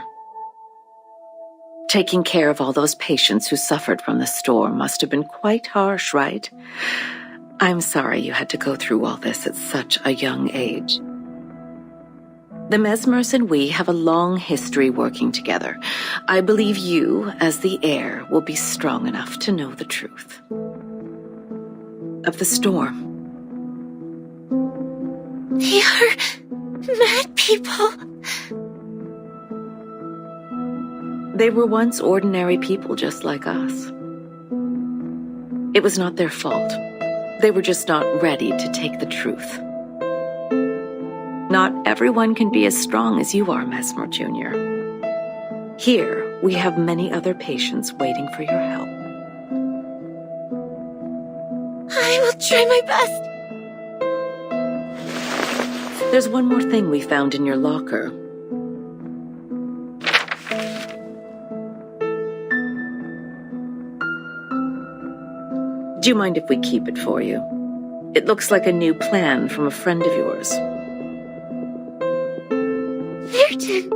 Taking care of all those patients who suffered from the storm must have been quite harsh, right? I'm sorry you had to go through all this at such a young age. The Mesmers and we have a long history working together. I believe you, as the heir, will be strong enough to know the truth. Of the storm. They are mad people. They were once ordinary people just like us. It was not their fault. They were just not ready to take the truth. Not everyone can be as strong as you are, Mesmer Jr. Here, we have many other patients waiting for your help. I will try my best. There's one more thing we found in your locker. Do you mind if we keep it for you? It looks like a new plan from a friend of yours. Vertin!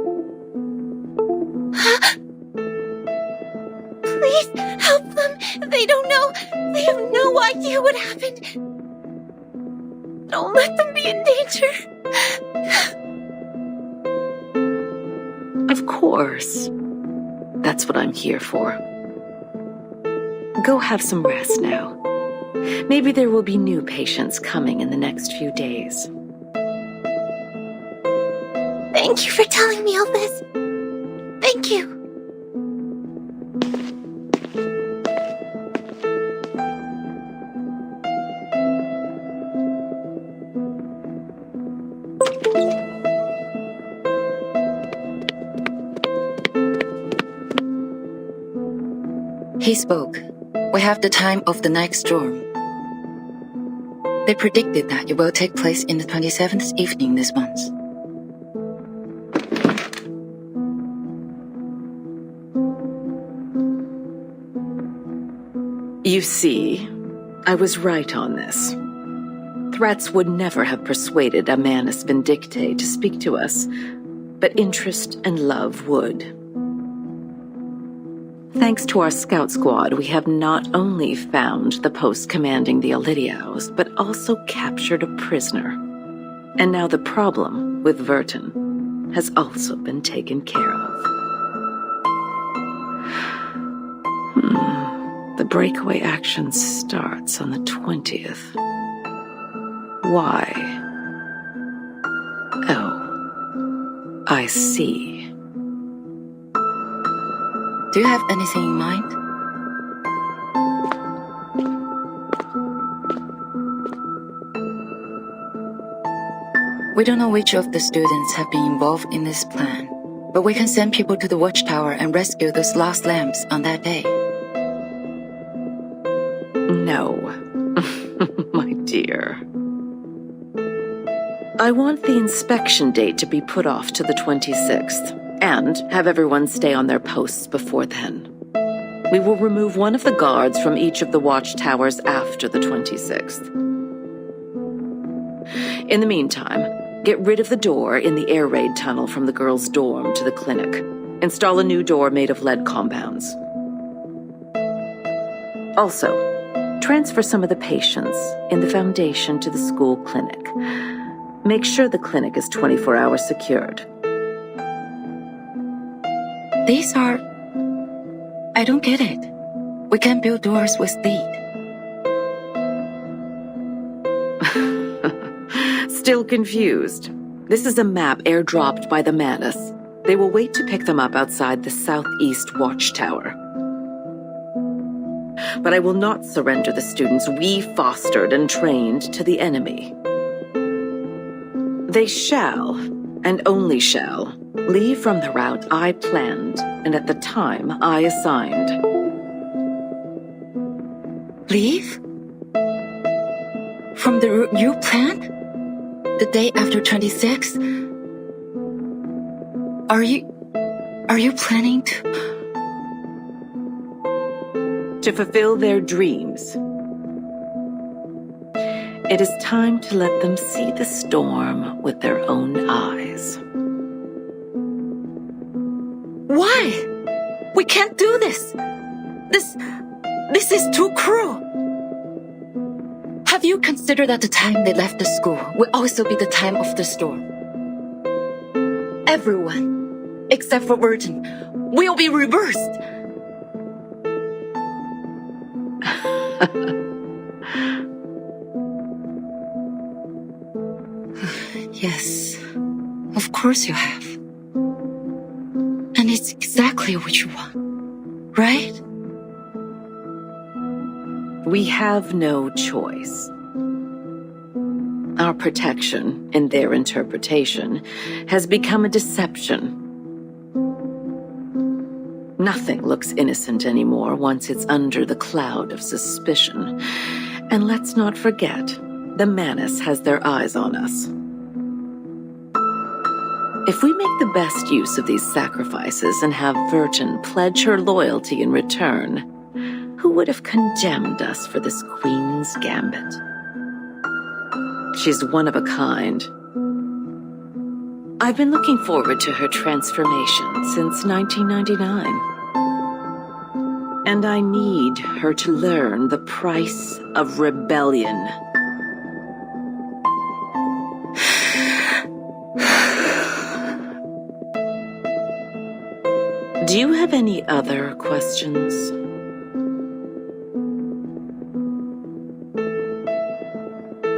Please help them. They don't know. They have no idea what happened. Don't let them be in danger. Of course. That's what I'm here for. Go have some rest now. Maybe there will be new patients coming in the next few days. Thank you for telling me all this. Thank you. He spoke. We have the time of the next storm. They predicted that it will take place in the 27th evening this month. You see, I was right on this. Threats would never have persuaded a Manus Vindictae to speak to us, but interest and love would. Thanks to our scout squad, we have not only found the post commanding the Elidiaos, but also captured a prisoner. And now the problem with Vertin has also been taken care of. The breakaway action starts on the 20th. Why? Oh, I see. Do you have anything in mind? We don't know which of the students have been involved in this plan, but we can send people to the watchtower and rescue those lost lamps on that day. No, my dear. I want the inspection date to be put off to the 26th. And have everyone stay on their posts before then. We will remove one of the guards from each of the watchtowers after the 26th. In the meantime, get rid of the door in the air raid tunnel from the girls' dorm to the clinic. Install a new door made of lead compounds. Also, transfer some of the patients in the Foundation to the school clinic. Make sure the clinic is 24 hours secured. These are... I don't get it. We can't build doors with lead. Still confused. This is a map airdropped by the Manus. They will wait to pick them up outside the southeast watchtower. But I will not surrender the students we fostered and trained to the enemy. They shall, and only shall, leave from the route I planned and at the time I assigned. Leave? From the route you planned? The day after 26th? Are you planning to... To fulfill their dreams. It is time to let them see the storm with their own eyes. Why? We can't do this. This is too cruel. Have you considered that the time they left the school will also be the time of the storm? Everyone, except for Virgin, will be reversed. Yes, of course you have. And it's exactly what you want, right? We have no choice. Our protection, in their interpretation, has become a deception. Nothing looks innocent anymore once it's under the cloud of suspicion. And let's not forget, the Manus has their eyes on us. If we make the best use of these sacrifices and have Virgin pledge her loyalty in return, who would have condemned us for this Queen's Gambit? She's one of a kind. I've been looking forward to her transformation since 1999. And I need her to learn the price of rebellion. Do you have any other questions?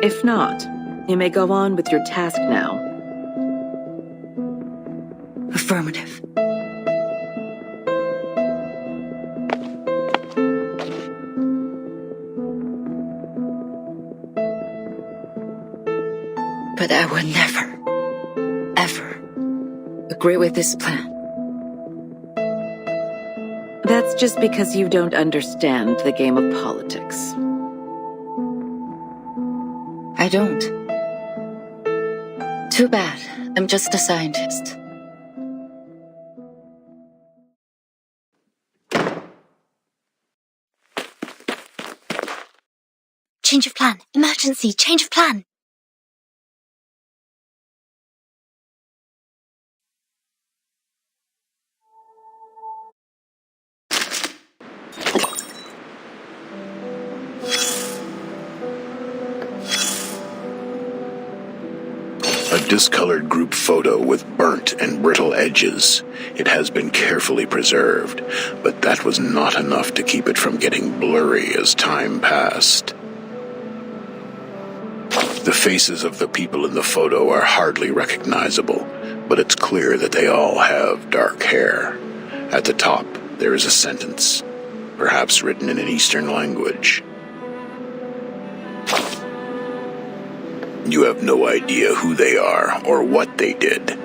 If not, you may go on with your task now. Affirmative. But I will never, ever agree with this plan. That's just because you don't understand the game of politics. I don't. Too bad. I'm just a scientist. Change of plan. Emergency. Change of plan. A discolored group photo with burnt and brittle edges. It has been carefully preserved, but that was not enough to keep it from getting blurry as time passed. The faces of the people in the photo are hardly recognizable, but it's clear that they all have dark hair. At the top, there is a sentence, perhaps written in an Eastern language. You have no idea who they are or what they did.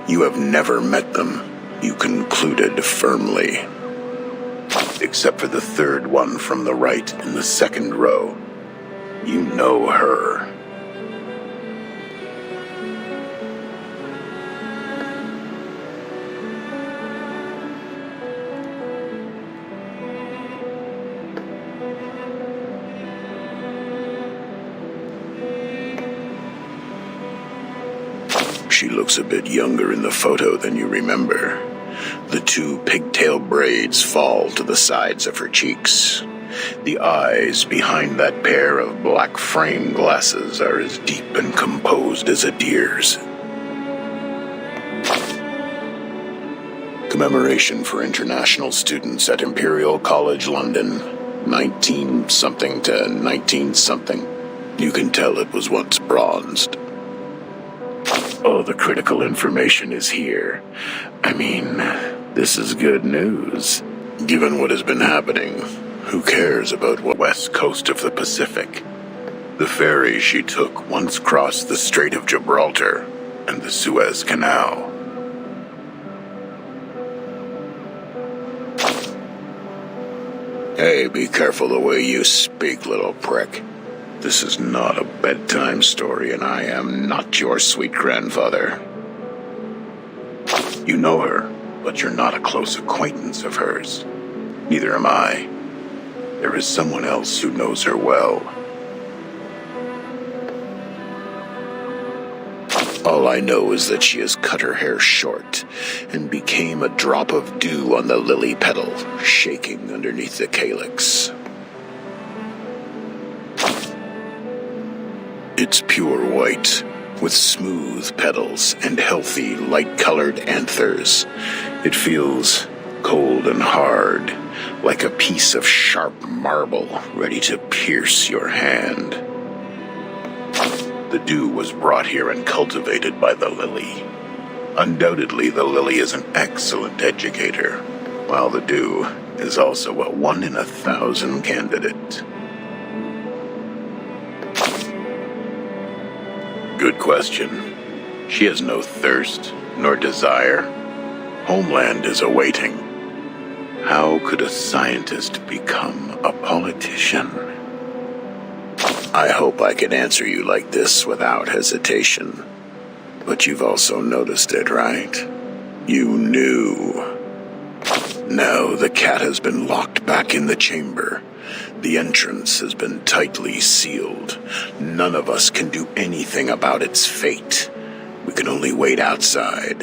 You have never met them, you concluded firmly. Except for the third one from the right in the second row. You know her. She looks a bit younger in the photo than you remember. The two pigtail braids fall to the sides of her cheeks. The eyes behind that pair of black frame glasses are as deep and composed as a deer's. Commemoration for international students at Imperial College London, 19-something to 19-something. You can tell it was once bronzed. All the critical information is here. I mean, this is good news. Given what has been happening, who cares about the west coast of the Pacific? The ferry she took once crossed the Strait of Gibraltar and the Suez Canal. Hey, be careful the way you speak, little prick. This is not a bedtime story, and I am not your sweet grandfather. You know her, but you're not a close acquaintance of hers. Neither am I. There is someone else who knows her well. All I know is that she has cut her hair short and became a drop of dew on the lily petal, shaking underneath the calyx. It's pure white, with smooth petals and healthy, light-colored anthers. It feels cold and hard, like a piece of sharp marble ready to pierce your hand. The dew was brought here and cultivated by the lily. Undoubtedly, the lily is an excellent educator, while the dew is also a 1 in 1,000 candidate. Good question. She has no thirst, nor desire. Homeland is awaiting. How could a scientist become a politician? I hope I can answer you like this without hesitation. But you've also noticed it, right? You knew. Now the cat has been locked back in the chamber. The entrance has been tightly sealed. None of us can do anything about its fate. We can only wait outside,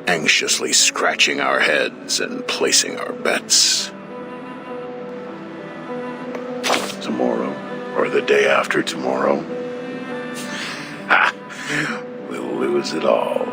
anxiously scratching our heads and placing our bets. Tomorrow, or the day after tomorrow, we'll lose it all.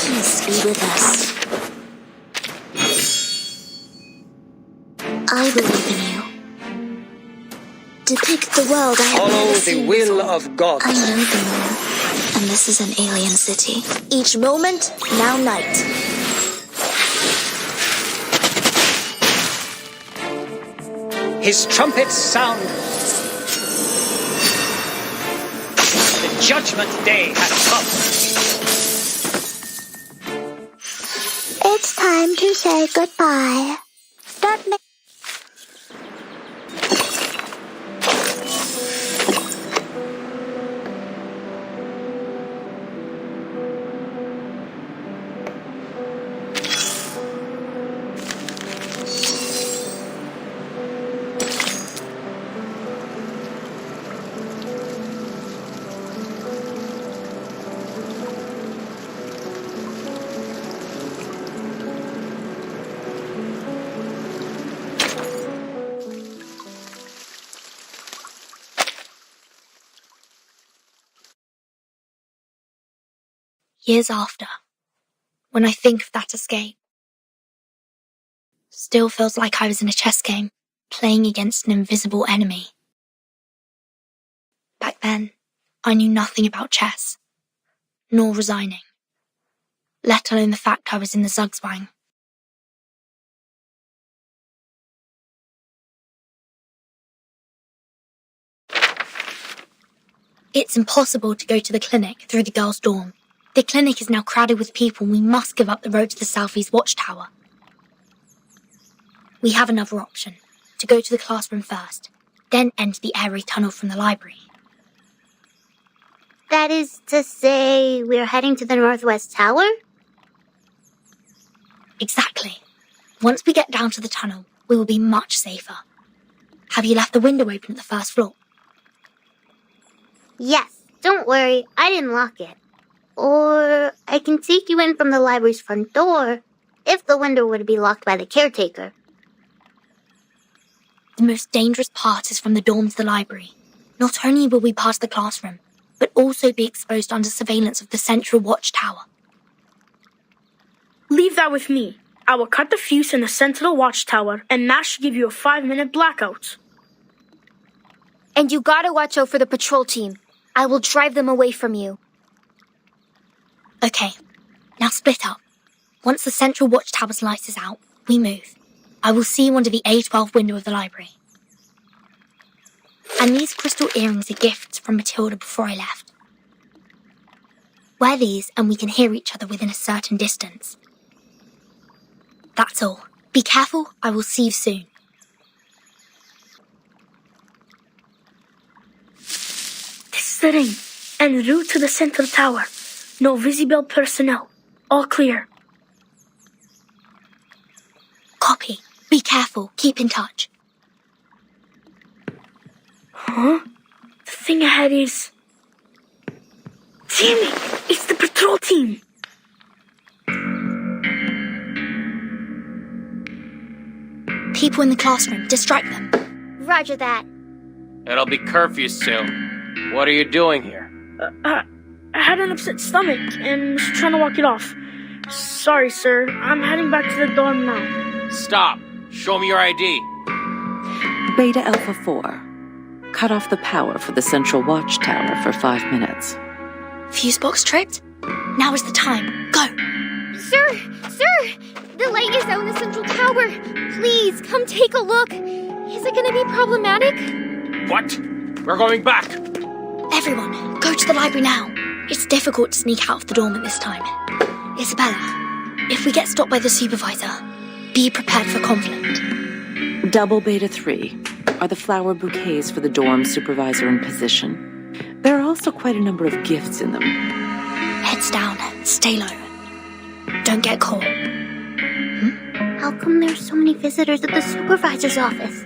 Peace be with us. I believe in you. Depict the world I have Follow never the seen will before. of God. I know the moon, and this is an alien city. Each moment, now night. His trumpets sound. The judgment day has come. It's time to say goodbye. Don't make Years after, when I think of that escape, still feels like I was in a chess game, playing against an invisible enemy. Back then, I knew nothing about chess, nor resigning, let alone the fact I was in the Zugzwang. It's impossible to go to the clinic through the girls' dorm. The clinic is now crowded with people and we must give up the road to the Southeast Watchtower. We have another option, to go to the classroom first, then enter the air raid tunnel from the library. That is to say, we're heading to the Northwest Tower? Exactly. Once we get down to the tunnel, we will be much safer. Have you left the window open at the first floor? Yes, don't worry, I didn't lock it. Or I can take you in from the library's front door, if the window were to be locked by the caretaker. The most dangerous part is from the dorm to the library. Not only will we pass the classroom, but also be exposed under surveillance of the Central Watchtower. Leave that with me. I will cut the fuse in the Sentinel Watchtower, and that should give you a 5-minute blackout. And you gotta watch out for the patrol team. I will drive them away from you. Okay, now split up. Once the Central Watchtower's light is out, we move. I will see you under the A12 window of the library. And these crystal earrings are gifts from Matilda before I left. Wear these and we can hear each other within a certain distance. That's all. Be careful, I will see you soon. This is the ring, en route to the Central Tower. No visible personnel. All clear. Copy. Be careful, keep in touch. Huh? The thing ahead is... Damn it! It's the patrol team! People in the classroom, distract them. Roger that. It'll be curfew soon. What are you doing here? I had an upset stomach and was trying to walk it off. Sorry, sir. I'm heading back to the dorm now. Stop! Show me your ID. Beta Alpha 4. Cut off the power for the Central Watchtower for 5 minutes. Fuse box tripped? Now is the time. Go! Sir! The light is out in the Central Tower. Please, come take a look. Is it gonna be problematic? What? We're going back. Everyone, go to the library now. It's difficult to sneak out of the dorm at this time. Isabella, if we get stopped by the supervisor, be prepared for conflict. Double Beta 3 are the flower bouquets for the dorm supervisor in position. There are also quite a number of gifts in them. Heads down, stay low. Don't get caught. How come there's so many visitors at the supervisor's office?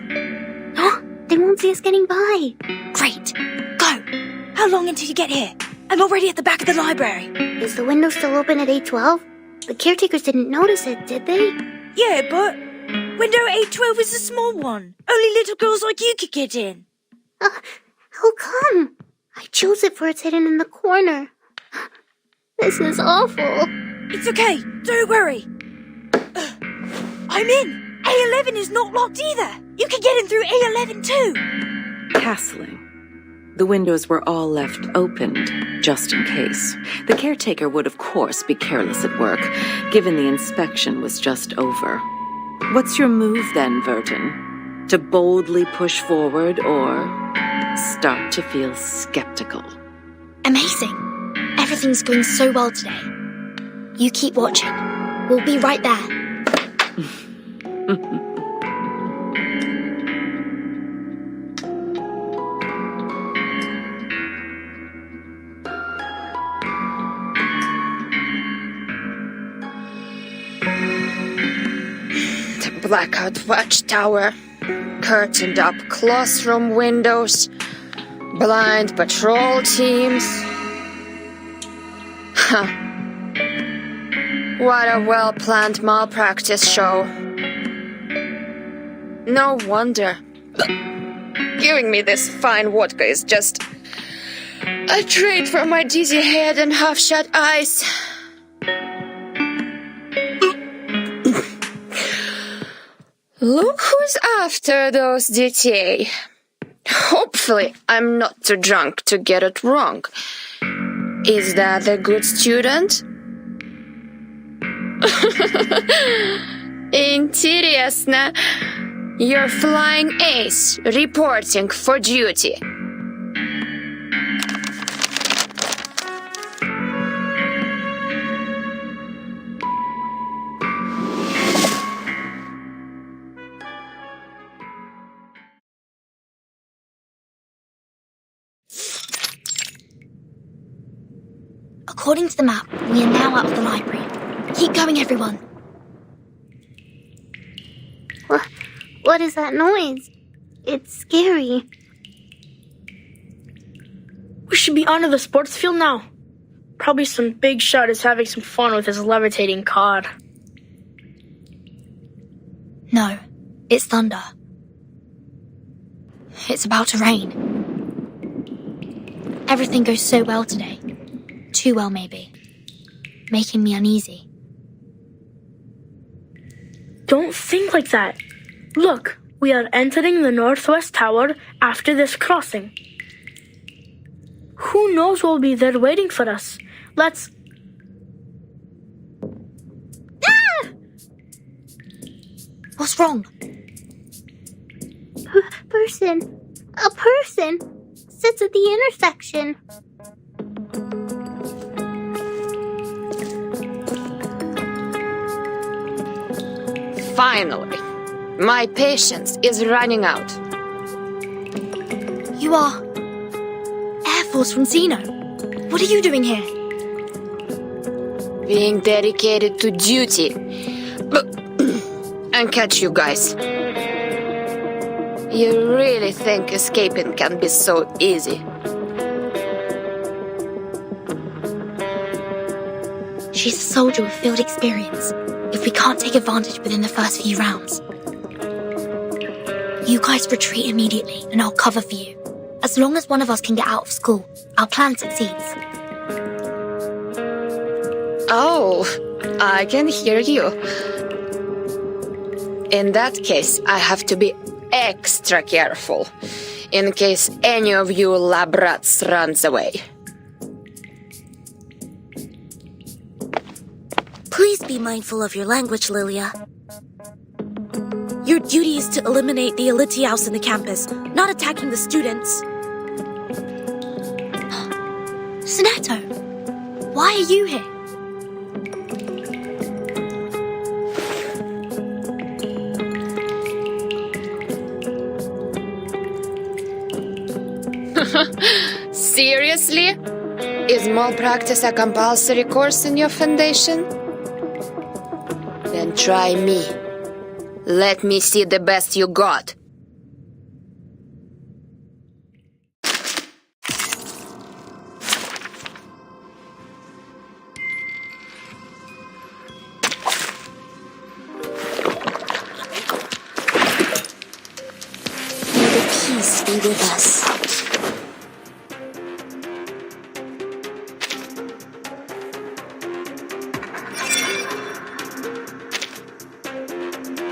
They won't see us getting by. Great. Go. How long until you get here? I'm already at the back of the library. Is the window still open at A12? The caretakers didn't notice it, did they? Yeah, but window A12 is a small one. Only little girls like you could get in. How come? I chose it for it's hidden in the corner. This is awful. It's okay. Don't worry. I'm in. A11 is not locked either. You can get in through A11 too. Castling. The windows were all left opened, just in case. The caretaker would, of course, be careless at work, given the inspection was just over. What's your move then, Vertin? To boldly push forward or start to feel skeptical? Amazing. Everything's going so well today. You keep watching. We'll be right there. The blackout watchtower, curtained up classroom windows, blind patrol teams. Huh. What a well-planned malpractice show. No wonder. Giving me this fine vodka is just a treat for my dizzy head and half-shut eyes. Look who's after those DTA. Hopefully, I'm not too drunk to get it wrong. Is that a good student? Интересно. You're flying ace, reporting for duty. According to the map, we are now out of the library. Keep going, everyone. What is that noise? It's scary. We should be onto the sports field now. Probably some big shot is having some fun with his levitating cod. No, it's thunder. It's about to rain. Everything goes so well today. Too well, maybe. Making me uneasy. Don't think like that. Look, we are entering the northwest tower after this crossing. Who knows what will be there waiting for us? Let's... Ah! What's wrong? Person. A person. Sits at the intersection. Finally. My patience is running out. You are... Air Force from Xeno. What are you doing here? Being dedicated to duty. And catch you guys. You really think escaping can be so easy? She's a soldier with field experience. If we can't take advantage within the first few rounds. You guys retreat immediately and I'll cover for you. As long as one of us can get out of school, our plan succeeds. Oh, I can hear you. In that case, I have to be extra careful, in case any of you lab rats runs away. Please be mindful of your language, Lilia. Your duty is to eliminate the Elitiaus in the campus, not attacking the students. Sonetto, why are you here? Seriously? Is malpractice a compulsory course in your foundation? Then try me. Let me see the best you got. May the peace be with us.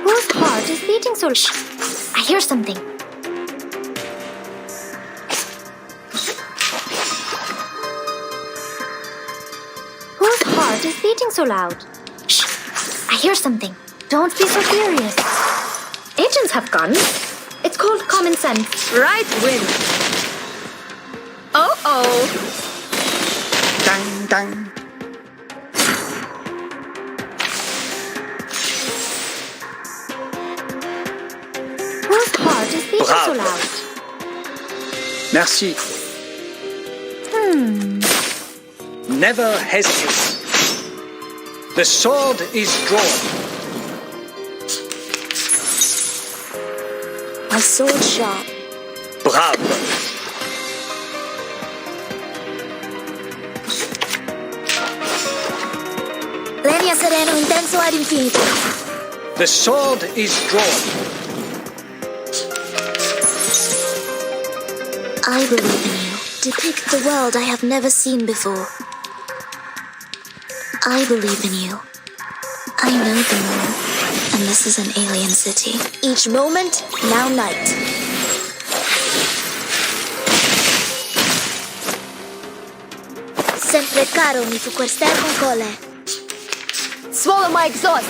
Whose heart is beating so... I hear something. Whose heart is beating so loud? I hear something. Don't be so furious. Agents have guns. It's called common sense. Right win. Oh. Dang, dang. Whose heart is beating so Bravo. loud? Merci. Never hesitate. The sword is drawn. My sword sharp. Bravo. Lenia sereno, intenso ad infinito. The sword is drawn. I believe in you. Depict the world I have never seen before. I believe in you. I know the moon, and this is an alien city. Each moment, now night. Sempre caro mi fu quester con cole. Swallow my exhaust.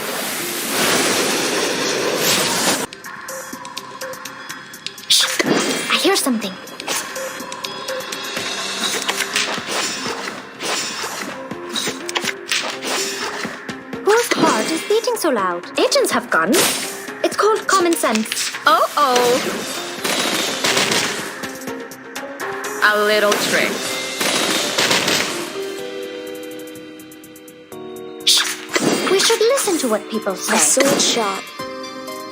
I hear something. Whose heart is beating so loud? Agents have guns. It's called common sense. Oh. A little trick. listen to what people say. My sword sharp.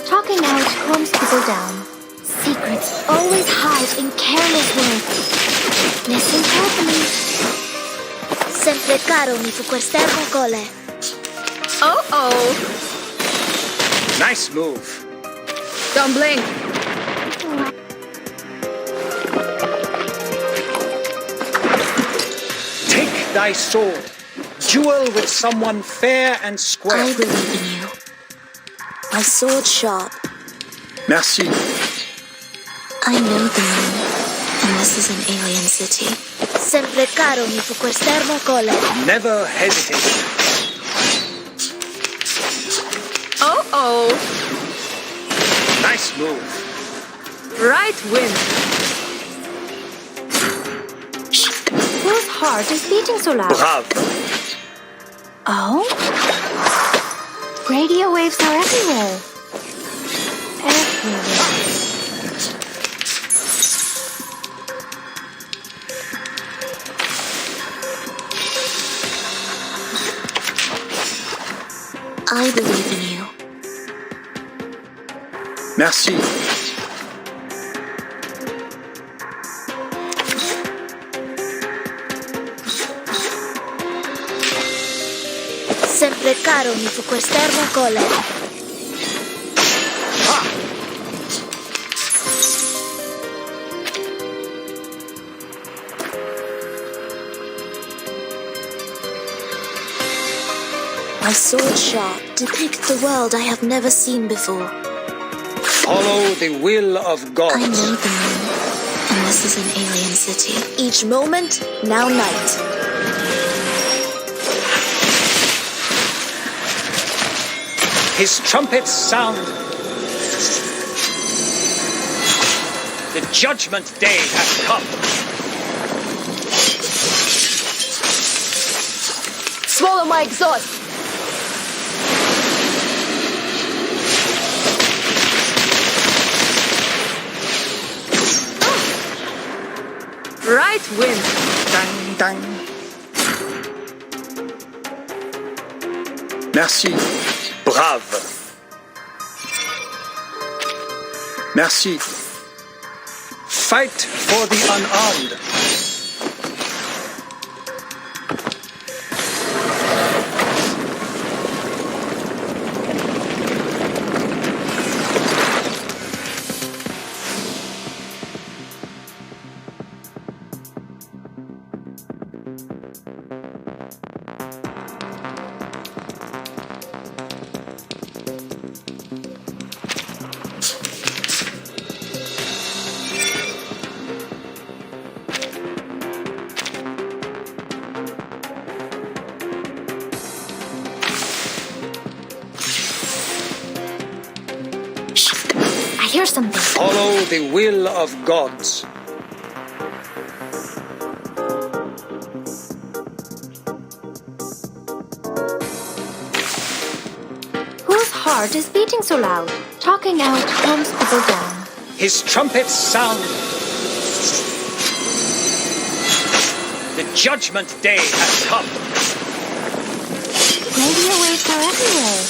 Talking out calms people down. Secrets always hide in careless words. Listen carefully. Sempre caro mi fu quest'ermo cole. Oh. Nice move. Don't blink. Take thy sword. Duel with someone fair and square. I believe in you. My sword sharp. Merci. I know the moon, and this is an alien city. Sempre caro mi fu quest'ermo cole. Never hesitate. Oh. Nice move. Right win. Whose heart is beating so loud? Bravo. Oh? Radio waves are everywhere. Everywhere. I believe in you. Merci. Sempre caro mi fu quest'ermo cole. My sword sharp depicts the world I have never seen before. Follow the will of God. I know the moon, and this is an alien city. Each moment, now night. His trumpets sound. The judgment day has come. Swallow my exhaust. Right win. Dang, dang. Merci. Brave. Merci. Fight for the unarmed. I hear something. Follow the will of gods. Whose heart is beating so loud? Talking out calms people down. His trumpets sound. The judgment day has come. Radio waves are everywhere.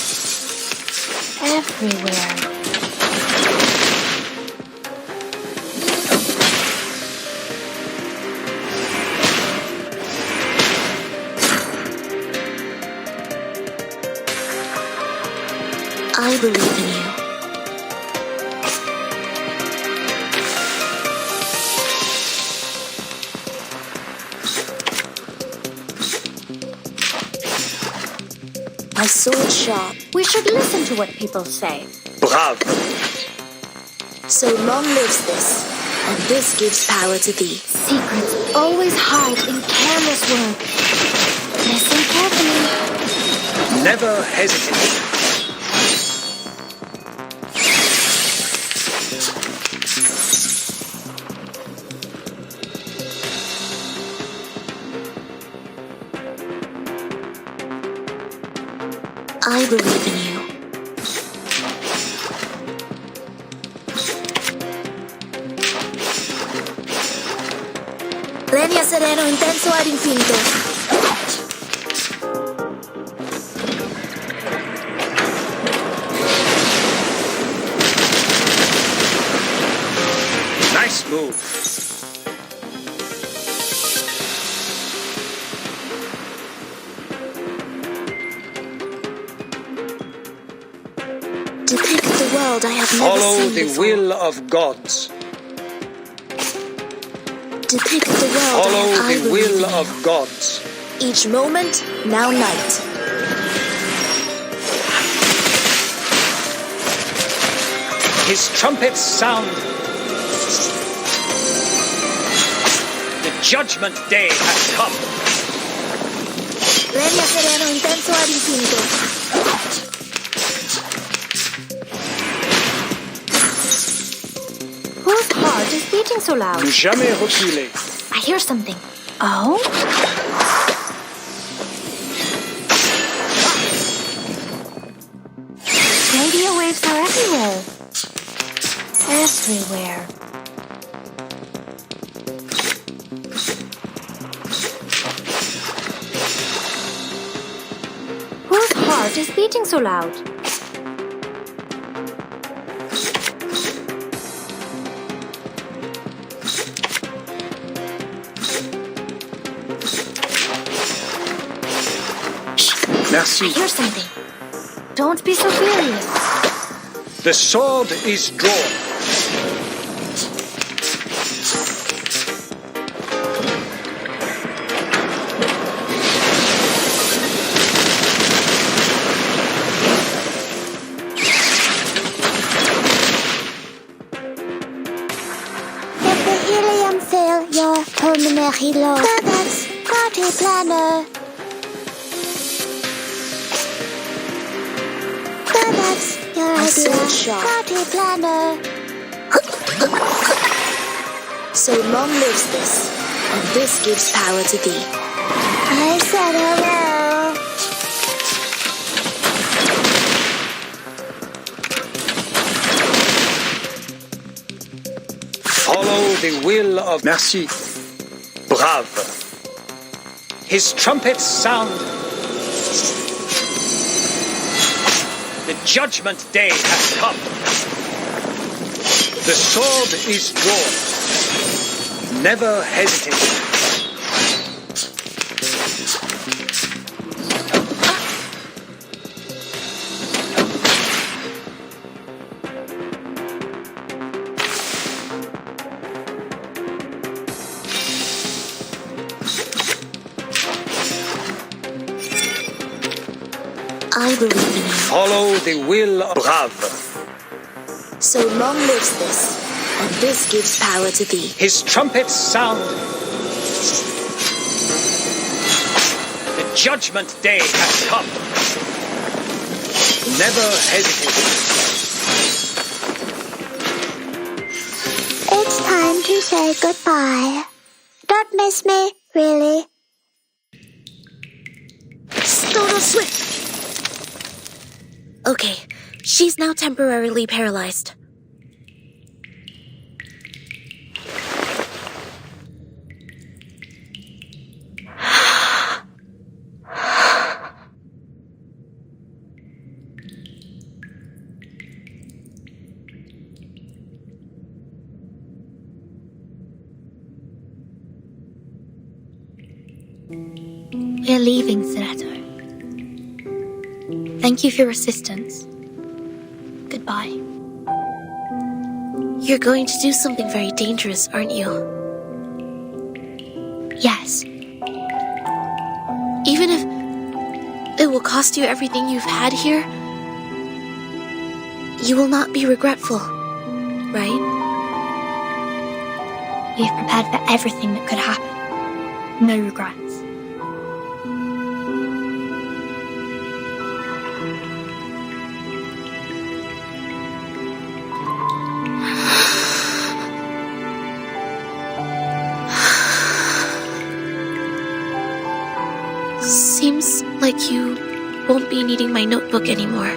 Everywhere. I believe in you. My sword sharp. We should listen to what people say. Brave. So long lives this, and this gives power to thee. Secrets always hide in careless words. Listen carefully. Never hesitate. I believe in you. Lenia sereno, intenso ad infinito. move. Depict the world I have never Follow seen the before. will of gods. Depict the world Follow I the believe will in. of gods. Each moment, now night. His trumpets sound. The judgment day has come. Premio sereno intenso ad infinito. Whose heart is beating so loud? Ne jamais reculer. I hear something. Oh? Radio waves are everywhere. Everywhere. Whose heart is beating so loud? Merci. I hear something. Don't be so furious. The sword is drawn. Let the helium fill your pulmonary lobe. That's party planner. That's your I idea. saw it shot. Party planner. So long lives this, and this gives power to thee. I said hello. Follow the will of Merci. Brave. His trumpets sound. The judgment day has come. The sword is drawn. Never hesitate. I believe in you. Follow the will of Brave. So long lives this, and this gives power to thee. His trumpets sound. The judgment day has come. Never hesitate. It's time to say goodbye. Don't miss me, really. Stono Swift! Okay, she's now temporarily paralyzed. We're leaving, Sinetto. Thank you for your assistance. Goodbye. You're going to do something very dangerous, aren't you? Yes. Even if it will cost you everything you've had here, you will not be regretful, right? We have prepared for everything that could happen. No regrets. Seems like you won't be needing my notebook anymore.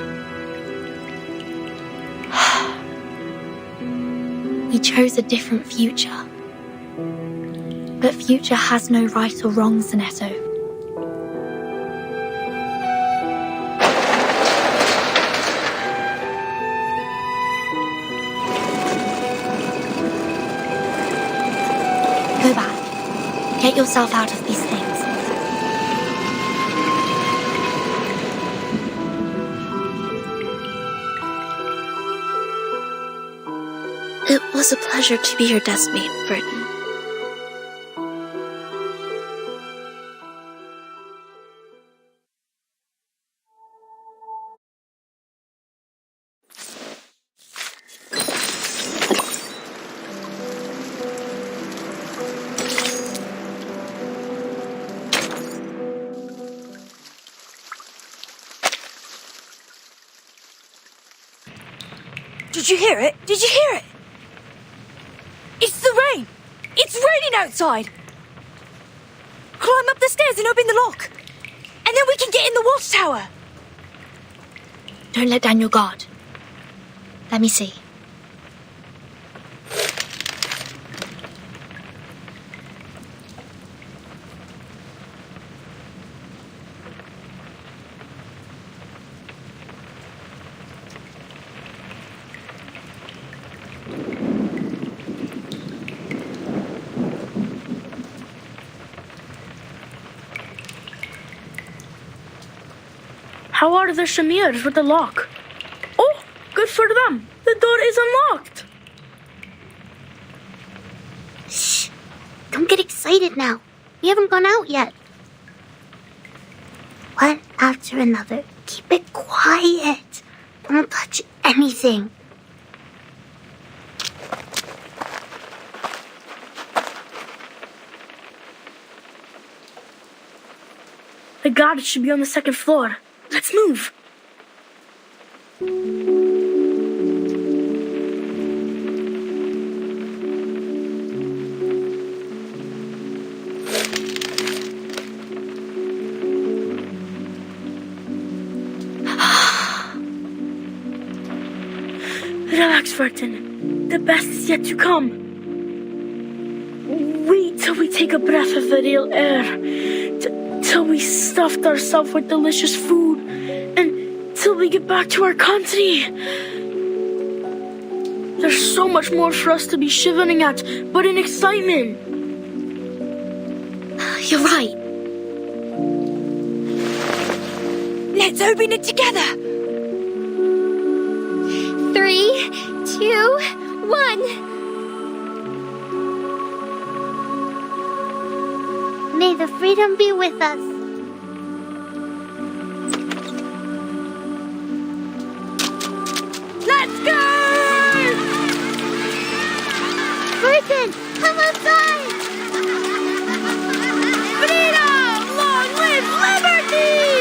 We chose a different future. But future has no right or wrong, Sinetto. yourself out of these things. It was a pleasure to be your deskmate, Burton. Did you hear it? Did you hear it? It's the rain! It's raining outside! Climb up the stairs and open the lock! And then we can get in the watchtower! Don't let down your guard. Let me see. How are the Shamirs with the lock? Oh, good for them. The door is unlocked. Shh. Don't get excited now. We haven't gone out yet. One after another. Keep it quiet. Don't touch anything. The garage should be on the second floor. Let's move. Relax, Burton. The best is yet to come. Wait till we take a breath of the real air. Till we stuffed ourselves with delicious food. And till we get back to our country. There's so much more for us to be shivering at, but in excitement. You're right. Let's open it together. 3, 2, 1. May the freedom be with us. Let's go! Burton, come outside! Freedom! Long live liberty!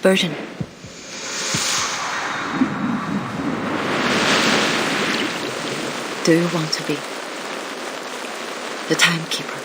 Burton. Do you want to be the timekeeper?